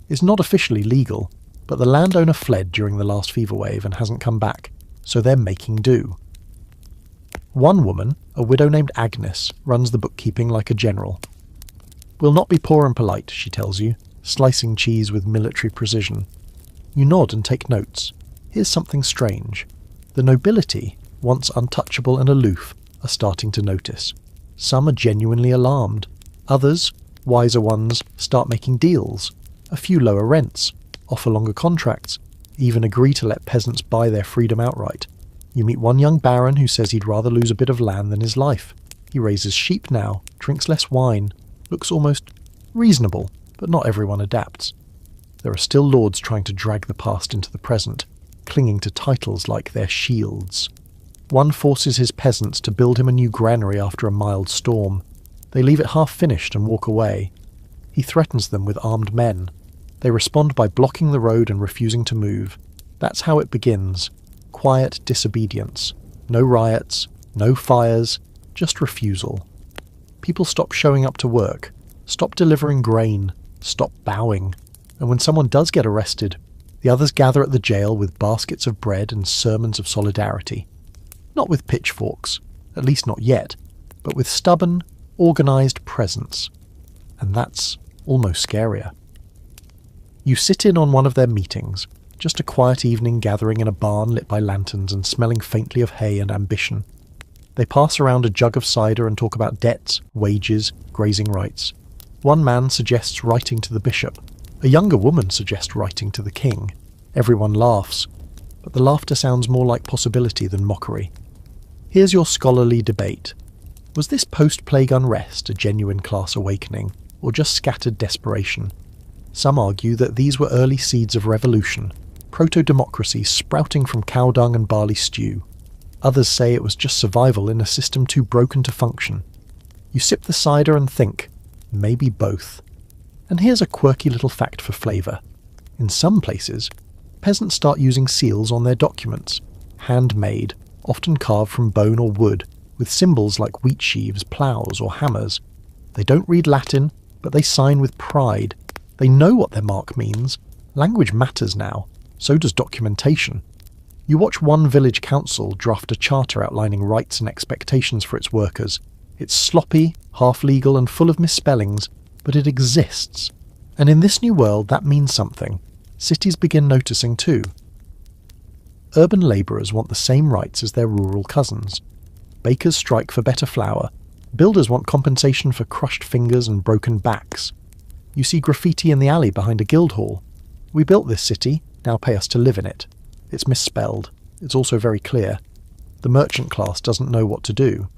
It's not officially legal, but the landowner fled during the last fever wave and hasn't come back, so they're making do. One woman, a widow named Agnes, runs the bookkeeping like a general. We'll not be poor and polite, she tells you, slicing cheese with military precision. You nod and take notes. Here's something strange. The nobility, once untouchable and aloof, are starting to notice. Some are genuinely alarmed. Others, wiser ones, start making deals. A few lower rents, offer longer contracts, even agree to let peasants buy their freedom outright. You meet one young baron who says he'd rather lose a bit of land than his life. He raises sheep now, drinks less wine, looks almost reasonable, but not everyone adapts. There are still lords trying to drag the past into the present, clinging to titles like their shields. One forces his peasants to build him a new granary after a mild storm. They leave it half-finished and walk away. He threatens them with armed men. They respond by blocking the road and refusing to move. That's how it begins. Quiet disobedience. No riots, no fires, just refusal. People stop showing up to work, stop delivering grain, stop bowing. And when someone does get arrested, the others gather at the jail with baskets of bread and sermons of solidarity. Not with pitchforks, at least not yet, but with stubborn, organised presence. And that's almost scarier. You sit in on one of their meetings, just a quiet evening gathering in a barn lit by lanterns and smelling faintly of hay and ambition. They pass around a jug of cider and talk about debts, wages, grazing rights. One man suggests writing to the bishop. A younger woman suggests writing to the king. Everyone laughs, but the laughter sounds more like possibility than mockery. Here's your scholarly debate. Was this post-plague unrest a genuine class awakening, or just scattered desperation? Some argue that these were early seeds of revolution, proto-democracy sprouting from cow dung and barley stew. Others say it was just survival in a system too broken to function. You sip the cider and think, maybe both. And here's a quirky little fact for flavour. In some places, peasants start using seals on their documents, handmade, often carved from bone or wood, with symbols like wheat sheaves, ploughs or hammers. They don't read Latin, but they sign with pride. They know what their mark means. Language matters now, so does documentation. You watch one village council draft a charter outlining rights and expectations for its workers. It's sloppy, half-legal and full of misspellings, but it exists. And in this new world, that means something. Cities begin noticing too. Urban labourers want the same rights as their rural cousins. Bakers strike for better flour. Builders want compensation for crushed fingers and broken backs. You see graffiti in the alley behind a guild hall. We built this city, now pay us to live in it. It's misspelled. It's also very clear. The merchant class doesn't know what to do.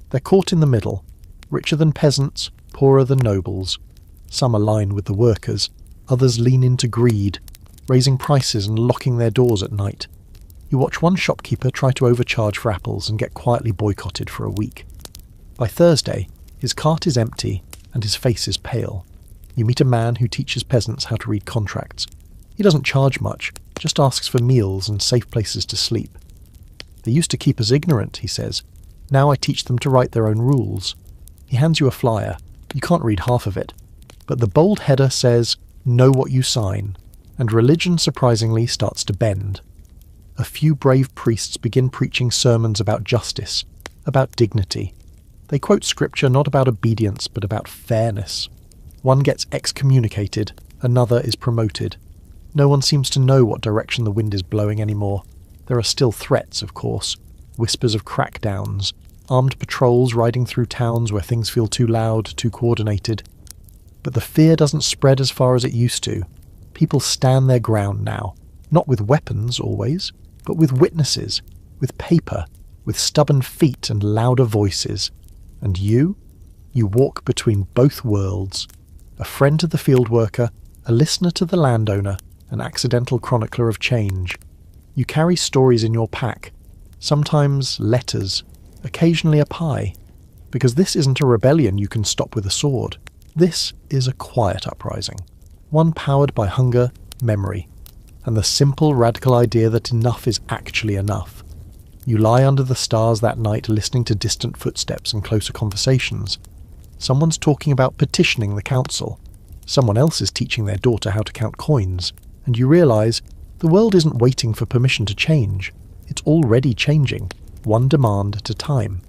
They're caught in the middle, richer than peasants, poorer than nobles. Some align with the workers, others lean into greed, raising prices and locking their doors at night. You watch one shopkeeper try to overcharge for apples and get quietly boycotted for a week. By Thursday, his cart is empty and his face is pale. You meet a man who teaches peasants how to read contracts. He doesn't charge much, just asks for meals and safe places to sleep. They used to keep us ignorant, he says. Now I teach them to write their own rules. He hands you a flyer. You can't read half of it. But the bold header says, know what you sign. And religion surprisingly starts to bend. A few brave priests begin preaching sermons about justice, about dignity. They quote scripture not about obedience but about fairness. One gets excommunicated, another is promoted. No one seems to know what direction the wind is blowing anymore. There are still threats, of course. Whispers of crackdowns, armed patrols riding through towns where things feel too loud, too coordinated. But the fear doesn't spread as far as it used to. People stand their ground now, not with weapons always, but with witnesses, with paper, with stubborn feet and louder voices. And you walk between both worlds, a friend to the field worker, a listener to the landowner, an accidental chronicler of change. You carry stories in your pack, sometimes letters, occasionally a pie, because this isn't a rebellion you can stop with a sword. This is a quiet uprising, one powered by hunger, memory, and the simple radical idea that enough is actually enough. You lie under the stars that night listening to distant footsteps and closer conversations. Someone's talking about petitioning the council. Someone else is teaching their daughter how to count coins. And you realise the world isn't waiting for permission to change. It's already changing, one demand at a time.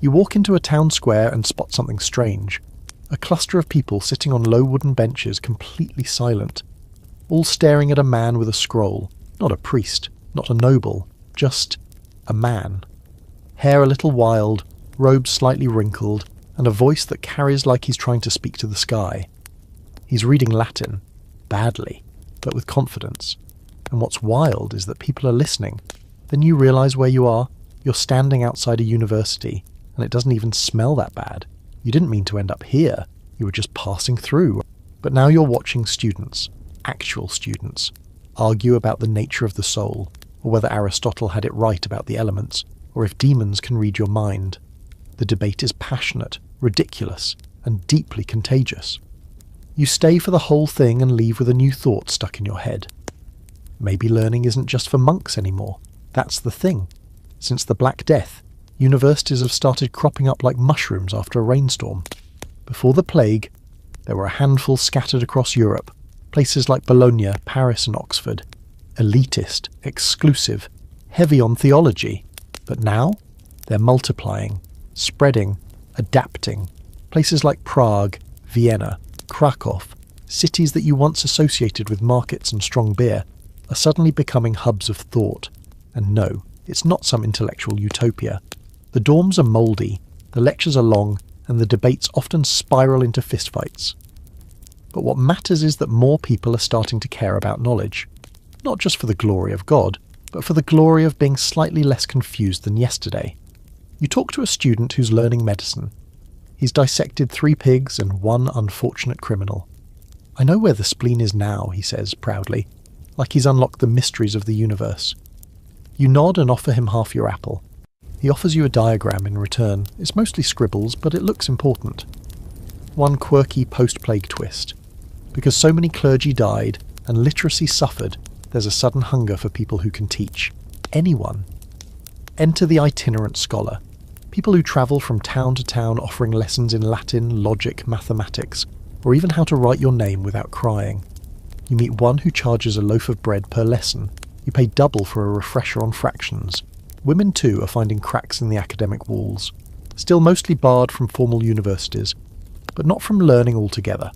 You walk into a town square and spot something strange. A cluster of people sitting on low wooden benches, completely silent. All staring at a man with a scroll. Not a priest, not a noble, just a man. Hair a little wild, robes slightly wrinkled, and a voice that carries like he's trying to speak to the sky. He's reading Latin, badly, but with confidence. And what's wild is that people are listening. Then you realise where you are. You're standing outside a university, and it doesn't even smell that bad. You didn't mean to end up here. You were just passing through. But now you're watching students, actual students, argue about the nature of the soul, or whether Aristotle had it right about the elements, or if demons can read your mind. The debate is passionate, ridiculous, and deeply contagious. You stay for the whole thing and leave with a new thought stuck in your head. Maybe learning isn't just for monks anymore. That's the thing. Since the Black Death, universities have started cropping up like mushrooms after a rainstorm. Before the plague, there were a handful scattered across Europe, places like Bologna, Paris and Oxford. Elitist, exclusive, heavy on theology. But now, they're multiplying, spreading, adapting. Places like Prague, Vienna, Krakow, cities that you once associated with markets and strong beer, are suddenly becoming hubs of thought. And no, it's not some intellectual utopia. The dorms are mouldy, the lectures are long, and the debates often spiral into fistfights. But what matters is that more people are starting to care about knowledge. Not just for the glory of God, but for the glory of being slightly less confused than yesterday. You talk to a student who's learning medicine. He's dissected 3 pigs and 1 unfortunate criminal. "I know where the spleen is now," he says proudly, like he's unlocked the mysteries of the universe. You nod and offer him half your apple. He offers you a diagram in return. It's mostly scribbles, but it looks important. One quirky post-plague twist. Because so many clergy died and literacy suffered, there's a sudden hunger for people who can teach. Anyone. Enter the itinerant scholar. People who travel from town to town offering lessons in Latin, logic, mathematics, or even how to write your name without crying. You meet one who charges a loaf of bread per lesson. You pay double for a refresher on fractions. Women too are finding cracks in the academic walls. Still mostly barred from formal universities, but not from learning altogether.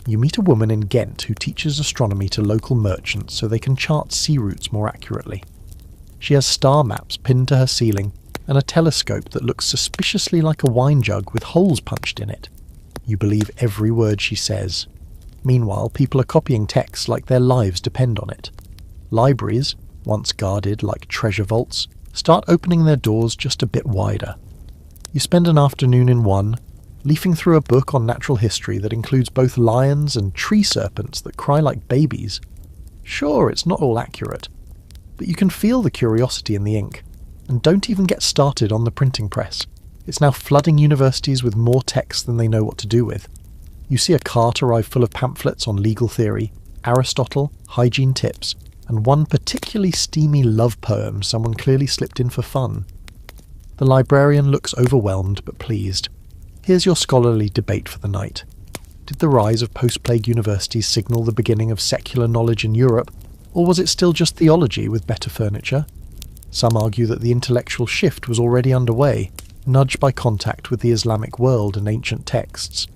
You meet a woman in Ghent who teaches astronomy to local merchants so they can chart sea routes more accurately. She has star maps pinned to her ceiling and a telescope that looks suspiciously like a wine jug with holes punched in it. You believe every word she says. Meanwhile, people are copying texts like their lives depend on it. Libraries, once guarded like treasure vaults, start opening their doors just a bit wider. You spend an afternoon in one, leafing through a book on natural history that includes both lions and tree serpents that cry like babies. Sure, it's not all accurate, but you can feel the curiosity in the ink. And don't even get started on the printing press. It's now flooding universities with more text than they know what to do with. You see a cart arrive full of pamphlets on legal theory, Aristotle, hygiene tips, and one particularly steamy love poem someone clearly slipped in for fun. The librarian looks overwhelmed but pleased. Here's your scholarly debate for the night. Did the rise of post-plague universities signal the beginning of secular knowledge in Europe, or was it still just theology with better furniture? Some argue that the intellectual shift was already underway, nudged by contact with the Islamic world and ancient texts.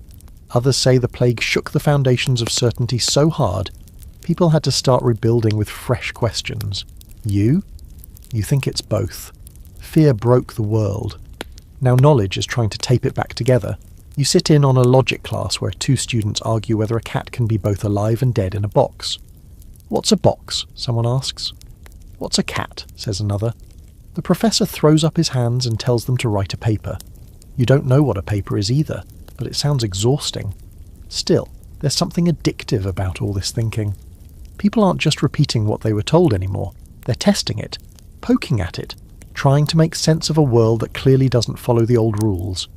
Others say the plague shook the foundations of certainty so hard, people had to start rebuilding with fresh questions. You? You think it's both. Fear broke the world. Now knowledge is trying to tape it back together. You sit in on a logic class where 2 students argue whether a cat can be both alive and dead in a box. "What's a box?" someone asks. "What's a cat?" says another. The professor throws up his hands and tells them to write a paper. You don't know what a paper is either, but it sounds exhausting. Still, there's something addictive about all this thinking. People aren't just repeating what they were told anymore. They're testing it, poking at it, trying to make sense of a world that clearly doesn't follow the old rules.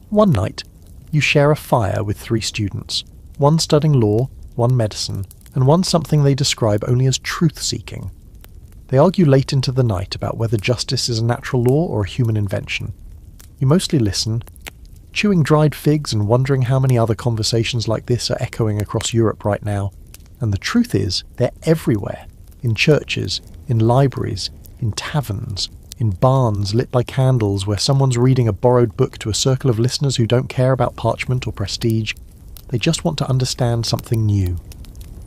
One night, you share a fire with 3 students, one studying law, one medicine, and one something they describe only as truth-seeking. They argue late into the night about whether justice is a natural law or a human invention. You mostly listen, chewing dried figs and wondering how many other conversations like this are echoing across Europe right now. And the truth is, they're everywhere. In churches, in libraries, in taverns, in barns lit by candles where someone's reading a borrowed book to a circle of listeners who don't care about parchment or prestige. They just want to understand something new.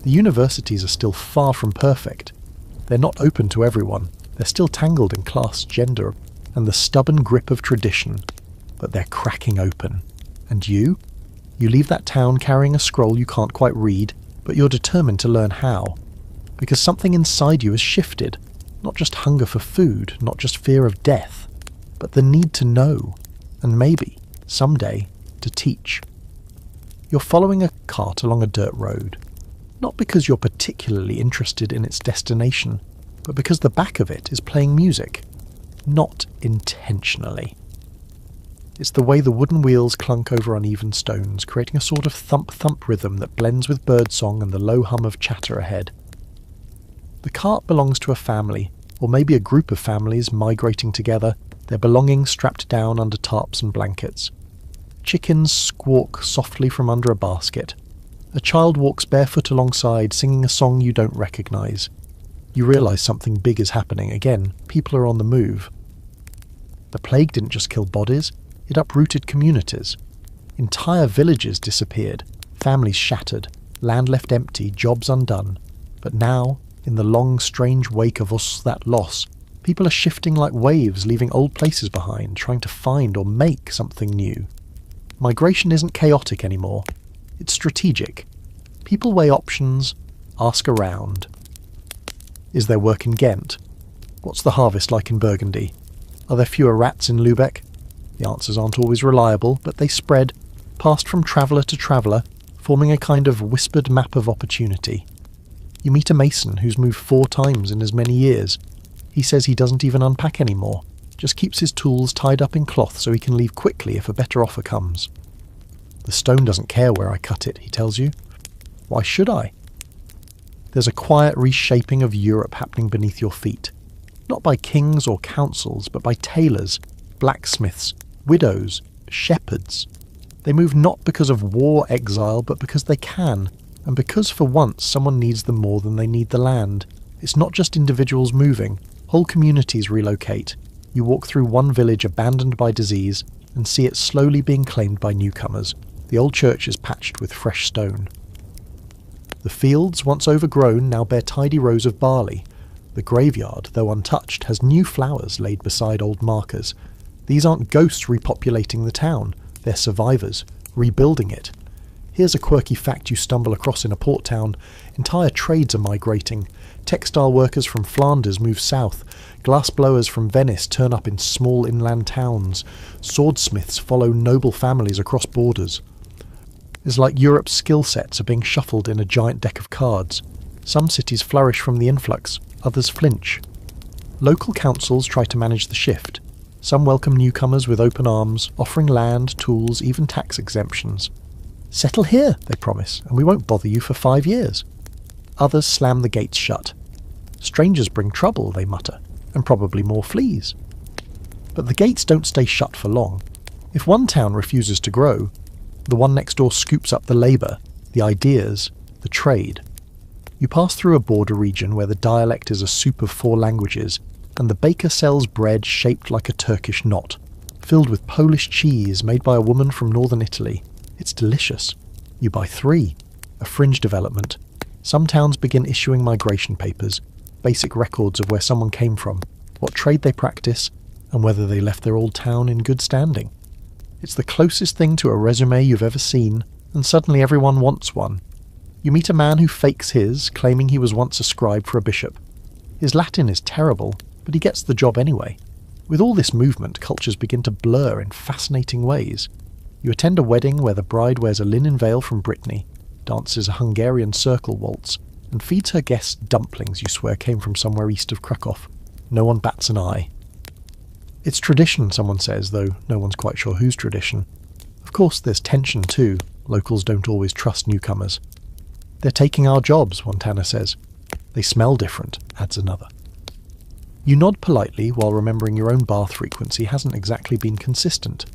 The universities are still far from perfect. They're not open to everyone. They're still tangled in class, gender, and the stubborn grip of tradition. But they're cracking open. And you? You leave that town carrying a scroll you can't quite read, but you're determined to learn how. Because something inside you has shifted. Not just hunger for food, not just fear of death, but the need to know, and maybe, someday, to teach. You're following a cart along a dirt road. Not because you're particularly interested in its destination, but because the back of it is playing music. Not intentionally. It's the way the wooden wheels clunk over uneven stones, creating a sort of thump-thump rhythm that blends with birdsong and the low hum of chatter ahead. The cart belongs to a family, or maybe a group of families migrating together, their belongings strapped down under tarps and blankets. Chickens squawk softly from under a basket. A child walks barefoot alongside, singing a song you don't recognise. You realise something big is happening again. People are on the move. The plague didn't just kill bodies, it uprooted communities. Entire villages disappeared, families shattered, land left empty, jobs undone. But now, in the long, strange wake of that loss, people are shifting like waves, leaving old places behind, trying to find or make something new. Migration isn't chaotic anymore. It's strategic. People weigh options, ask around. Is there work in Ghent? What's the harvest like in Burgundy? Are there fewer rats in Lübeck? The answers aren't always reliable, but they spread, passed from traveller to traveller, forming a kind of whispered map of opportunity. You meet a mason who's moved 4 times in as many years. He says he doesn't even unpack anymore, just keeps his tools tied up in cloth so he can leave quickly if a better offer comes. The stone doesn't care where I cut it, he tells you. Why should I? There's a quiet reshaping of Europe happening beneath your feet. Not by kings or councils, but by tailors, blacksmiths, widows, shepherds. They move not because of war exile, but because they can, and because for once someone needs them more than they need the land. It's not just individuals moving, whole communities relocate. You walk through one village abandoned by disease and see it slowly being claimed by newcomers. The old church is patched with fresh stone. The fields, once overgrown, now bear tidy rows of barley. The graveyard, though untouched, has new flowers laid beside old markers. These aren't ghosts repopulating the town, they're survivors, rebuilding it. Here's a quirky fact you stumble across in a port town. Entire trades are migrating. Textile workers from Flanders move south. Glassblowers from Venice turn up in small inland towns. Swordsmiths follow noble families across borders. It's like Europe's skill sets are being shuffled in a giant deck of cards. Some cities flourish from the influx, others flinch. Local councils try to manage the shift. Some welcome newcomers with open arms, offering land, tools, even tax exemptions. Settle here, they promise, and we won't bother you for 5 years. Others slam the gates shut. Strangers bring trouble, they mutter, and probably more fleas. But the gates don't stay shut for long. If one town refuses to grow, the one next door scoops up the labour, the ideas, the trade. You pass through a border region where the dialect is a soup of 4 languages, and the baker sells bread shaped like a Turkish knot, filled with Polish cheese made by a woman from northern Italy. It's delicious. You buy 3. A fringe development. Some towns begin issuing migration papers, basic records of where someone came from, what trade they practice, and whether they left their old town in good standing. It's the closest thing to a resume you've ever seen, and suddenly everyone wants one. You meet a man who fakes his, claiming he was once a scribe for a bishop. His Latin is terrible, but he gets the job anyway. With all this movement, cultures begin to blur in fascinating ways. You attend a wedding where the bride wears a linen veil from Brittany, dances a Hungarian circle waltz, and feeds her guests dumplings you swear came from somewhere east of Krakow. No one bats an eye. It's tradition, someone says, though no one's quite sure whose tradition. Of course, there's tension too. Locals don't always trust newcomers. They're taking our jobs, one tanner says. They smell different, adds another. You nod politely while remembering your own bath frequency hasn't exactly been consistent.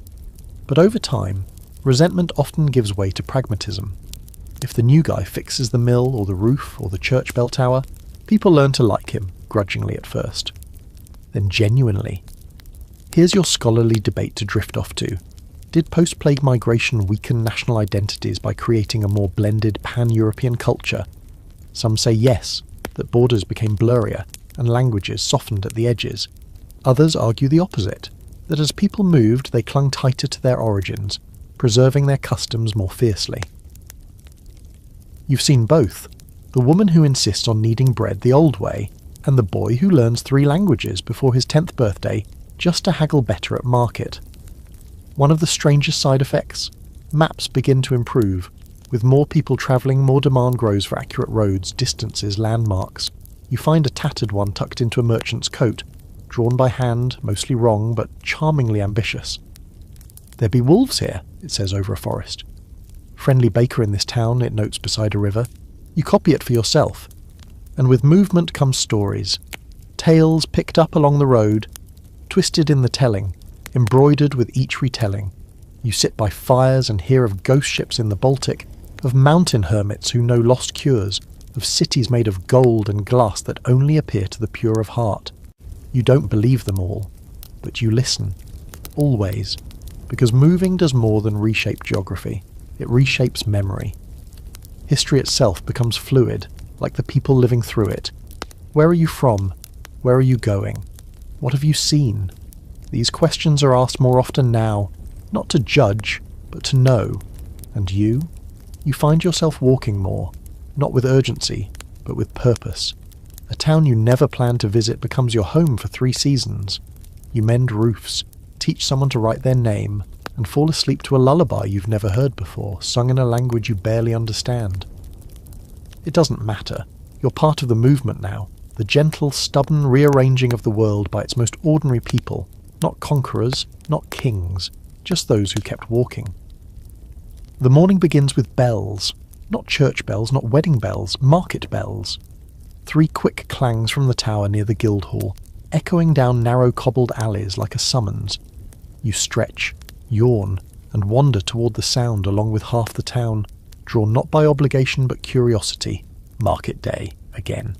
But over time, resentment often gives way to pragmatism. If the new guy fixes the mill or the roof or the church bell tower, people learn to like him, grudgingly at first. Then genuinely. Here's your scholarly debate to drift off to. Did post-plague migration weaken national identities by creating a more blended pan-European culture? Some say yes, that borders became blurrier and languages softened at the edges. Others argue the opposite, that as people moved they clung tighter to their origins, preserving their customs more fiercely. You've seen both, the woman who insists on kneading bread the old way, and the boy who learns 3 languages before his 10th birthday just to haggle better at market. One of the strangest side effects? Maps begin to improve. With more people travelling, more demand grows for accurate roads, distances, landmarks. You find a tattered one tucked into a merchant's coat, drawn by hand, mostly wrong, but charmingly ambitious. There be wolves here, it says over a forest. Friendly baker in this town, it notes beside a river. You copy it for yourself. And with movement comes stories. Tales picked up along the road, twisted in the telling, embroidered with each retelling. You sit by fires and hear of ghost ships in the Baltic, of mountain hermits who know lost cures, of cities made of gold and glass that only appear to the pure of heart. You don't believe them all, but you listen. Always. Because moving does more than reshape geography. It reshapes memory. History itself becomes fluid, like the people living through it. Where are you from? Where are you going? What have you seen? These questions are asked more often now, not to judge, but to know. And you? You find yourself walking more, not with urgency, but with purpose. A A town you never planned to visit becomes your home for 3 seasons. You mend roofs, teach someone to write their name, and fall asleep to a lullaby you've never heard before, sung in a language you barely understand. It doesn't matter. You're part of the movement now, the gentle, stubborn rearranging of the world by its most ordinary people, not conquerors, not kings, just those who kept walking. The morning begins with bells, not church bells, not wedding bells, market bells. 3 quick clangs from the tower near the Guildhall, echoing down narrow cobbled alleys like a summons. You stretch, yawn, and wander toward the sound along with half the town, drawn not by obligation but curiosity. Market day again.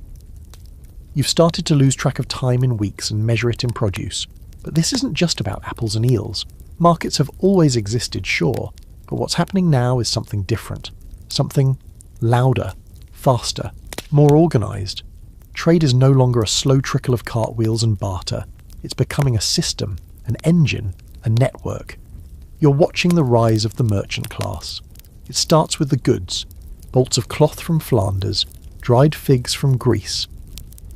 You've started to lose track of time in weeks and measure it in produce, but this isn't just about apples and eels. Markets have always existed, sure, but what's happening now is something different, something louder, faster, more organised. Trade is no longer a slow trickle of cartwheels and barter. It's becoming a system, an engine, a network. You're watching the rise of the merchant class. It starts with the goods, bolts of cloth from Flanders, dried figs from Greece,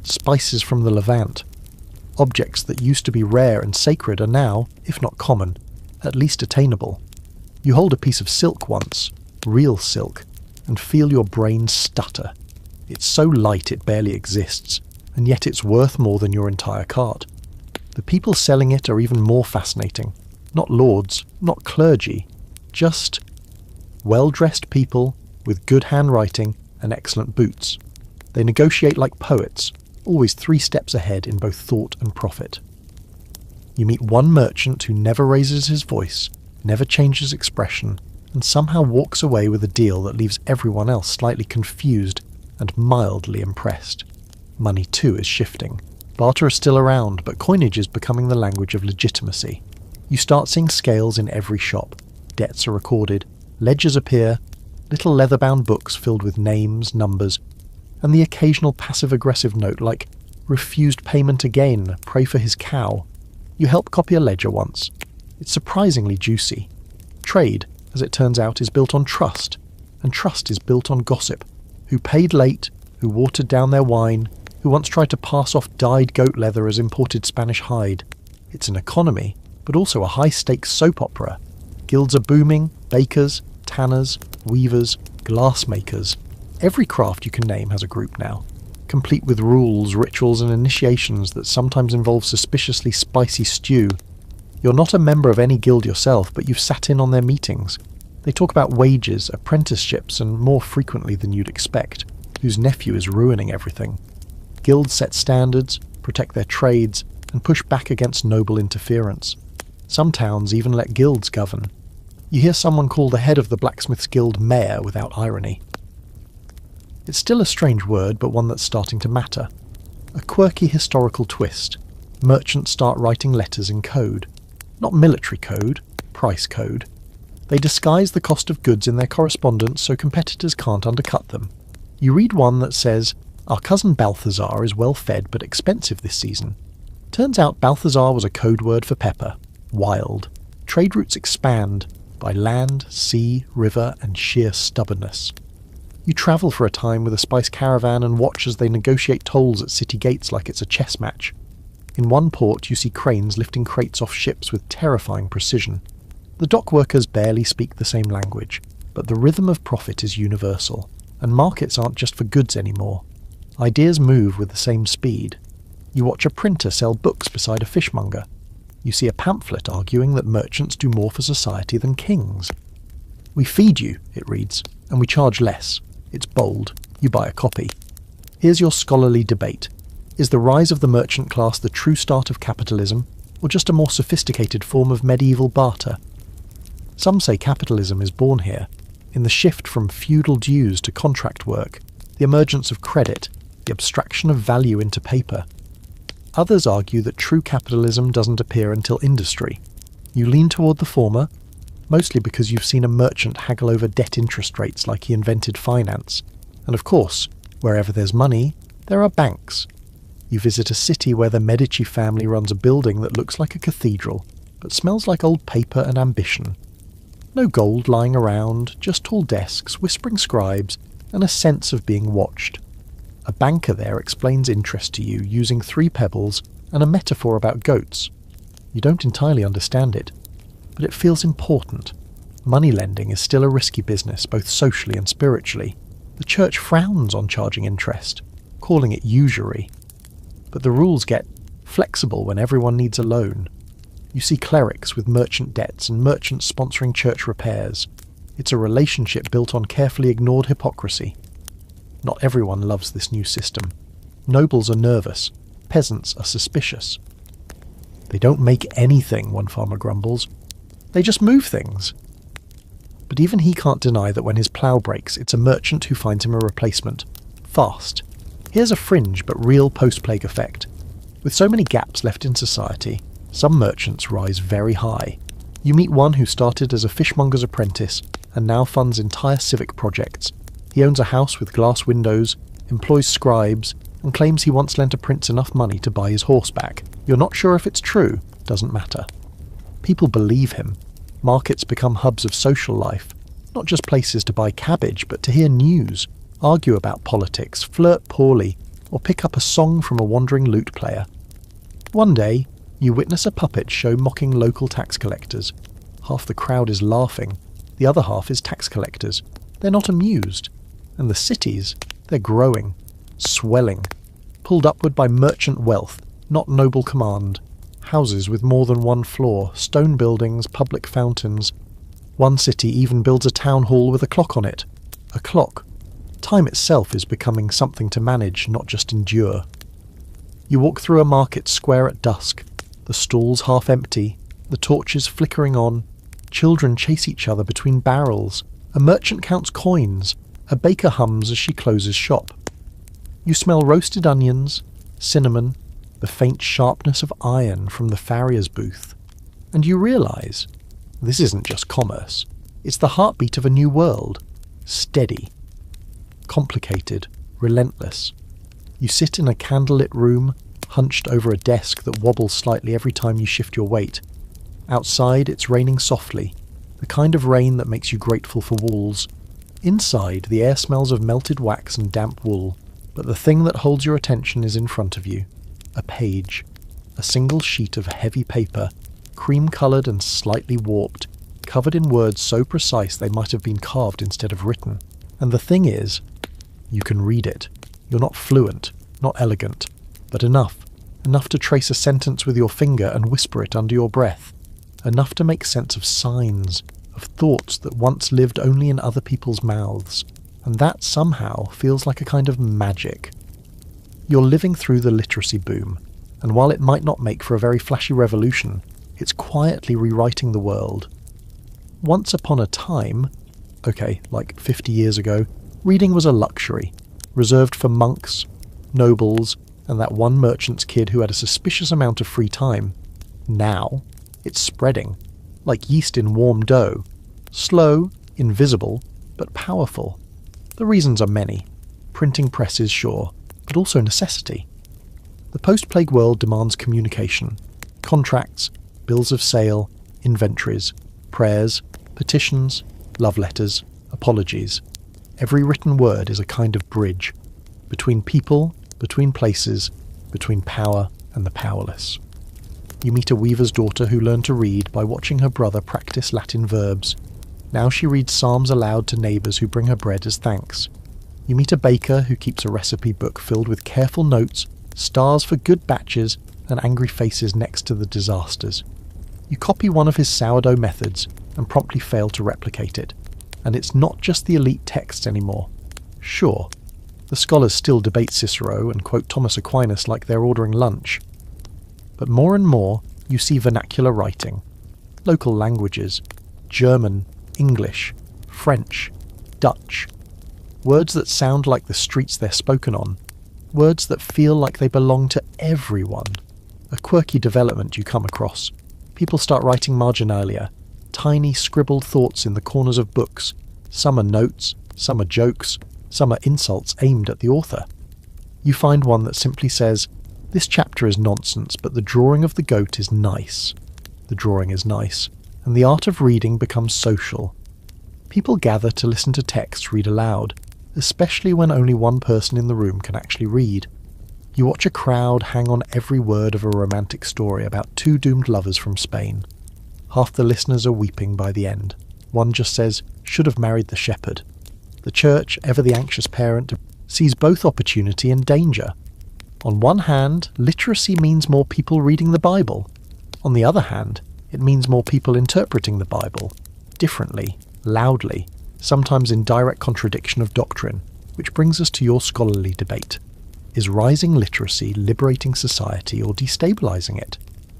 spices from the Levant. Objects that used to be rare and sacred are now, if not common, at least attainable. You hold a piece of silk once, real silk, and feel your brain stutter. It's so light it barely exists, and yet it's worth more than your entire cart. The people selling it are even more fascinating. Not lords, not clergy, just well-dressed people with good handwriting and excellent boots. They negotiate like poets, always 3 steps ahead in both thought and profit. You meet one merchant who never raises his voice, never changes expression, and somehow walks away with a deal that leaves everyone else slightly confused and mildly impressed. Money too is shifting. Barter is still around, but coinage is becoming the language of legitimacy. You start seeing scales in every shop. Debts are recorded, ledgers appear, little leather-bound books filled with names, numbers, and the occasional passive-aggressive note like, "Refused payment again, pray for his cow." You helped copy a ledger once. It's surprisingly juicy. Trade, as it turns out, is built on trust, and trust is built on gossip. Who paid late, who watered down their wine, who once tried to pass off dyed goat leather as imported Spanish hide. It's an economy, but also a high-stakes soap opera. Guilds are booming, bakers, tanners, weavers, glassmakers. Every craft you can name has a group now, complete with rules, rituals and initiations that sometimes involve suspiciously spicy stew. You're not a member of any guild yourself, but you've sat in on their meetings. They talk about wages, apprenticeships, and more frequently than you'd expect, whose nephew is ruining everything. Guilds set standards, protect their trades, and push back against noble interference. Some towns even let guilds govern. You hear someone call the head of the Blacksmiths Guild mayor without irony. It's still a strange word, but one that's starting to matter. A quirky historical twist. Merchants start writing letters in code. Not military code, price code. They disguise the cost of goods in their correspondence so competitors can't undercut them. You read one that says, "Our cousin Balthazar is well fed but expensive this season." Turns out Balthazar was a code word for pepper. Wild. Trade routes expand by land, sea, river, and sheer stubbornness. You travel for a time with a spice caravan and watch as they negotiate tolls at city gates like it's a chess match. In one port you see cranes lifting crates off ships with terrifying precision. The dock workers barely speak the same language, but the rhythm of profit is universal, and markets aren't just for goods anymore. Ideas move with the same speed. You watch a printer sell books beside a fishmonger. You see a pamphlet arguing that merchants do more for society than kings. "We feed you," it reads, "and we charge less." It's bold. You buy a copy. Here's your scholarly debate. Is the rise of the merchant class the true start of capitalism, or just a more sophisticated form of medieval barter? Some say capitalism is born here, in the shift from feudal dues to contract work, the emergence of credit, the abstraction of value into paper. Others argue that true capitalism doesn't appear until industry. You lean toward the former, mostly because you've seen a merchant haggle over debt interest rates like he invented finance. And of course, wherever there's money, there are banks. You visit a city where the Medici family runs a building that looks like a cathedral, but smells like old paper and ambition. No gold lying around, just tall desks, whispering scribes, and a sense of being watched. A banker there explains interest to you using 3 pebbles and a metaphor about goats. You don't entirely understand it, but it feels important. Money lending is still a risky business, both socially and spiritually. The church frowns on charging interest, calling it usury. But the rules get flexible when everyone needs a loan. You see clerics with merchant debts and merchants sponsoring church repairs. It's a relationship built on carefully ignored hypocrisy. Not everyone loves this new system. Nobles are nervous. Peasants are suspicious. They don't make anything, one farmer grumbles. They just move things. But even he can't deny that when his plough breaks, it's a merchant who finds him a replacement. Fast. Here's a fringe but real post-plague effect. With so many gaps left in society, some merchants rise very high. You meet one who started as a fishmonger's apprentice and now funds entire civic projects. He owns a house with glass windows, employs scribes, and claims he once lent a prince enough money to buy his horse back. You're not sure if it's true, doesn't matter. People believe him. Markets become hubs of social life, not just places to buy cabbage, but to hear news, argue about politics, flirt poorly, or pick up a song from a wandering lute player. One day, you witness a puppet show mocking local tax collectors. Half the crowd is laughing, the other half is tax collectors. They're not amused. And the cities, they're growing, swelling, pulled upward by merchant wealth, not noble command. Houses with more than one floor, stone buildings, public fountains. One city even builds a town hall with a clock on it. A clock. Time itself is becoming something to manage, not just endure. You walk through a market square at dusk, the stalls half empty, the torches flickering on. Children chase each other between barrels. A merchant counts coins. A baker hums as she closes shop. You smell roasted onions, cinnamon, the faint sharpness of iron from the farrier's booth. And you realise, this isn't just commerce. It's the heartbeat of a new world. Steady. Complicated. Relentless. You sit in a candlelit room, hunched over a desk that wobbles slightly every time you shift your weight. Outside, it's raining softly, the kind of rain that makes you grateful for walls. Inside, the air smells of melted wax and damp wool, but the thing that holds your attention is in front of you. A page. A single sheet of heavy paper, cream-coloured and slightly warped, covered in words so precise they might have been carved instead of written. And the thing is, you can read it. You're not fluent, not elegant, but enough. Enough to trace a sentence with your finger and whisper it under your breath. Enough to make sense of signs, of thoughts that once lived only in other people's mouths. And that somehow feels like a kind of magic. You're living through the literacy boom, and while it might not make for a very flashy revolution, it's quietly rewriting the world. Once upon a time, like 50 years ago, reading was a luxury, reserved for monks, nobles, and that one merchant's kid who had a suspicious amount of free time. Now, it's spreading, like yeast in warm dough. Slow, invisible, but powerful. The reasons are many. Printing presses, sure, but also necessity. The post-plague world demands communication. Contracts, bills of sale, inventories, prayers, petitions, love letters, apologies. Every written word is a kind of bridge. Between people, between places, between power and the powerless. You meet a weaver's daughter who learned to read by watching her brother practice Latin verbs. Now she reads psalms aloud to neighbours who bring her bread as thanks. You meet a baker who keeps a recipe book filled with careful notes, stars for good batches, and angry faces next to the disasters. You copy one of his sourdough methods and promptly fail to replicate it. And it's not just the elite texts anymore. Sure, the scholars still debate Cicero and quote Thomas Aquinas like they're ordering lunch. But more and more, you see vernacular writing. Local languages. German, English, French, Dutch. Words that sound like the streets they're spoken on. Words that feel like they belong to everyone. A quirky development you come across. People start writing marginalia. Tiny scribbled thoughts in the corners of books. Some are notes, some are jokes, some are insults aimed at the author. You find one that simply says, "This chapter is nonsense, but the drawing of the goat is nice." The drawing is nice, and the art of reading becomes social. People gather to listen to text read aloud, especially when only one person in the room can actually read. You watch a crowd hang on every word of a romantic story about two doomed lovers from Spain. Half the listeners are weeping by the end. One just says, "Should have married the shepherd." The church, ever the anxious parent, sees both opportunity and danger. On one hand, literacy means more people reading the Bible. On the other hand, it means more people interpreting the Bible, differently, loudly, sometimes in direct contradiction of doctrine, which brings us to your scholarly debate. Is rising literacy liberating society or destabilizing it?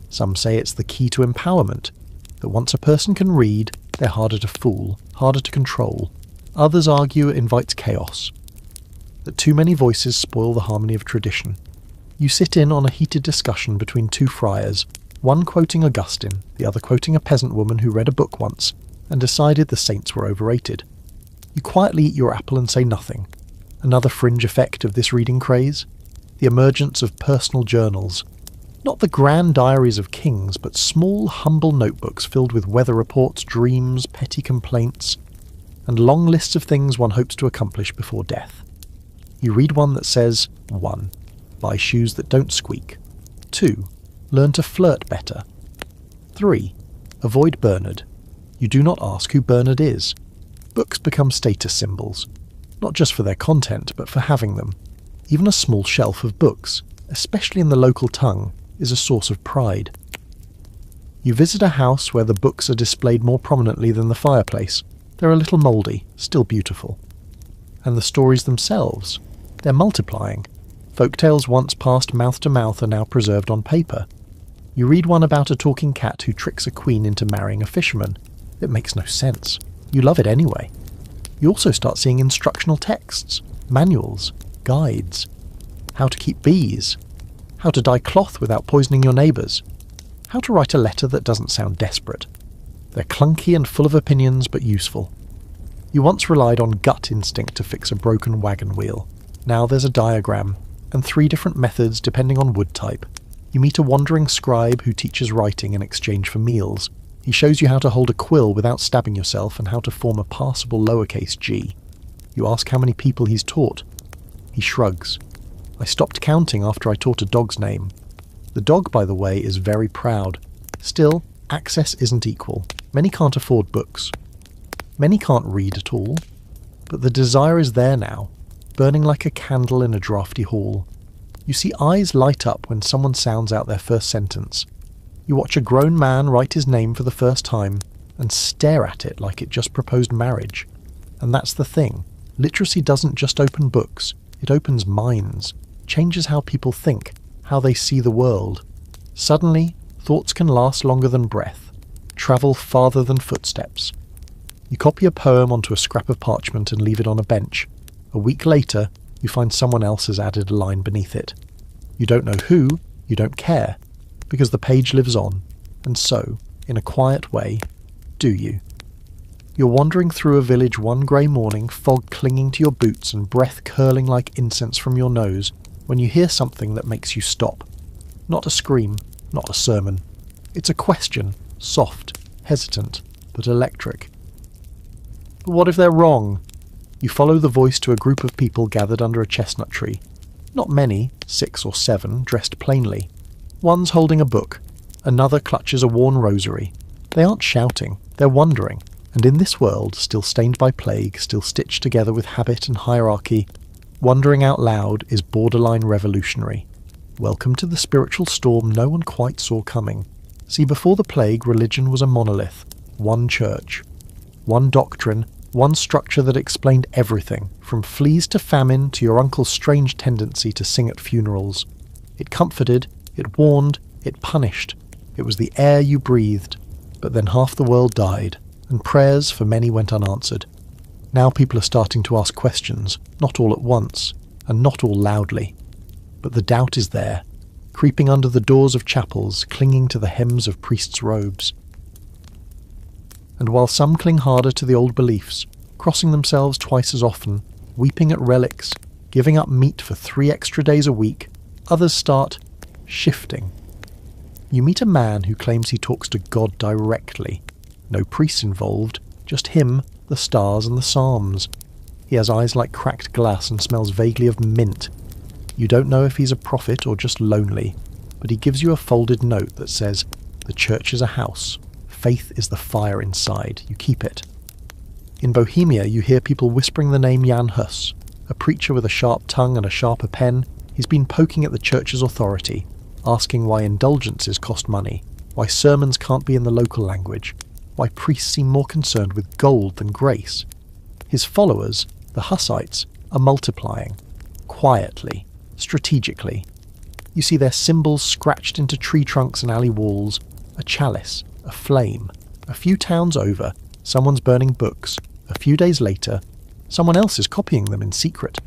Some say it's the key to empowerment, that once a person can read, they're harder to fool, harder to control. Others argue it invites chaos, that too many voices spoil the harmony of tradition. You sit in on a heated discussion between two friars, one quoting Augustine, the other quoting a peasant woman who read a book once and decided the saints were overrated. You quietly eat your apple and say nothing. Another fringe effect of this reading craze? The emergence of personal journals. Not the grand diaries of kings, but small, humble notebooks filled with weather reports, dreams, petty complaints, and long lists of things one hopes to accomplish before death. You read one that says, 1. Buy shoes that don't squeak. 2. Learn to flirt better. 3. Avoid Bernard. You do not ask who Bernard is. Books become status symbols, not just for their content, but for having them. Even a small shelf of books, especially in the local tongue, is a source of pride. You visit a house where the books are displayed more prominently than the fireplace. They're a little mouldy, still beautiful. And the stories themselves, they're multiplying. Folktales once passed mouth to mouth are now preserved on paper. You read one about a talking cat who tricks a queen into marrying a fisherman. It makes no sense. You love it anyway. You also start seeing instructional texts, manuals, guides. How to keep bees. How to dye cloth without poisoning your neighbours. How to write a letter that doesn't sound desperate. They're clunky and full of opinions, but useful. You once relied on gut instinct to fix a broken wagon wheel. Now there's a diagram, and 3 different methods depending on wood type. You meet a wandering scribe who teaches writing in exchange for meals. He shows you how to hold a quill without stabbing yourself and how to form a passable lowercase g. You ask how many people he's taught. He shrugs. I stopped counting after I taught a dog's name. The dog, by the way, is very proud. Still, access isn't equal. Many can't afford books. Many can't read at all. But the desire is there now, burning like a candle in a drafty hall. You see eyes light up when someone sounds out their first sentence. You watch a grown man write his name for the first time and stare at it like it just proposed marriage. And that's the thing. Literacy doesn't just open books. It opens minds, changes how people think, how they see the world. Suddenly, thoughts can last longer than breath, travel farther than footsteps. You copy a poem onto a scrap of parchment and leave it on a bench. A week later, you find someone else has added a line beneath it. You don't know who, you don't care, because the page lives on, and so, in a quiet way, do you. You're wandering through a village one grey morning, fog clinging to your boots and breath curling like incense from your nose, when you hear something that makes you stop. Not a scream, not a sermon. It's a question, soft, hesitant, but electric. But what if they're wrong? You follow the voice to a group of people gathered under a chestnut tree. Not many, 6 or 7, dressed plainly. One's holding a book, another clutches a worn rosary. They aren't shouting, they're wondering. And in this world, still stained by plague, still stitched together with habit and hierarchy, wondering out loud is borderline revolutionary. Welcome to the spiritual storm no one quite saw coming. See, before the plague, religion was a monolith, one church, one doctrine, one structure that explained everything, from fleas to famine to your uncle's strange tendency to sing at funerals. It comforted, it warned, it punished. It was the air you breathed. But then half the world died, and prayers for many went unanswered. Now people are starting to ask questions, not all at once, and not all loudly. But the doubt is there, creeping under the doors of chapels, clinging to the hems of priests' robes. And while some cling harder to the old beliefs, crossing themselves twice as often, weeping at relics, giving up meat for 3 extra days a week, others start shifting. You meet a man who claims he talks to God directly. No priests involved, just him, the stars and the psalms. He has eyes like cracked glass and smells vaguely of mint. You don't know if he's a prophet or just lonely, but he gives you a folded note that says, "The church is a house. Faith is the fire inside. You keep it." In Bohemia, you hear people whispering the name Jan Hus, a preacher with a sharp tongue and a sharper pen. He's been poking at the church's authority, asking why indulgences cost money, why sermons can't be in the local language, why priests seem more concerned with gold than grace. His followers, the Hussites, are multiplying, quietly, strategically. You see their symbols scratched into tree trunks and alley walls, a chalice, a flame. A few towns over, someone's burning books. A few days later, someone else is copying them in secret.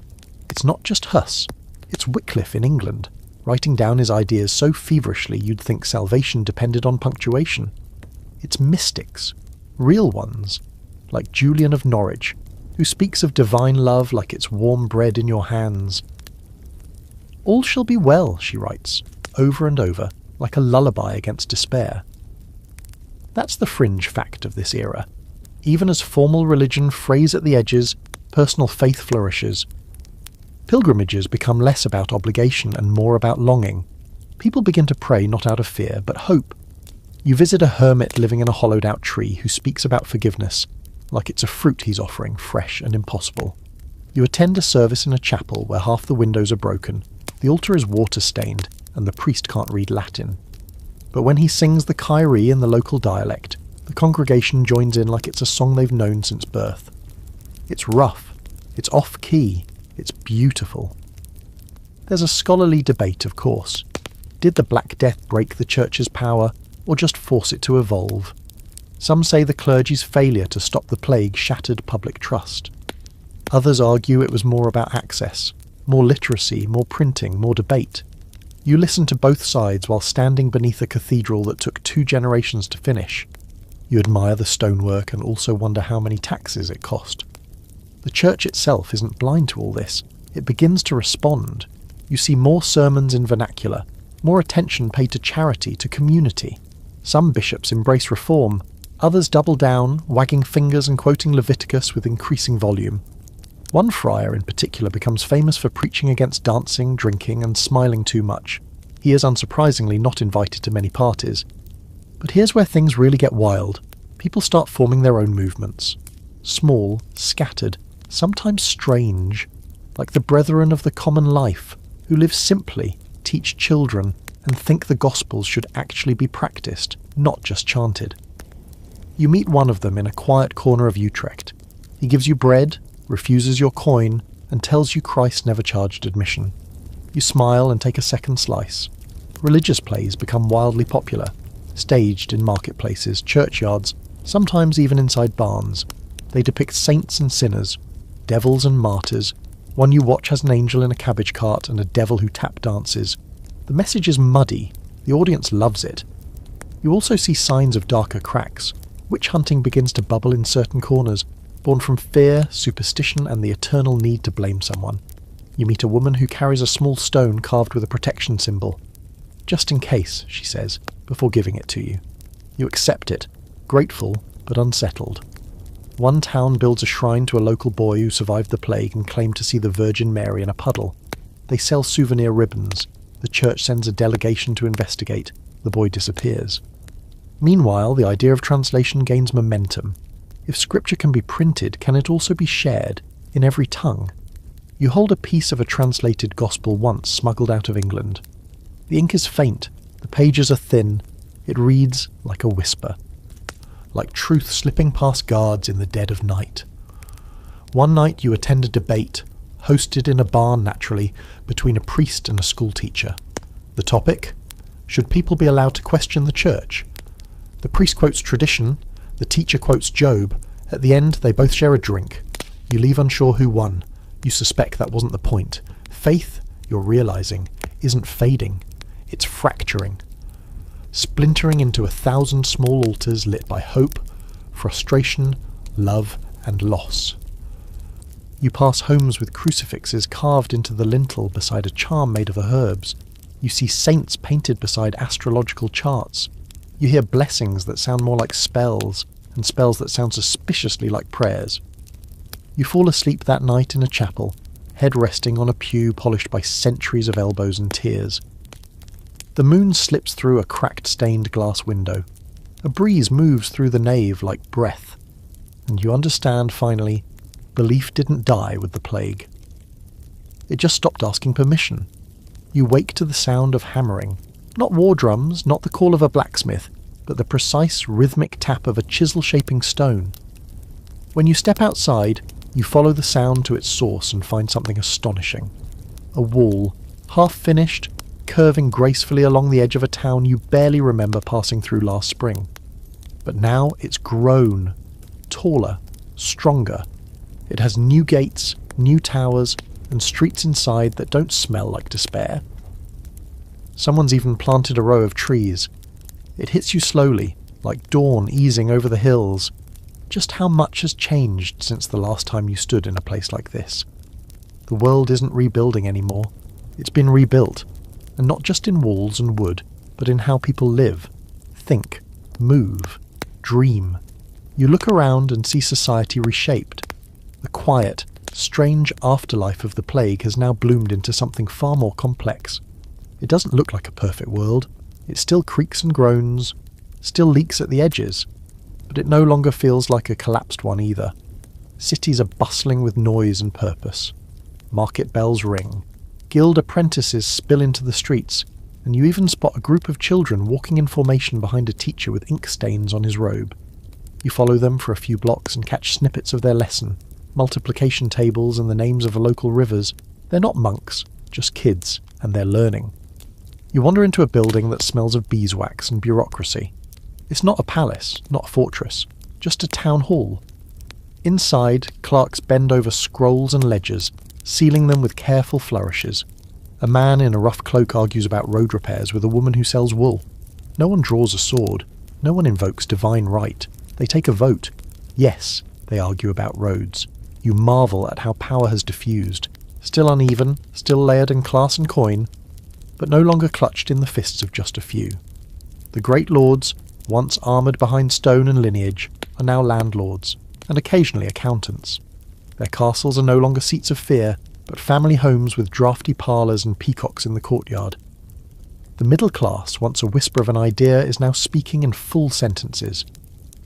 It's not just Huss, it's Wycliffe in England, writing down his ideas so feverishly you'd think salvation depended on punctuation. It's mystics, real ones, like Julian of Norwich, who speaks of divine love like it's warm bread in your hands. "All shall be well," she writes, over and over, like a lullaby against despair. That's the fringe fact of this era. Even as formal religion frays at the edges, personal faith flourishes. Pilgrimages become less about obligation and more about longing. People begin to pray not out of fear, but hope. You visit a hermit living in a hollowed-out tree who speaks about forgiveness, like it's a fruit he's offering, fresh and impossible. You attend a service in a chapel where half the windows are broken, the altar is water-stained, and the priest can't read Latin. But when he sings the Kyrie in the local dialect, the congregation joins in like it's a song they've known since birth. It's rough, it's off-key, it's beautiful. There's a scholarly debate, of course. Did the Black Death break the church's power, or just force it to evolve? Some say the clergy's failure to stop the plague shattered public trust. Others argue it was more about access, more literacy, more printing, more debate. You listen to both sides while standing beneath a cathedral that took 2 generations to finish. You admire the stonework and also wonder how many taxes it cost. The church itself isn't blind to all this. It begins to respond. You see more sermons in vernacular, more attention paid to charity, to community. Some bishops embrace reform. Others double down, wagging fingers and quoting Leviticus with increasing volume. One friar in particular becomes famous for preaching against dancing, drinking, and smiling too much. He is unsurprisingly not invited to many parties. But here's where things really get wild. People start forming their own movements. Small, scattered, sometimes strange, like the brethren of the common life, who live simply, teach children, and think the Gospels should actually be practiced, not just chanted. You meet one of them in a quiet corner of Utrecht. He gives you bread, refuses your coin, and tells you Christ never charged admission. You smile and take a second slice. Religious plays become wildly popular, staged in marketplaces, churchyards, sometimes even inside barns. They depict saints and sinners, devils and martyrs. One you watch has an angel in a cabbage cart and a devil who tap dances. The message is muddy. The audience loves it. You also see signs of darker cracks. Witch hunting begins to bubble in certain corners, born from fear, superstition, and the eternal need to blame someone. You meet a woman who carries a small stone carved with a protection symbol. "Just in case," she says, before giving it to you. You accept it, grateful but unsettled. One town builds a shrine to a local boy who survived the plague and claimed to see the Virgin Mary in a puddle. They sell souvenir ribbons. The church sends a delegation to investigate. The boy disappears. Meanwhile, the idea of translation gains momentum. If scripture can be printed, can it also be shared, in every tongue? You hold a piece of a translated gospel once smuggled out of England. The ink is faint, the pages are thin, it reads like a whisper. Like truth slipping past guards in the dead of night. One night you attend a debate, hosted in a barn naturally, between a priest and a schoolteacher. The topic? Should people be allowed to question the church? The priest quotes tradition, the teacher quotes Job. At the end, they both share a drink. You leave unsure who won. You suspect that wasn't the point. Faith, you're realizing, isn't fading. It's fracturing. Splintering into 1,000 small altars lit by hope, frustration, love, and loss. You pass homes with crucifixes carved into the lintel beside a charm made of the herbs. You see saints painted beside astrological charts. You hear blessings that sound more like spells, and spells that sound suspiciously like prayers. You fall asleep that night in a chapel, head resting on a pew polished by centuries of elbows and tears. The moon slips through a cracked stained glass window. A breeze moves through the nave like breath. And you understand, finally, belief didn't die with the plague. It just stopped asking permission. You wake to the sound of hammering. Not war drums, not the call of a blacksmith, but the precise rhythmic tap of a chisel-shaping stone. When you step outside, you follow the sound to its source and find something astonishing. A wall, half-finished, curving gracefully along the edge of a town you barely remember passing through last spring. But now it's grown, taller, stronger. It has new gates, new towers, and streets inside that don't smell like despair. Someone's even planted a row of trees. It hits you slowly, like dawn easing over the hills. Just how much has changed since the last time you stood in a place like this. The world isn't rebuilding anymore. It's been rebuilt, and not just in walls and wood, but in how people live, think, move, dream. You look around and see society reshaped. The quiet, strange afterlife of the plague has now bloomed into something far more complex. It doesn't look like a perfect world. It still creaks and groans, still leaks at the edges, but it no longer feels like a collapsed one either. Cities are bustling with noise and purpose. Market bells ring. Guild apprentices spill into the streets, and you even spot a group of children walking in formation behind a teacher with ink stains on his robe. You follow them for a few blocks and catch snippets of their lesson, multiplication tables and the names of local rivers. They're not monks, just kids, and they're learning. You wander into a building that smells of beeswax and bureaucracy. It's not a palace, not a fortress, just a town hall. Inside, clerks bend over scrolls and ledgers, sealing them with careful flourishes. A man in a rough cloak argues about road repairs with a woman who sells wool. No one draws a sword. No one invokes divine right. They take a vote. Yes, they argue about roads. You marvel at how power has diffused. Still uneven, still layered in class and coin, but no longer clutched in the fists of just a few. The great lords, once armoured behind stone and lineage, are now landlords, and occasionally accountants. Their castles are no longer seats of fear, but family homes with draughty parlours and peacocks in the courtyard. The middle class, once a whisper of an idea, is now speaking in full sentences.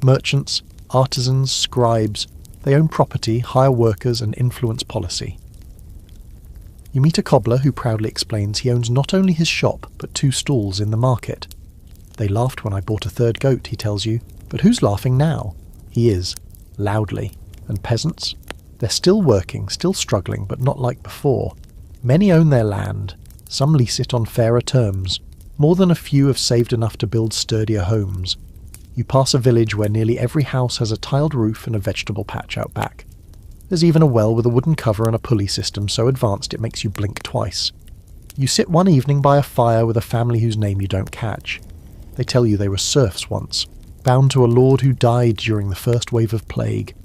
Merchants, artisans, scribes, they own property, hire workers, and influence policy. You meet a cobbler who proudly explains he owns not only his shop, but 2 stalls in the market. They laughed when I bought a 3rd goat, he tells you, but who's laughing now? He is, loudly. And peasants? They're still working, still struggling, but not like before. Many own their land. Some lease it on fairer terms. More than a few have saved enough to build sturdier homes. You pass a village where nearly every house has a tiled roof and a vegetable patch out back. There's even a well with a wooden cover and a pulley system so advanced it makes you blink twice. You sit one evening by a fire with a family whose name you don't catch. They tell you they were serfs once, bound to a lord who died during the first wave of plague.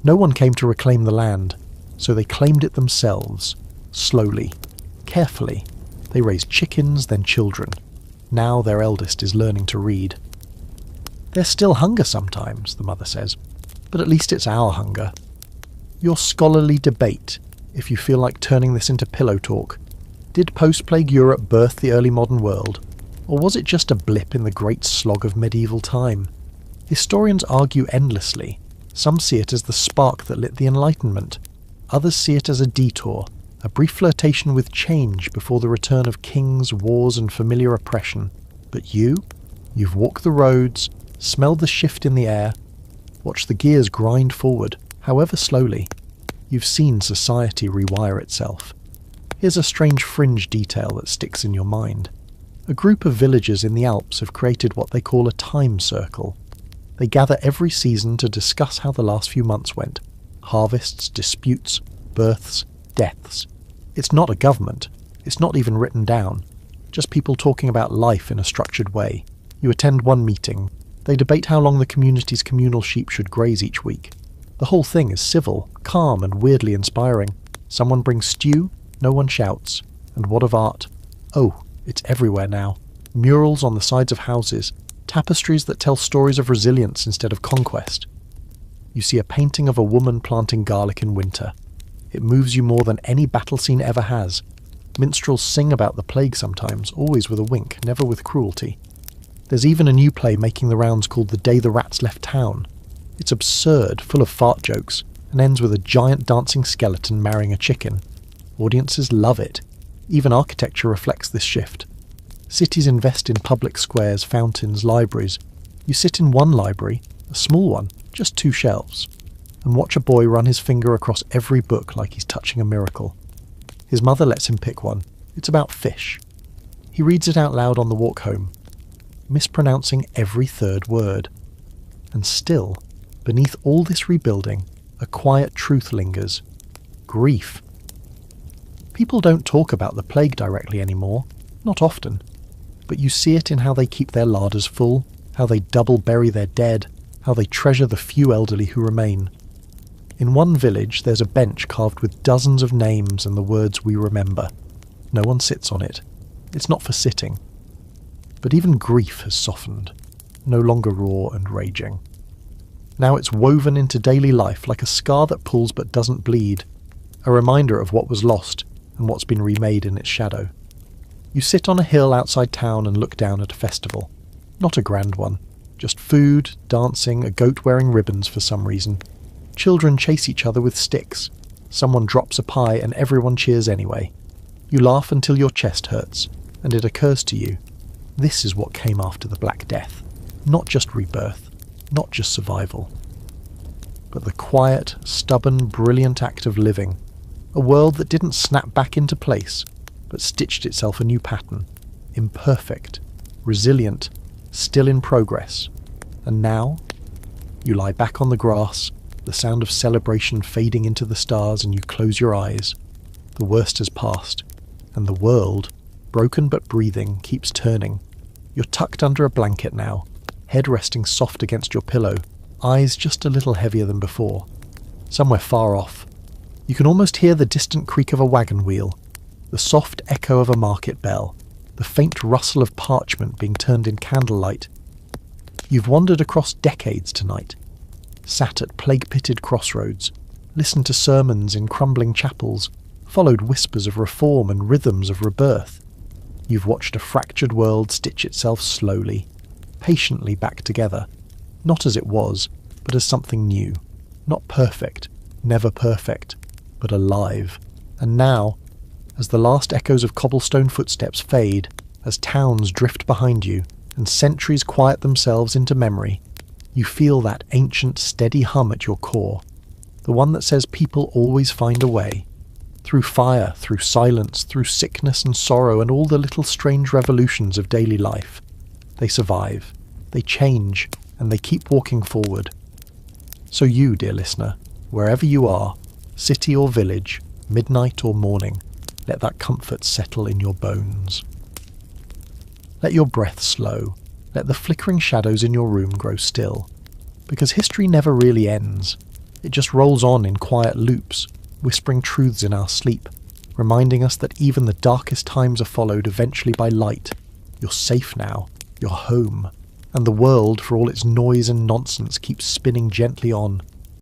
No one came to reclaim the land, so they claimed it themselves, slowly, carefully. They raised chickens, then children. Now their eldest is learning to read. There's still hunger sometimes, the mother says, but at least it's our hunger. Your scholarly debate, if you feel like turning this into pillow talk. Did post-plague Europe birth the early modern world? Or was it just a blip in the great slog of medieval time? Historians argue endlessly. Some see it as the spark that lit the Enlightenment. Others see it as a detour, a brief flirtation with change before the return of kings, wars, and familiar oppression. But you've walked the roads, smelled the shift in the air, watched the gears grind forward, however slowly. You've seen society rewire itself. Here's a strange fringe detail that sticks in your mind. A group of villagers in the Alps have created what they call a time circle. They gather every season to discuss how the last few months went. Harvests, disputes, births, deaths. It's not a government. It's not even written down. Just people talking about life in a structured way. You attend one meeting. They debate how long the community's communal sheep should graze each week. The whole thing is civil, calm, and weirdly inspiring. Someone brings stew, no one shouts. And what of art? Oh, it's everywhere now. Murals on the sides of houses, tapestries that tell stories of resilience instead of conquest. You see a painting of a woman planting garlic in winter. It moves you more than any battle scene ever has. Minstrels sing about the plague sometimes, always with a wink, never with cruelty. There's even a new play making the rounds called The Day the Rats Left Town. It's absurd, full of fart jokes, and ends with a giant dancing skeleton marrying a chicken. Audiences love it. Even architecture reflects this shift. Cities invest in public squares, fountains, libraries. You sit in one library, a small one, just 2 shelves, and watch a boy run his finger across every book like he's touching a miracle. His mother lets him pick one. It's about fish. He reads it out loud on the walk home, mispronouncing every 3rd word. And still, beneath all this rebuilding, a quiet truth lingers. Grief. People don't talk about the plague directly anymore, not often, but you see it in how they keep their larders full, how they double bury their dead, how they treasure the few elderly who remain. In one village there's a bench carved with dozens of names and the words "we remember." No one sits on it. It's not for sitting. But even grief has softened, no longer raw and raging. Now it's woven into daily life like a scar that pulls but doesn't bleed, a reminder of what was lost and what's been remade in its shadow. You sit on a hill outside town and look down at a festival. Not a grand one, just food, dancing, a goat wearing ribbons for some reason. Children chase each other with sticks. Someone drops a pie and everyone cheers anyway. You laugh until your chest hurts, and it occurs to you, this is what came after the Black Death. Not just rebirth, not just survival, but the quiet, stubborn, brilliant act of living. A world that didn't snap back into place, but stitched itself a new pattern. Imperfect, resilient, still in progress. And now, you lie back on the grass, the sound of celebration fading into the stars, and you close your eyes. The worst has passed, and the world, broken but breathing, keeps turning. You're tucked under a blanket now, head resting soft against your pillow, eyes just a little heavier than before. Somewhere far off, you can almost hear the distant creak of a wagon wheel, the soft echo of a market bell, the faint rustle of parchment being turned in candlelight. You've wandered across decades tonight, sat at plague-pitted crossroads, listened to sermons in crumbling chapels, followed whispers of reform and rhythms of rebirth. You've watched a fractured world stitch itself slowly, patiently back together, not as it was, but as something new. Not perfect, never perfect, but alive. And now, as the last echoes of cobblestone footsteps fade, as towns drift behind you, and centuries quiet themselves into memory, you feel that ancient, steady hum at your core, the one that says people always find a way. Through fire, through silence, through sickness and sorrow and all the little strange revolutions of daily life. They survive, they change, and they keep walking forward. So you, dear listener, wherever you are, city or village, midnight or morning, let that comfort settle in your bones. Let your breath slow. Let the flickering shadows in your room grow still. Because history never really ends. It just rolls on in quiet loops, whispering truths in our sleep, reminding us that even the darkest times are followed eventually by light. You're safe now. You're home. And the world, for all its noise and nonsense, keeps spinning gently on,